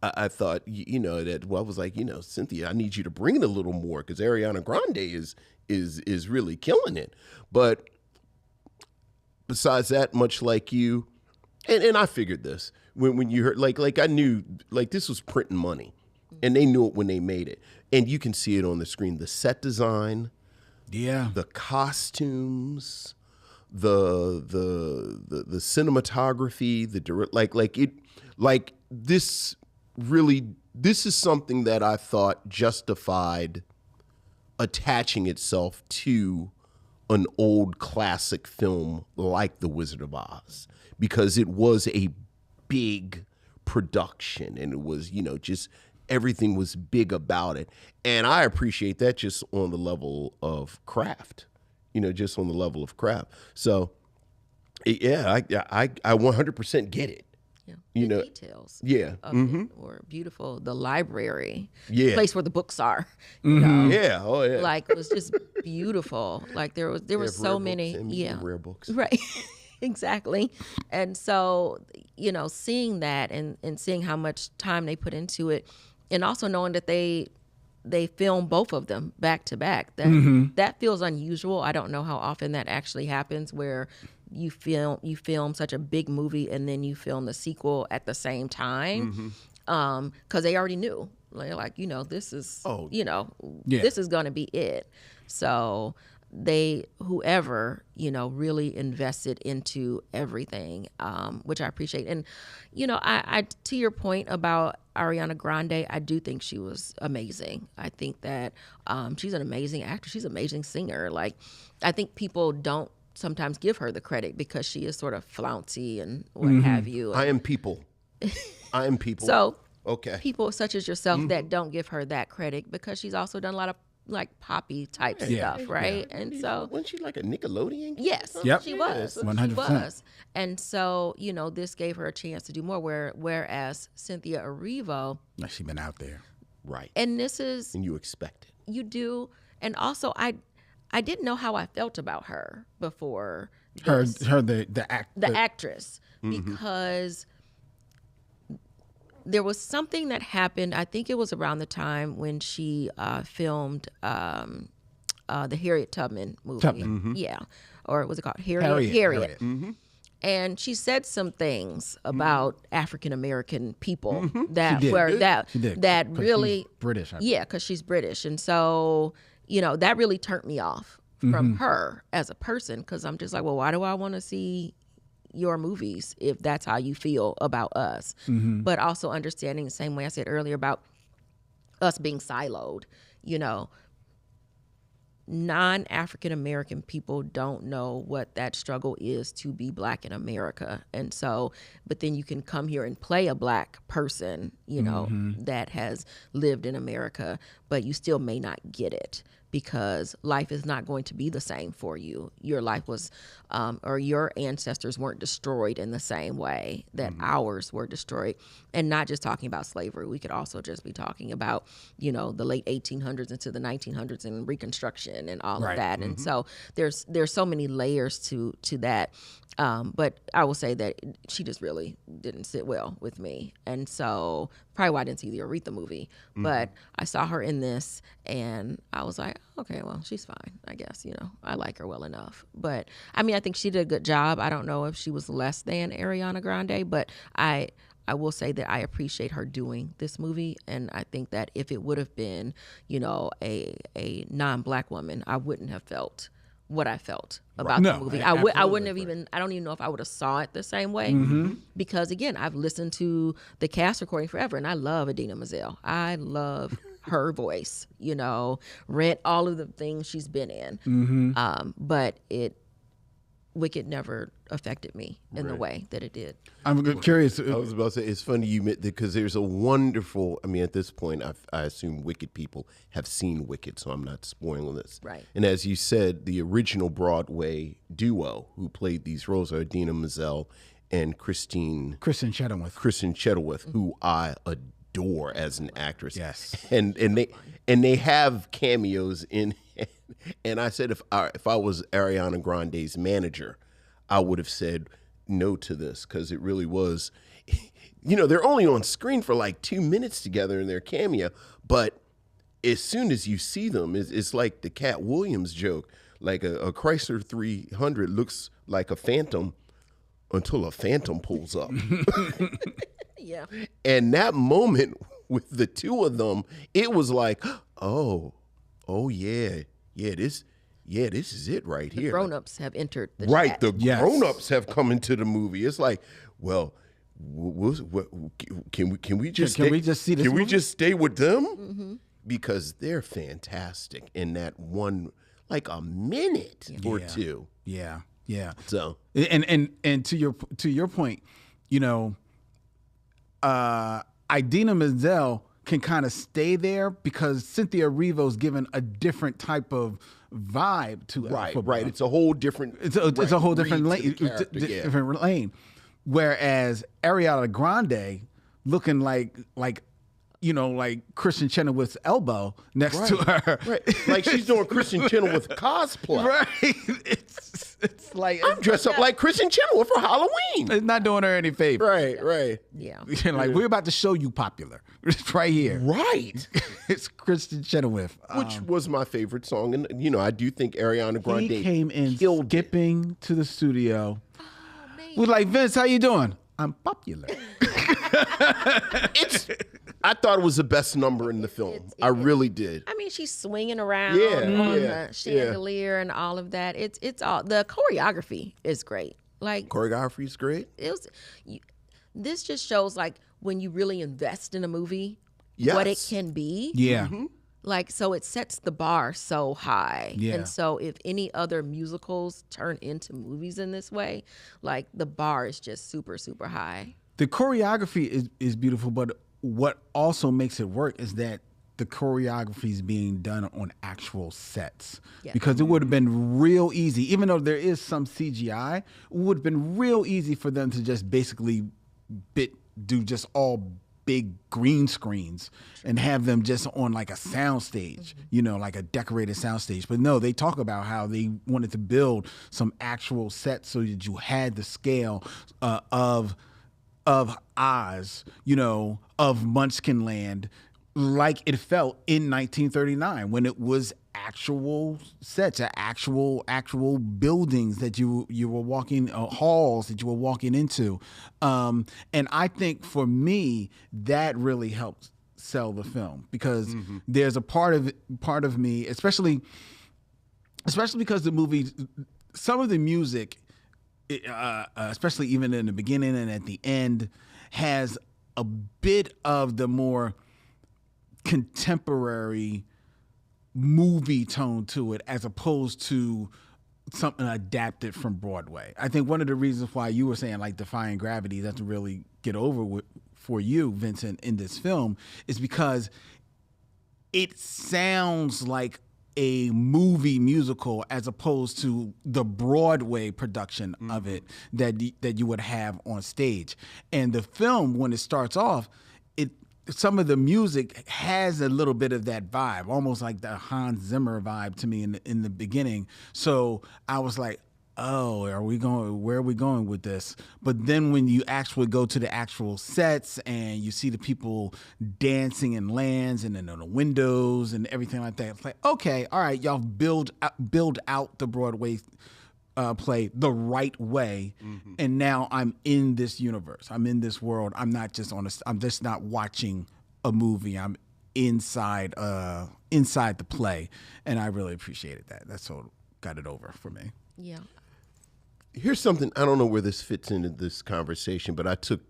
[SPEAKER 3] I was like, Cynthia, I need you to bring it a little more, because Ariana Grande is really killing it. But besides that, much like you, and I figured this when you heard, like I knew, like, this was printing money, and they knew it when they made it, and you can see it on the screen. The set design, the costumes, the cinematography, the direct, this. Really, this is something that I thought justified attaching itself to an old classic film like The Wizard of Oz, because it was a big production, and it was, just everything was big about it. And I appreciate that just on the level of craft, just on the level of craft. So, I 100% get it.
[SPEAKER 2] The details of it were beautiful. The library, the place where the books are, like, it was just beautiful. Like there was so many,
[SPEAKER 3] rare books,
[SPEAKER 2] right? Exactly. And so, seeing that and seeing how much time they put into it, and also knowing that they filmed both of them back to back, that feels unusual. I don't know how often that actually happens, where you film such a big movie and then you film the sequel at the same time, because they already knew, like, this is this is gonna be it. So whoever really invested into everything, which I appreciate. And I to your point about Ariana Grande, I do think she was amazing. I think that she's an amazing actress. She's an amazing singer. Like, I think people don't sometimes give her the credit because she is sort of flouncy and what have you.
[SPEAKER 3] I am people.
[SPEAKER 2] So
[SPEAKER 3] okay,
[SPEAKER 2] people such as yourself that don't give her that credit, because she's also done a lot of like poppy type stuff, right? Yeah. And so,
[SPEAKER 3] wasn't she like a Nickelodeon kid?
[SPEAKER 2] Yes,
[SPEAKER 1] yep.
[SPEAKER 2] she was.
[SPEAKER 1] 100%.
[SPEAKER 2] She was. And so, this gave her a chance to do more. Whereas Cynthia Erivo,
[SPEAKER 1] she's been out there,
[SPEAKER 3] right?
[SPEAKER 2] And this is,
[SPEAKER 3] and you expect it.
[SPEAKER 2] You do, and also I didn't know how I felt about her before this.
[SPEAKER 1] the
[SPEAKER 2] actress, because there was something that happened. I think it was around the time when she filmed the Harriet Tubman movie. Yeah, or was it called Harriet. And she said some things about African American people that really
[SPEAKER 1] British.
[SPEAKER 2] because she's British, and so that really turned me off from her as a person, because I'm just like, well, why do I want to see your movies if that's how you feel about us? But also understanding the same way I said earlier about us being siloed, non-African American people don't know what that struggle is to be Black in America. And so, but then you can come here and play a Black person, that has lived in America, but you still may not get it because life is not going to be the same for you. Your life was, or your ancestors weren't destroyed in the same way that ours were destroyed. And not just talking about slavery. We could also just be talking about, you know, the late 1800s into the 1900s and Reconstruction and all of that. And so there's so many layers to that. But I will say that she just really didn't sit well with me. And so probably why I didn't see the Aretha movie. But I saw her in this and I was like, okay, well, she's fine, I guess. You know, I like her well enough. But I mean, I think she did a good job. I don't know if she was less than Ariana Grande, but I will say that I appreciate her doing this movie. And I think that if it would have been, you know, a non-Black woman, I wouldn't have felt what I felt about the movie. I wouldn't have even, I don't even know if I would have saw it the same way because again, I've listened to the cast recording forever and I love Idina Menzel. I love her voice, you know, Rent, all of the things she's been in. But Wicked never affected me in the way that it did.
[SPEAKER 1] I'm curious.
[SPEAKER 3] I was about to say, it's funny you meant that because there's a wonderful, I mean, at this point, I assume Wicked people have seen Wicked, so I'm not spoiling this.
[SPEAKER 2] Right.
[SPEAKER 3] And as you said, the original Broadway duo who played these roles are Idina Menzel and Kristen Chenoweth, who I adore as an actress.
[SPEAKER 1] Yes.
[SPEAKER 3] And they have cameos in. And I said, if I was Ariana Grande's manager, I would have said no to this because it really was, you know, they're only on screen for like 2 minutes together in their cameo. But as soon as you see them, it's like the Cat Williams joke, like a Chrysler 300 looks like a Phantom until a Phantom pulls up.
[SPEAKER 2] Yeah.
[SPEAKER 3] And that moment with the two of them, it was like, oh yeah. This is it right here.
[SPEAKER 2] Grown-ups have entered the
[SPEAKER 3] right,
[SPEAKER 2] chat.
[SPEAKER 3] the grown-ups have come into the movie. It's like, well, can we just
[SPEAKER 1] Can we just see this
[SPEAKER 3] Can we
[SPEAKER 1] movie?
[SPEAKER 3] just stay with them? Because they're fantastic in that one, like a minute or two.
[SPEAKER 1] Yeah.
[SPEAKER 3] So
[SPEAKER 1] And to your point, you know, Idina Menzel can kind of stay there because Cynthia Erivo's given a different type of vibe to Alpha.
[SPEAKER 3] right. It's a whole different.
[SPEAKER 1] It's a whole different lane.
[SPEAKER 3] Yeah.
[SPEAKER 1] Different lane. Whereas Ariana Grande looking like you know, like Kristen Chenoweth's elbow next to her.
[SPEAKER 3] Right. Like she's doing Kristen Chenoweth cosplay.
[SPEAKER 1] Right. It's like
[SPEAKER 3] I'm dressed up like Kristen Chenoweth for Halloween.
[SPEAKER 1] it's not doing her any favor.
[SPEAKER 3] Right.
[SPEAKER 2] Yeah.
[SPEAKER 1] Like we're about to show you popular. It's right here.
[SPEAKER 3] Right.
[SPEAKER 1] It's Kristen Chenoweth.
[SPEAKER 3] Which was my favorite song. And, you know, I do think Ariana Grande
[SPEAKER 1] He came in
[SPEAKER 3] killed it.
[SPEAKER 1] skipping to the studio. We're like, Vince, how you doing? I'm popular.
[SPEAKER 3] I thought it was the best number in the film. I really did.
[SPEAKER 2] I mean, she's swinging around
[SPEAKER 3] Yeah,
[SPEAKER 2] on
[SPEAKER 3] yeah,
[SPEAKER 2] the chandelier and all of that. It's all, the choreography is great. Like
[SPEAKER 3] Choreography is great.
[SPEAKER 2] this just shows like when you really invest in a movie,
[SPEAKER 3] Yes.
[SPEAKER 2] what it can be.
[SPEAKER 1] Yeah.
[SPEAKER 2] Like, so it sets the bar so high.
[SPEAKER 1] Yeah.
[SPEAKER 2] And so if any other musicals turn into movies in this way, like the bar is just super, super high.
[SPEAKER 1] The choreography is beautiful, but what also makes it work is that the choreography is being done on actual sets.
[SPEAKER 2] Yeah.
[SPEAKER 1] Because it would have been real easy, even though there is some CGI, it would have been real easy for them to just basically do just all big green screens and have them just on like a sound stage, you know, like a decorated sound stage. But no, they talk about how they wanted to build some actual sets so that you had the scale of Oz, you know, of Munchkin Land, like it felt in 1939 when it was actual sets, actual buildings that you were walking, halls that you were walking into, and I think for me that really helps sell the film because there's a part of me, especially because the movie, some of the music, especially even in the beginning and at the end, has a bit of the more contemporary movie tone to it as opposed to something adapted from Broadway. I think one of the reasons why you were saying like Defying Gravity doesn't really get over for you, Vincent, in this film is because it sounds like a movie musical as opposed to the Broadway production of it that you would have on stage. And the film, when it starts off, some of the music has a little bit of that vibe, almost like the Hans Zimmer vibe to me in the beginning. So I was like, oh, where are we going with this? But then when you actually go to the actual sets and you see the people dancing in lands and then on the windows and everything like that, it's like, okay, all right, y'all build out the Broadway play the right way, and now I'm in this universe. I'm in this world. I'm just not watching a movie. I'm inside the play, and I really appreciated that. That's what got it over for me.
[SPEAKER 2] Yeah.
[SPEAKER 3] Here's something, I don't know where this fits into this conversation, but I took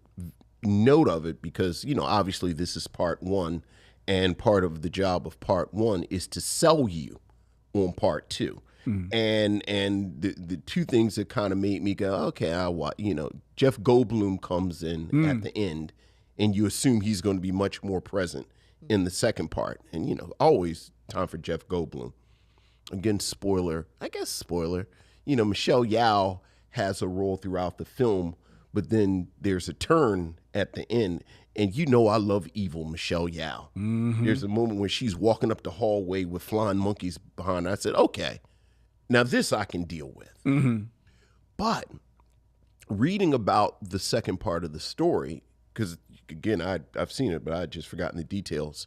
[SPEAKER 3] note of it because, obviously this is part one, and part of the job of part one is to sell you on part two. And the two things that kind of made me go, okay, Jeff Goldblum comes in at the end, and you assume he's going to be much more present in the second part. And, always time for Jeff Goldblum. Again, spoiler. Michelle Yeoh has a role throughout the film, but then there's a turn at the end. And I love evil Michelle Yeoh. There's a moment when she's walking up the hallway with flying monkeys behind her. I said, okay, now this I can deal with. But reading about the second part of the story, because again, I've seen it, but I had just forgotten the details.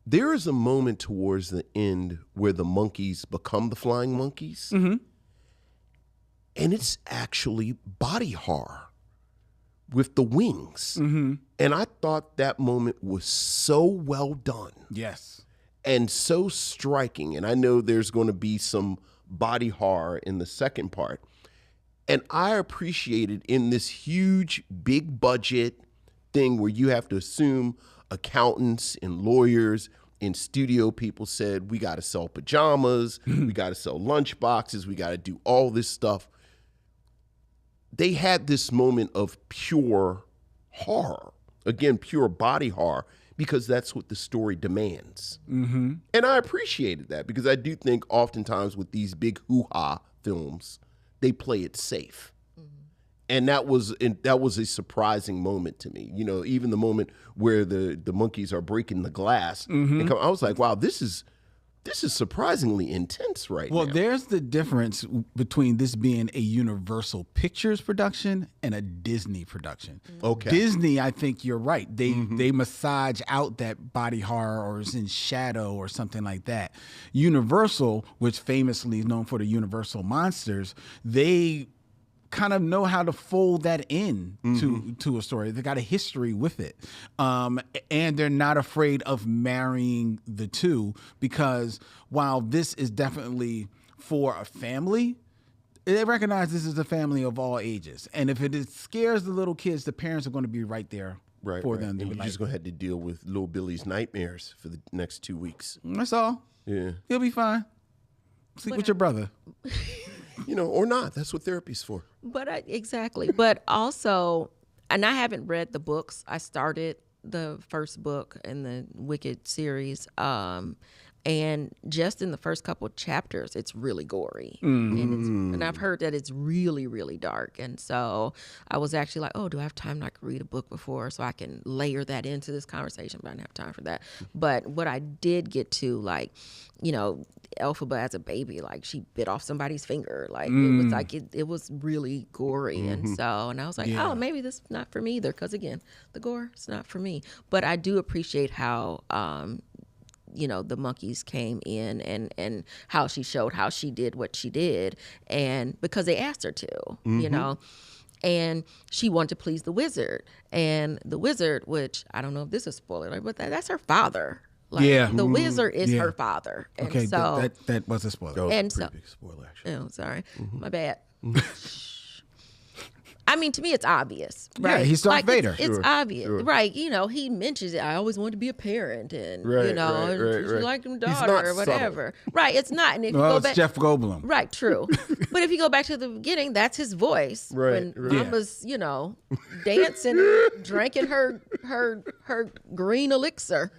[SPEAKER 3] There is a moment towards the end where the monkeys become the flying monkeys. And it's actually body horror with the wings. And I thought that moment was so well done.
[SPEAKER 1] Yes.
[SPEAKER 3] And so striking. And I know there's going to be some body horror in the second part. And I appreciated in this huge, big budget thing where you have to assume accountants and lawyers and studio people said, we got to sell pajamas, we got to sell lunch boxes, we got to do all this stuff. They had this moment of pure horror. Again, pure body horror, because that's what the story demands. And I appreciated that because I do think oftentimes with these big hoo-ha films, they play it safe. And that was a surprising moment to me. Even the moment where the monkeys are breaking the glass, and I was like, wow, this is surprisingly intense right now.
[SPEAKER 1] Well, there's the difference between this being a Universal Pictures production and a Disney production.
[SPEAKER 3] Okay.
[SPEAKER 1] Disney, I think you're right. They massage out that body horror or is in shadow or something like that. Universal, which famously is known for the Universal monsters, they kind of know how to fold that in to a story. They got a history with it. And they're not afraid of marrying the two, because while this is definitely for a family, they recognize this is a family of all ages. And if it scares the little kids, the parents are going to be right there for them.
[SPEAKER 3] And you're just going to have to deal with little Billy's nightmares for the next 2 weeks.
[SPEAKER 1] That's all.
[SPEAKER 3] Yeah.
[SPEAKER 1] He'll be fine. Sleep with your brother.
[SPEAKER 3] Or not. That's what therapy's for.
[SPEAKER 2] Exactly. But also, and I haven't read the books. I started the first book in the Wicked series. And just in the first couple of chapters, it's really gory. And I've heard that it's really, really dark. And so I was actually like, oh, do I have time to read a book before so I can layer that into this conversation? But I didn't have time for that. But what I did get to, Elphaba as a baby, she bit off somebody's finger. It was really gory. And I was like, oh, maybe this is not for me either. Because again, the gore is not for me. But I do appreciate how the monkeys came in and how she showed how she did what she did, and because they asked her to, and she wanted to please the wizard, and the wizard, which I don't know if this is a spoiler, but that's her father. The wizard is her father. And
[SPEAKER 1] okay,
[SPEAKER 2] so
[SPEAKER 1] that was a spoiler.
[SPEAKER 3] That was
[SPEAKER 2] and
[SPEAKER 3] a pretty big spoiler, actually.
[SPEAKER 2] Oh, sorry, my bad. I mean, to me, it's obvious, right?
[SPEAKER 1] Yeah, he's Darth Vader.
[SPEAKER 2] It's obvious, right? He mentions it. I always wanted to be a parent, and she liked him daughter or whatever. Subtle. Right? It's not. And if you go back,
[SPEAKER 1] Jeff Goldblum.
[SPEAKER 2] Right? True. But if you go back to the beginning, that's his voice when Mama's, dancing, drinking her green elixir,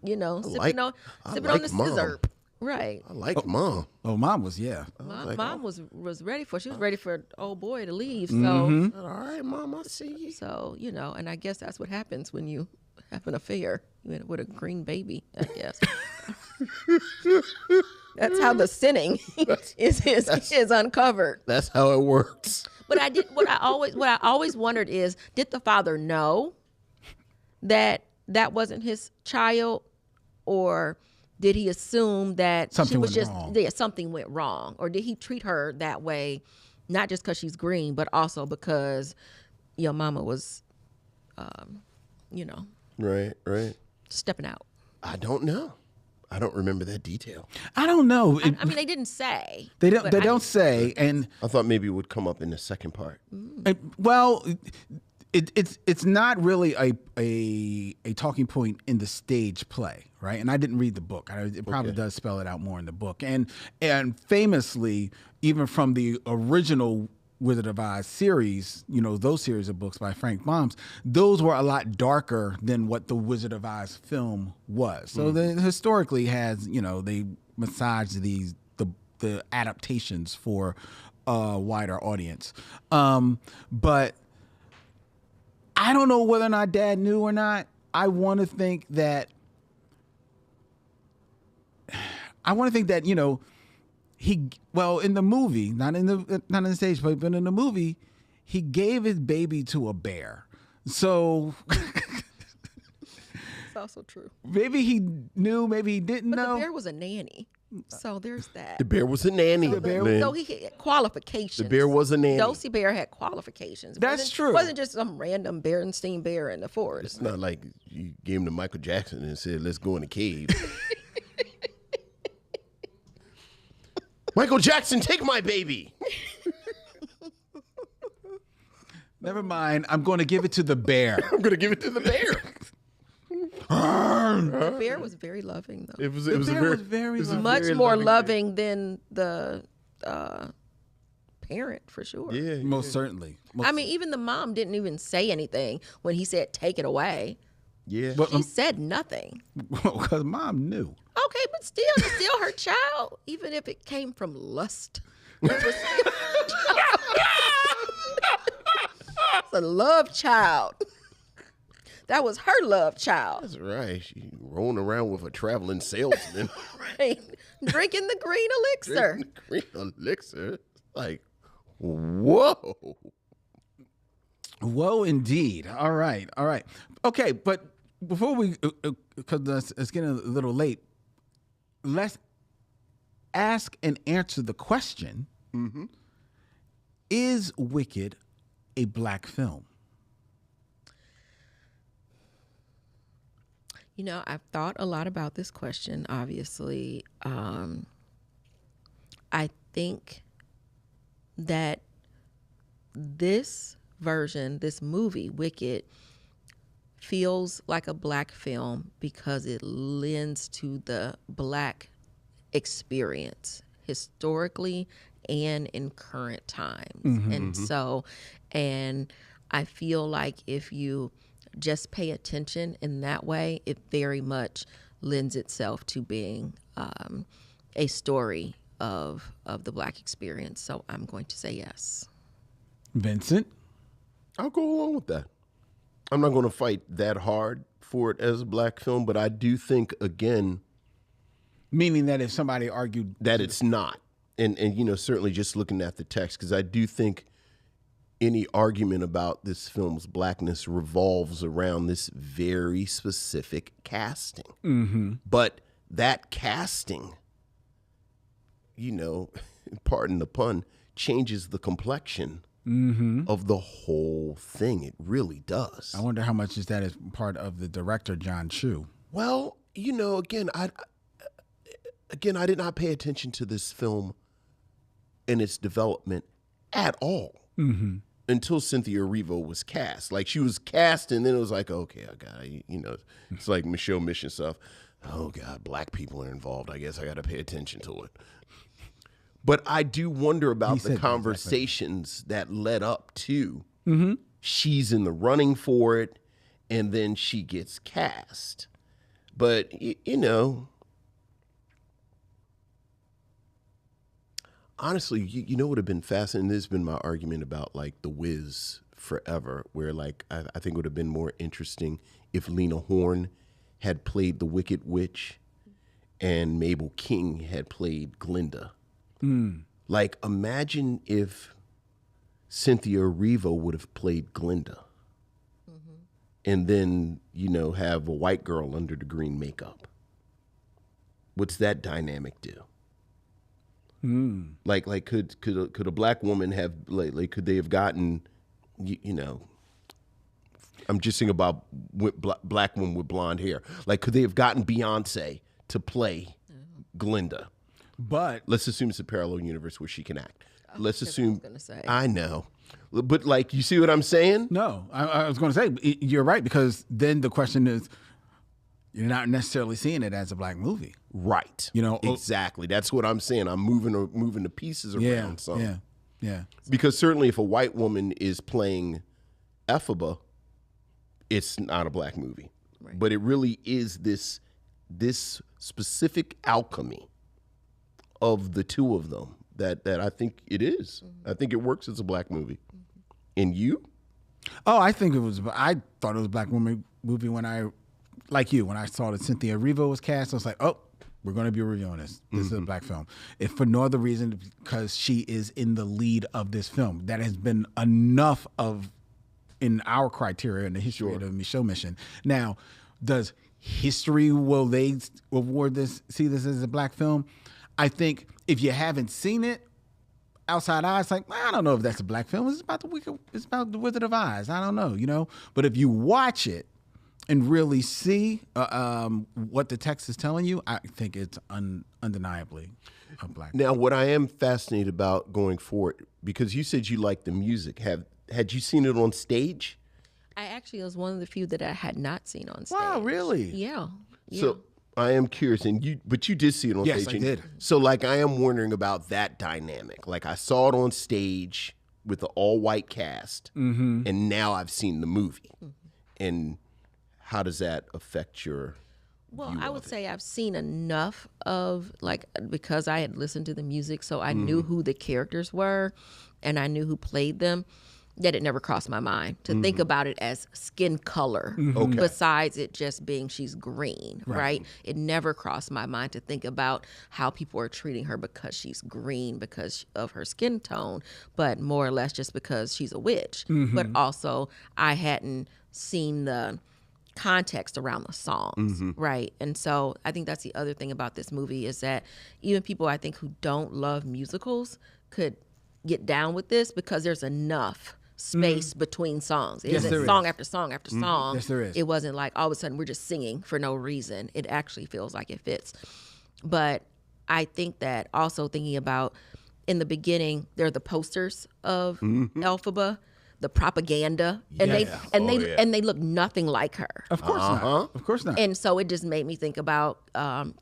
[SPEAKER 2] sipping on the scissor. Right.
[SPEAKER 3] I like Mom.
[SPEAKER 1] Oh, mom was, yeah.
[SPEAKER 2] Mom was ready for. She was ready for old boy to leave. So
[SPEAKER 1] Mm-hmm.
[SPEAKER 3] All right, Mom, I see you.
[SPEAKER 2] so and I guess that's what happens when you have an affair with a green baby. I guess. That's how the sinning is uncovered.
[SPEAKER 3] That's how it works.
[SPEAKER 2] But what I always wondered is, did the father know that wasn't his child, or did he assume that
[SPEAKER 1] Something
[SPEAKER 2] she was
[SPEAKER 1] went wrong.
[SPEAKER 2] something went wrong, or did he treat her that way, not just because she's green, but also because your mama was,
[SPEAKER 3] Right.
[SPEAKER 2] stepping out?
[SPEAKER 3] I don't know. I don't remember that detail.
[SPEAKER 1] I don't know.
[SPEAKER 2] I mean, they didn't say.
[SPEAKER 1] They don't.
[SPEAKER 2] but
[SPEAKER 1] They
[SPEAKER 2] I-
[SPEAKER 1] don't say, and
[SPEAKER 3] I thought maybe it would come up in the second part.
[SPEAKER 1] well, it's not really a talking point in the stage play, right? And I didn't read the book. It probably does spell it out more in the book. And famously, even from the original Wizard of Oz series, those series of books by Frank Baum, those were a lot darker than what the Wizard of Oz film was. So historically has, they massage the adaptations for a wider audience. But I don't know whether or not Dad knew or not. I want to think that in the movie, not in the stage play, but in the movie, he gave his baby to a bear. So
[SPEAKER 2] It's also true.
[SPEAKER 1] maybe he knew, maybe he didn't
[SPEAKER 2] But
[SPEAKER 1] know.
[SPEAKER 2] the bear was a nanny, so there's that.
[SPEAKER 3] The bear was a nanny.
[SPEAKER 2] So he had qualifications.
[SPEAKER 3] The bear was a nanny.
[SPEAKER 2] Dosey Bear had qualifications. It
[SPEAKER 1] That's
[SPEAKER 2] wasn't-
[SPEAKER 1] true.
[SPEAKER 2] It wasn't just some random Berenstein bear in the forest.
[SPEAKER 3] It's not like you gave him to Michael Jackson and said, "Let's go in the cave." Michael Jackson, take my baby.
[SPEAKER 1] Never mind. I'm going to give it to the bear.
[SPEAKER 3] I'm gonna give it to the bear.
[SPEAKER 2] The bear was very loving, though.
[SPEAKER 3] It was
[SPEAKER 1] bear was very loving.
[SPEAKER 2] Much
[SPEAKER 3] very
[SPEAKER 2] more
[SPEAKER 3] loving
[SPEAKER 2] loving than the parent, for sure.
[SPEAKER 3] bear. Yeah.
[SPEAKER 1] Most certainly.
[SPEAKER 2] I mean, even the mom didn't even say anything when he said, "Take it away."
[SPEAKER 3] Yeah.
[SPEAKER 1] But,
[SPEAKER 2] She said nothing.
[SPEAKER 1] because Mom knew.
[SPEAKER 2] Okay, but still, it's still her child, even if it came from lust. It was still her child. It's a love child. That was her love child,
[SPEAKER 3] That's right. She rolling around with a traveling salesman.
[SPEAKER 2] right? Drinking the green elixir.
[SPEAKER 3] Green elixir. Like, whoa.
[SPEAKER 1] Whoa, indeed. All right. Okay, but before we, because it's getting a little late, let's ask and answer the question: Is Wicked a black film?
[SPEAKER 2] I've thought a lot about this question, obviously. I think that this version, this movie, Wicked, feels like a black film because it lends to the black experience historically and in current times. And I feel like if you just pay attention in that way, it very much lends itself to being a story of the black experience. So I'm going to say yes.
[SPEAKER 1] Vincent?
[SPEAKER 3] I'll go along with that. I'm not going to fight that hard for it as a black film, but I do think, again,
[SPEAKER 1] Meaning that if somebody argued
[SPEAKER 3] that it's not. And certainly just looking at the text, because I do think any argument about this film's blackness revolves around this very specific casting. But that casting, pardon the pun, changes the complexion of the whole thing. It really does.
[SPEAKER 1] I wonder how much is that as part of the director, John Chu.
[SPEAKER 3] Well, again, I did not pay attention to this film and its development at all until Cynthia Erivo was cast. Like, she was cast, and then it was like, okay, I got it. It's like Micheaux mission stuff. Oh God, black people are involved. I guess I got to pay attention to it. But I do wonder about the conversations that led up to she's in the running for it, and then she gets cast. But Honestly, you know what would have been fascinating? This has been my argument about like The Wiz forever, where like I think it would have been more interesting if Lena Horne had played the Wicked Witch and Mabel King had played Glinda. Like, imagine if Cynthia Erivo would have played Glinda. And then, have a white girl under the green makeup. What's that dynamic do? Like could a black woman have like could they have gotten, I'm just thinking about black woman with blonde hair. Like, could they have gotten Beyonce to play Glinda?
[SPEAKER 1] But
[SPEAKER 3] Let's assume it's a parallel universe where she can act. Let's
[SPEAKER 2] That's what
[SPEAKER 3] assume.
[SPEAKER 2] I was gonna say.
[SPEAKER 3] I know, but like, you see what I'm saying?
[SPEAKER 1] no, I was going to say you're right, because then the question is, you're not necessarily seeing it as a black movie.
[SPEAKER 3] Right. Exactly. That's what I'm saying. I'm moving the pieces around.
[SPEAKER 1] Yeah.
[SPEAKER 3] Because certainly, if a white woman is playing Elphaba, it's not a black movie.
[SPEAKER 2] Right.
[SPEAKER 3] But it really is this specific alchemy of the two of them that I think it is. I think it works as a black movie. And you?
[SPEAKER 1] Oh, I thought it was a black woman movie when I saw that Cynthia Erivo was cast. I was like, oh, we're going to be reviewing this. This is a black film. If for no other reason, because she is in the lead of this film. That has been enough in our criteria in the history of the Micheaux mission. Now, does history, will they see this as a black film? I think if you haven't seen it, outside eyes, like, I don't know if that's a black film. It's about the Wizard of Oz. I don't know, But if you watch it and really see what the text is telling you, I think it's undeniably a black film.
[SPEAKER 3] Now, what I am fascinated about going forward, because you said you liked the music, had you seen it on stage?
[SPEAKER 2] I actually was one of the few that I had not seen on stage.
[SPEAKER 1] Wow, really?
[SPEAKER 2] Yeah.
[SPEAKER 3] So I am curious, but you did see it on
[SPEAKER 1] Yes,
[SPEAKER 3] stage.
[SPEAKER 1] I did.
[SPEAKER 3] So, like, I am wondering about that dynamic. Like, I saw it on stage with the all-white cast, and now I've seen the movie. And how does that affect your
[SPEAKER 2] Well,
[SPEAKER 3] view
[SPEAKER 2] I
[SPEAKER 3] of
[SPEAKER 2] would
[SPEAKER 3] it?
[SPEAKER 2] say I've seen enough of, like, because I had listened to the music, so I knew who the characters were and I knew who played them, that it never crossed my mind to think about it as skin color, besides it just being she's green, right? It never crossed my mind to think about how people are treating her because she's green because of her skin tone, but more or less just because she's a witch. But also, I hadn't seen the context around the songs, right? And so I think that's the other thing about this movie is that even people I think who don't love musicals could get down with this because there's enough space between songs. It
[SPEAKER 1] Yes,
[SPEAKER 2] isn't
[SPEAKER 1] there
[SPEAKER 2] song
[SPEAKER 1] is.
[SPEAKER 2] after song after song.
[SPEAKER 1] Yes, there is.
[SPEAKER 2] It wasn't like all of a sudden we're just singing for no reason. It actually feels like it fits. But I think that also thinking about in the beginning, there are the posters of Elphaba, the propaganda, and
[SPEAKER 1] Yes.
[SPEAKER 2] they look nothing like her.
[SPEAKER 1] Of course not. Of course not.
[SPEAKER 2] And so it just made me think about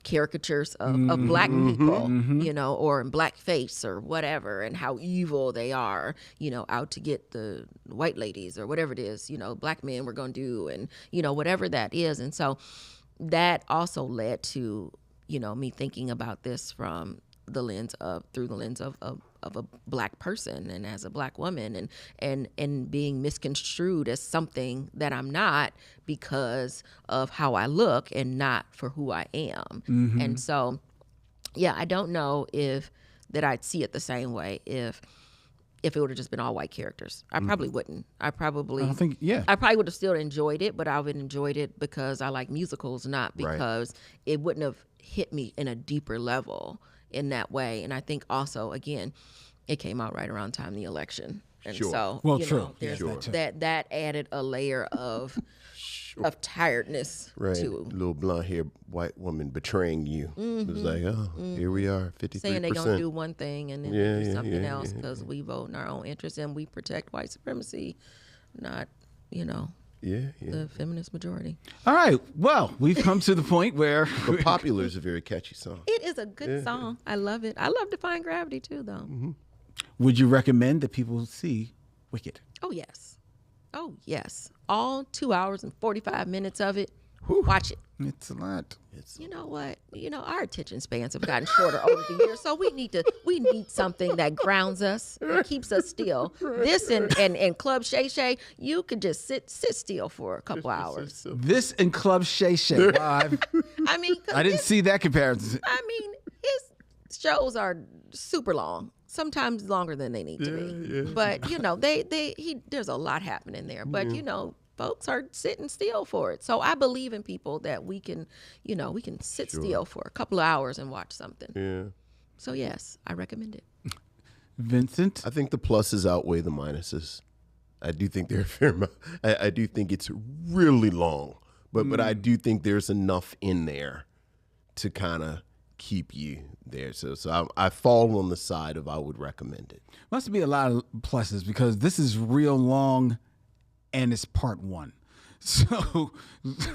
[SPEAKER 2] caricatures of black people, or in blackface or whatever, and how evil they are, out to get the white ladies or whatever it is, black men we're going to do, and, whatever that is. And so that also led to, me thinking about this through the lens of a black person and as a black woman and being misconstrued as something that I'm not because of how I look and not for who I am. And so, I don't know if that I'd see it the same way if it would have just been all white characters. I probably wouldn't. I probably would have still enjoyed it, but I would have enjoyed it because I like musicals, not because it wouldn't have hit me in a deeper level in that way. And I think also, again, it came out right around time of the election. And so, there's that added a layer of tiredness to
[SPEAKER 3] little blonde haired white woman betraying you. It was like, here we are, 53%.
[SPEAKER 2] saying they're going to do one thing and then do something else because we vote in our own interest and we protect white supremacy, not, the feminist majority.
[SPEAKER 1] All right. Well, we've come to the point where
[SPEAKER 3] But Popular is a very catchy song.
[SPEAKER 2] It is a good song. I love it. I love Defying Gravity too, though.
[SPEAKER 1] Would you recommend that people see Wicked?
[SPEAKER 2] Oh, yes. All 2 hours and 45 minutes of it. Watch it.
[SPEAKER 1] It's a lot.
[SPEAKER 2] You know what? Our attention spans have gotten shorter over the years, so we need something that grounds us, that keeps us still. This and Club Shay Shay, you could just sit still for a couple hours.
[SPEAKER 1] This and Club Shay Shay. Wow,
[SPEAKER 2] I mean,
[SPEAKER 1] I didn't see that comparison.
[SPEAKER 2] I mean, his shows are super long, sometimes longer than they need to be.
[SPEAKER 3] Yeah.
[SPEAKER 2] But there's a lot happening there. But folks are sitting still for it. So I believe in people that we can sit still for a couple of hours and watch something.
[SPEAKER 3] Yeah.
[SPEAKER 2] So yes, I recommend it.
[SPEAKER 1] Vincent?
[SPEAKER 3] I think the pluses outweigh the minuses. I do think they're a fair amount. I do think it's really long, but I do think there's enough in there to kind of keep you there. So I fall on the side of I would recommend it.
[SPEAKER 1] Must be a lot of pluses because this is real long and it's part 1. So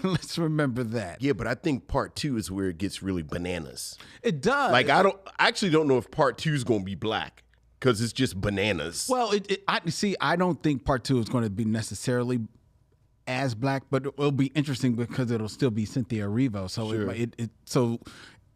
[SPEAKER 1] let's remember that.
[SPEAKER 3] Yeah, but I think part 2 is where it gets really bananas.
[SPEAKER 1] It does.
[SPEAKER 3] Like I actually don't know if part 2 is going to be black because it's just bananas.
[SPEAKER 1] Well, I don't think part 2 is going to be necessarily as black, but it'll be interesting because it'll still be Cynthia Erivo. So
[SPEAKER 3] Sure.
[SPEAKER 1] So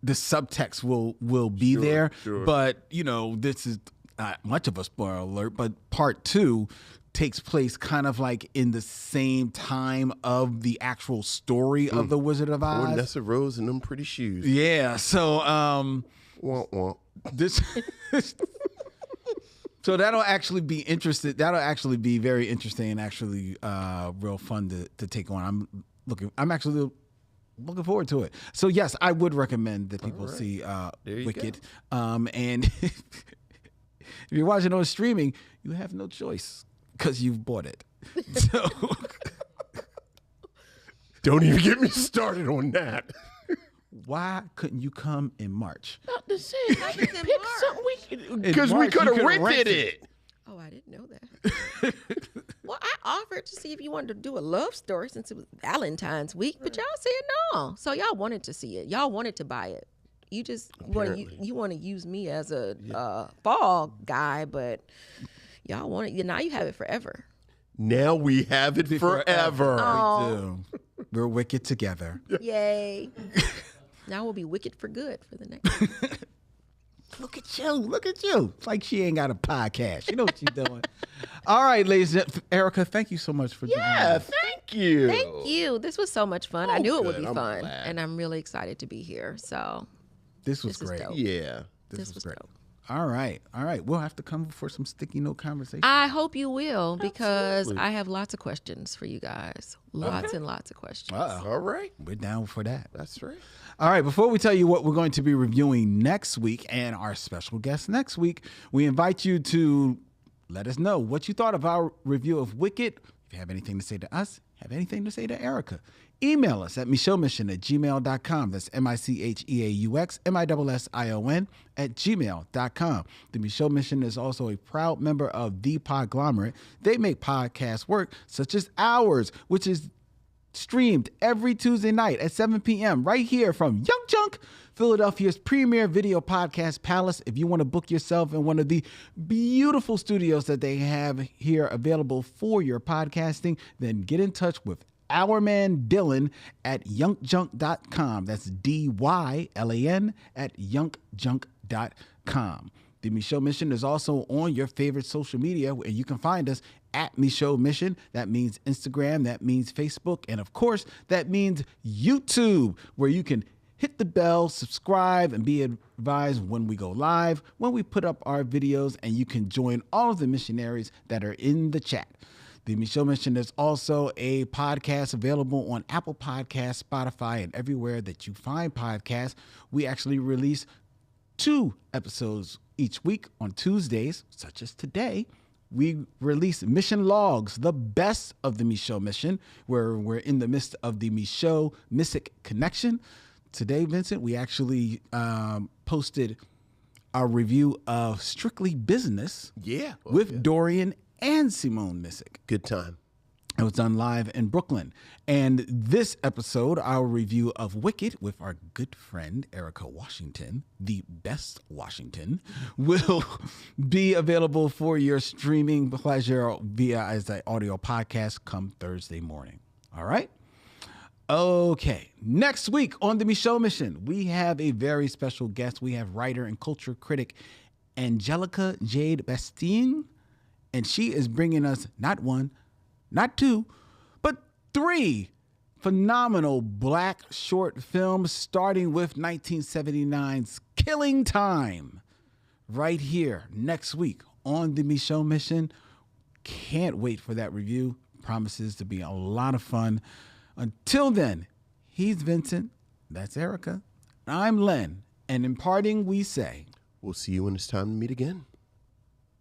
[SPEAKER 1] the subtext will be there.
[SPEAKER 3] Sure.
[SPEAKER 1] But this is not much of a spoiler alert. But part 2 takes place kind of like in the same time of the actual story of the Wizard of Oz.
[SPEAKER 3] Nessa Rose in them pretty shoes.
[SPEAKER 1] Yeah. So
[SPEAKER 3] Womp womp.
[SPEAKER 1] this. So that'll actually be interesting. That'll actually be very interesting and actually real fun to take on. I'm actually looking forward to it. So yes, I would recommend that people see Wicked. And if you're watching on streaming, you have no choice because you've bought it. So
[SPEAKER 3] Don't even get me started on that.
[SPEAKER 1] why couldn't you come in March?
[SPEAKER 3] Because we
[SPEAKER 1] March,
[SPEAKER 3] could
[SPEAKER 1] you
[SPEAKER 3] have
[SPEAKER 1] could've
[SPEAKER 3] rented
[SPEAKER 1] rented
[SPEAKER 3] it.
[SPEAKER 2] Oh, I didn't know that. Well, I offered to see if you wanted to do a love story since it was Valentine's week, but y'all said no. So y'all wanted to see it. Y'all wanted to buy it. You just want to use me as a fall guy, but y'all want it. Now you have it forever.
[SPEAKER 3] Now we have it forever.
[SPEAKER 2] Oh.
[SPEAKER 1] We do. We're wicked together.
[SPEAKER 2] Yay! Now we'll be wicked for good for the next.
[SPEAKER 1] Look at you. Look at you. It's like she ain't got a podcast. You know what she's doing. All right, ladies. Erika, thank you so much for joining
[SPEAKER 3] Yeah,
[SPEAKER 1] us.
[SPEAKER 3] thank you.
[SPEAKER 2] Thank you. This was so much fun. I knew it would
[SPEAKER 3] good.
[SPEAKER 2] be
[SPEAKER 3] I'm
[SPEAKER 2] fun,
[SPEAKER 3] glad.
[SPEAKER 2] and I'm really excited to be here. So
[SPEAKER 1] This was
[SPEAKER 2] This is
[SPEAKER 1] great.
[SPEAKER 2] dope.
[SPEAKER 3] Yeah.
[SPEAKER 1] This was great.
[SPEAKER 2] dope.
[SPEAKER 1] All right. We'll have to come for some sticky note conversation.
[SPEAKER 2] I hope you will, because I have lots of questions for you guys. Lots and lots of questions.
[SPEAKER 3] All right.
[SPEAKER 1] We're down for that.
[SPEAKER 3] That's right.
[SPEAKER 1] All right, before we tell you what we're going to be reviewing next week and our special guest next week, we invite you to let us know what you thought of our review of Wicked. If you have anything to say to us, have anything to say to Erika, email us at micheauxmission@gmail.com. That's MICHEAUX MISSION @gmail.com. The Micheaux Mission is also a proud member of The Podglomerate. They make podcast work such as ours, which is streamed every Tuesday night at 7 p.m. right here from Young Junk, Philadelphia's premier video podcast palace. If you want to book yourself in one of the beautiful studios that they have here available for your podcasting, then get in touch with our man Dylan at youngjunk.com. That's DYLAN at youngjunk.com. The Micheaux Mission is also on your favorite social media, and you can find us at Micheaux Mission. That means Instagram, that means Facebook, and of course, that means YouTube, where you can hit the bell, subscribe, and be advised when we go live, when we put up our videos, and you can join all of the missionaries that are in the chat. The Micheaux Mission is also a podcast available on Apple Podcasts, Spotify, and everywhere that you find podcasts. We actually release 2 episodes each week on Tuesdays, such as today. We release Mission Logs, the best of the Micheaux Mission, where we're in the midst of the Micheaux Mystic Connection. Today, Vincent, we actually posted our review of Strictly Business with Dorian and Simone Missick.
[SPEAKER 3] Good time.
[SPEAKER 1] It was done live in Brooklyn. And this episode, our review of Wicked with our good friend, Erika Washington, the best Washington, will be available for your streaming pleasure via as an audio podcast come Thursday morning. All right? Okay, next week on the Micheaux Mission, we have a very special guest. We have writer and culture critic Angelica Jade Bastien, and she is bringing us not one, not two, but three phenomenal black short films, starting with 1979's Killing Time, right here next week on the Micheaux Mission. Can't wait for that review. Promises to be a lot of fun. Until then, he's Vincent, that's Erika, I'm Len, and in parting we say,
[SPEAKER 3] We'll see you when it's time to meet again.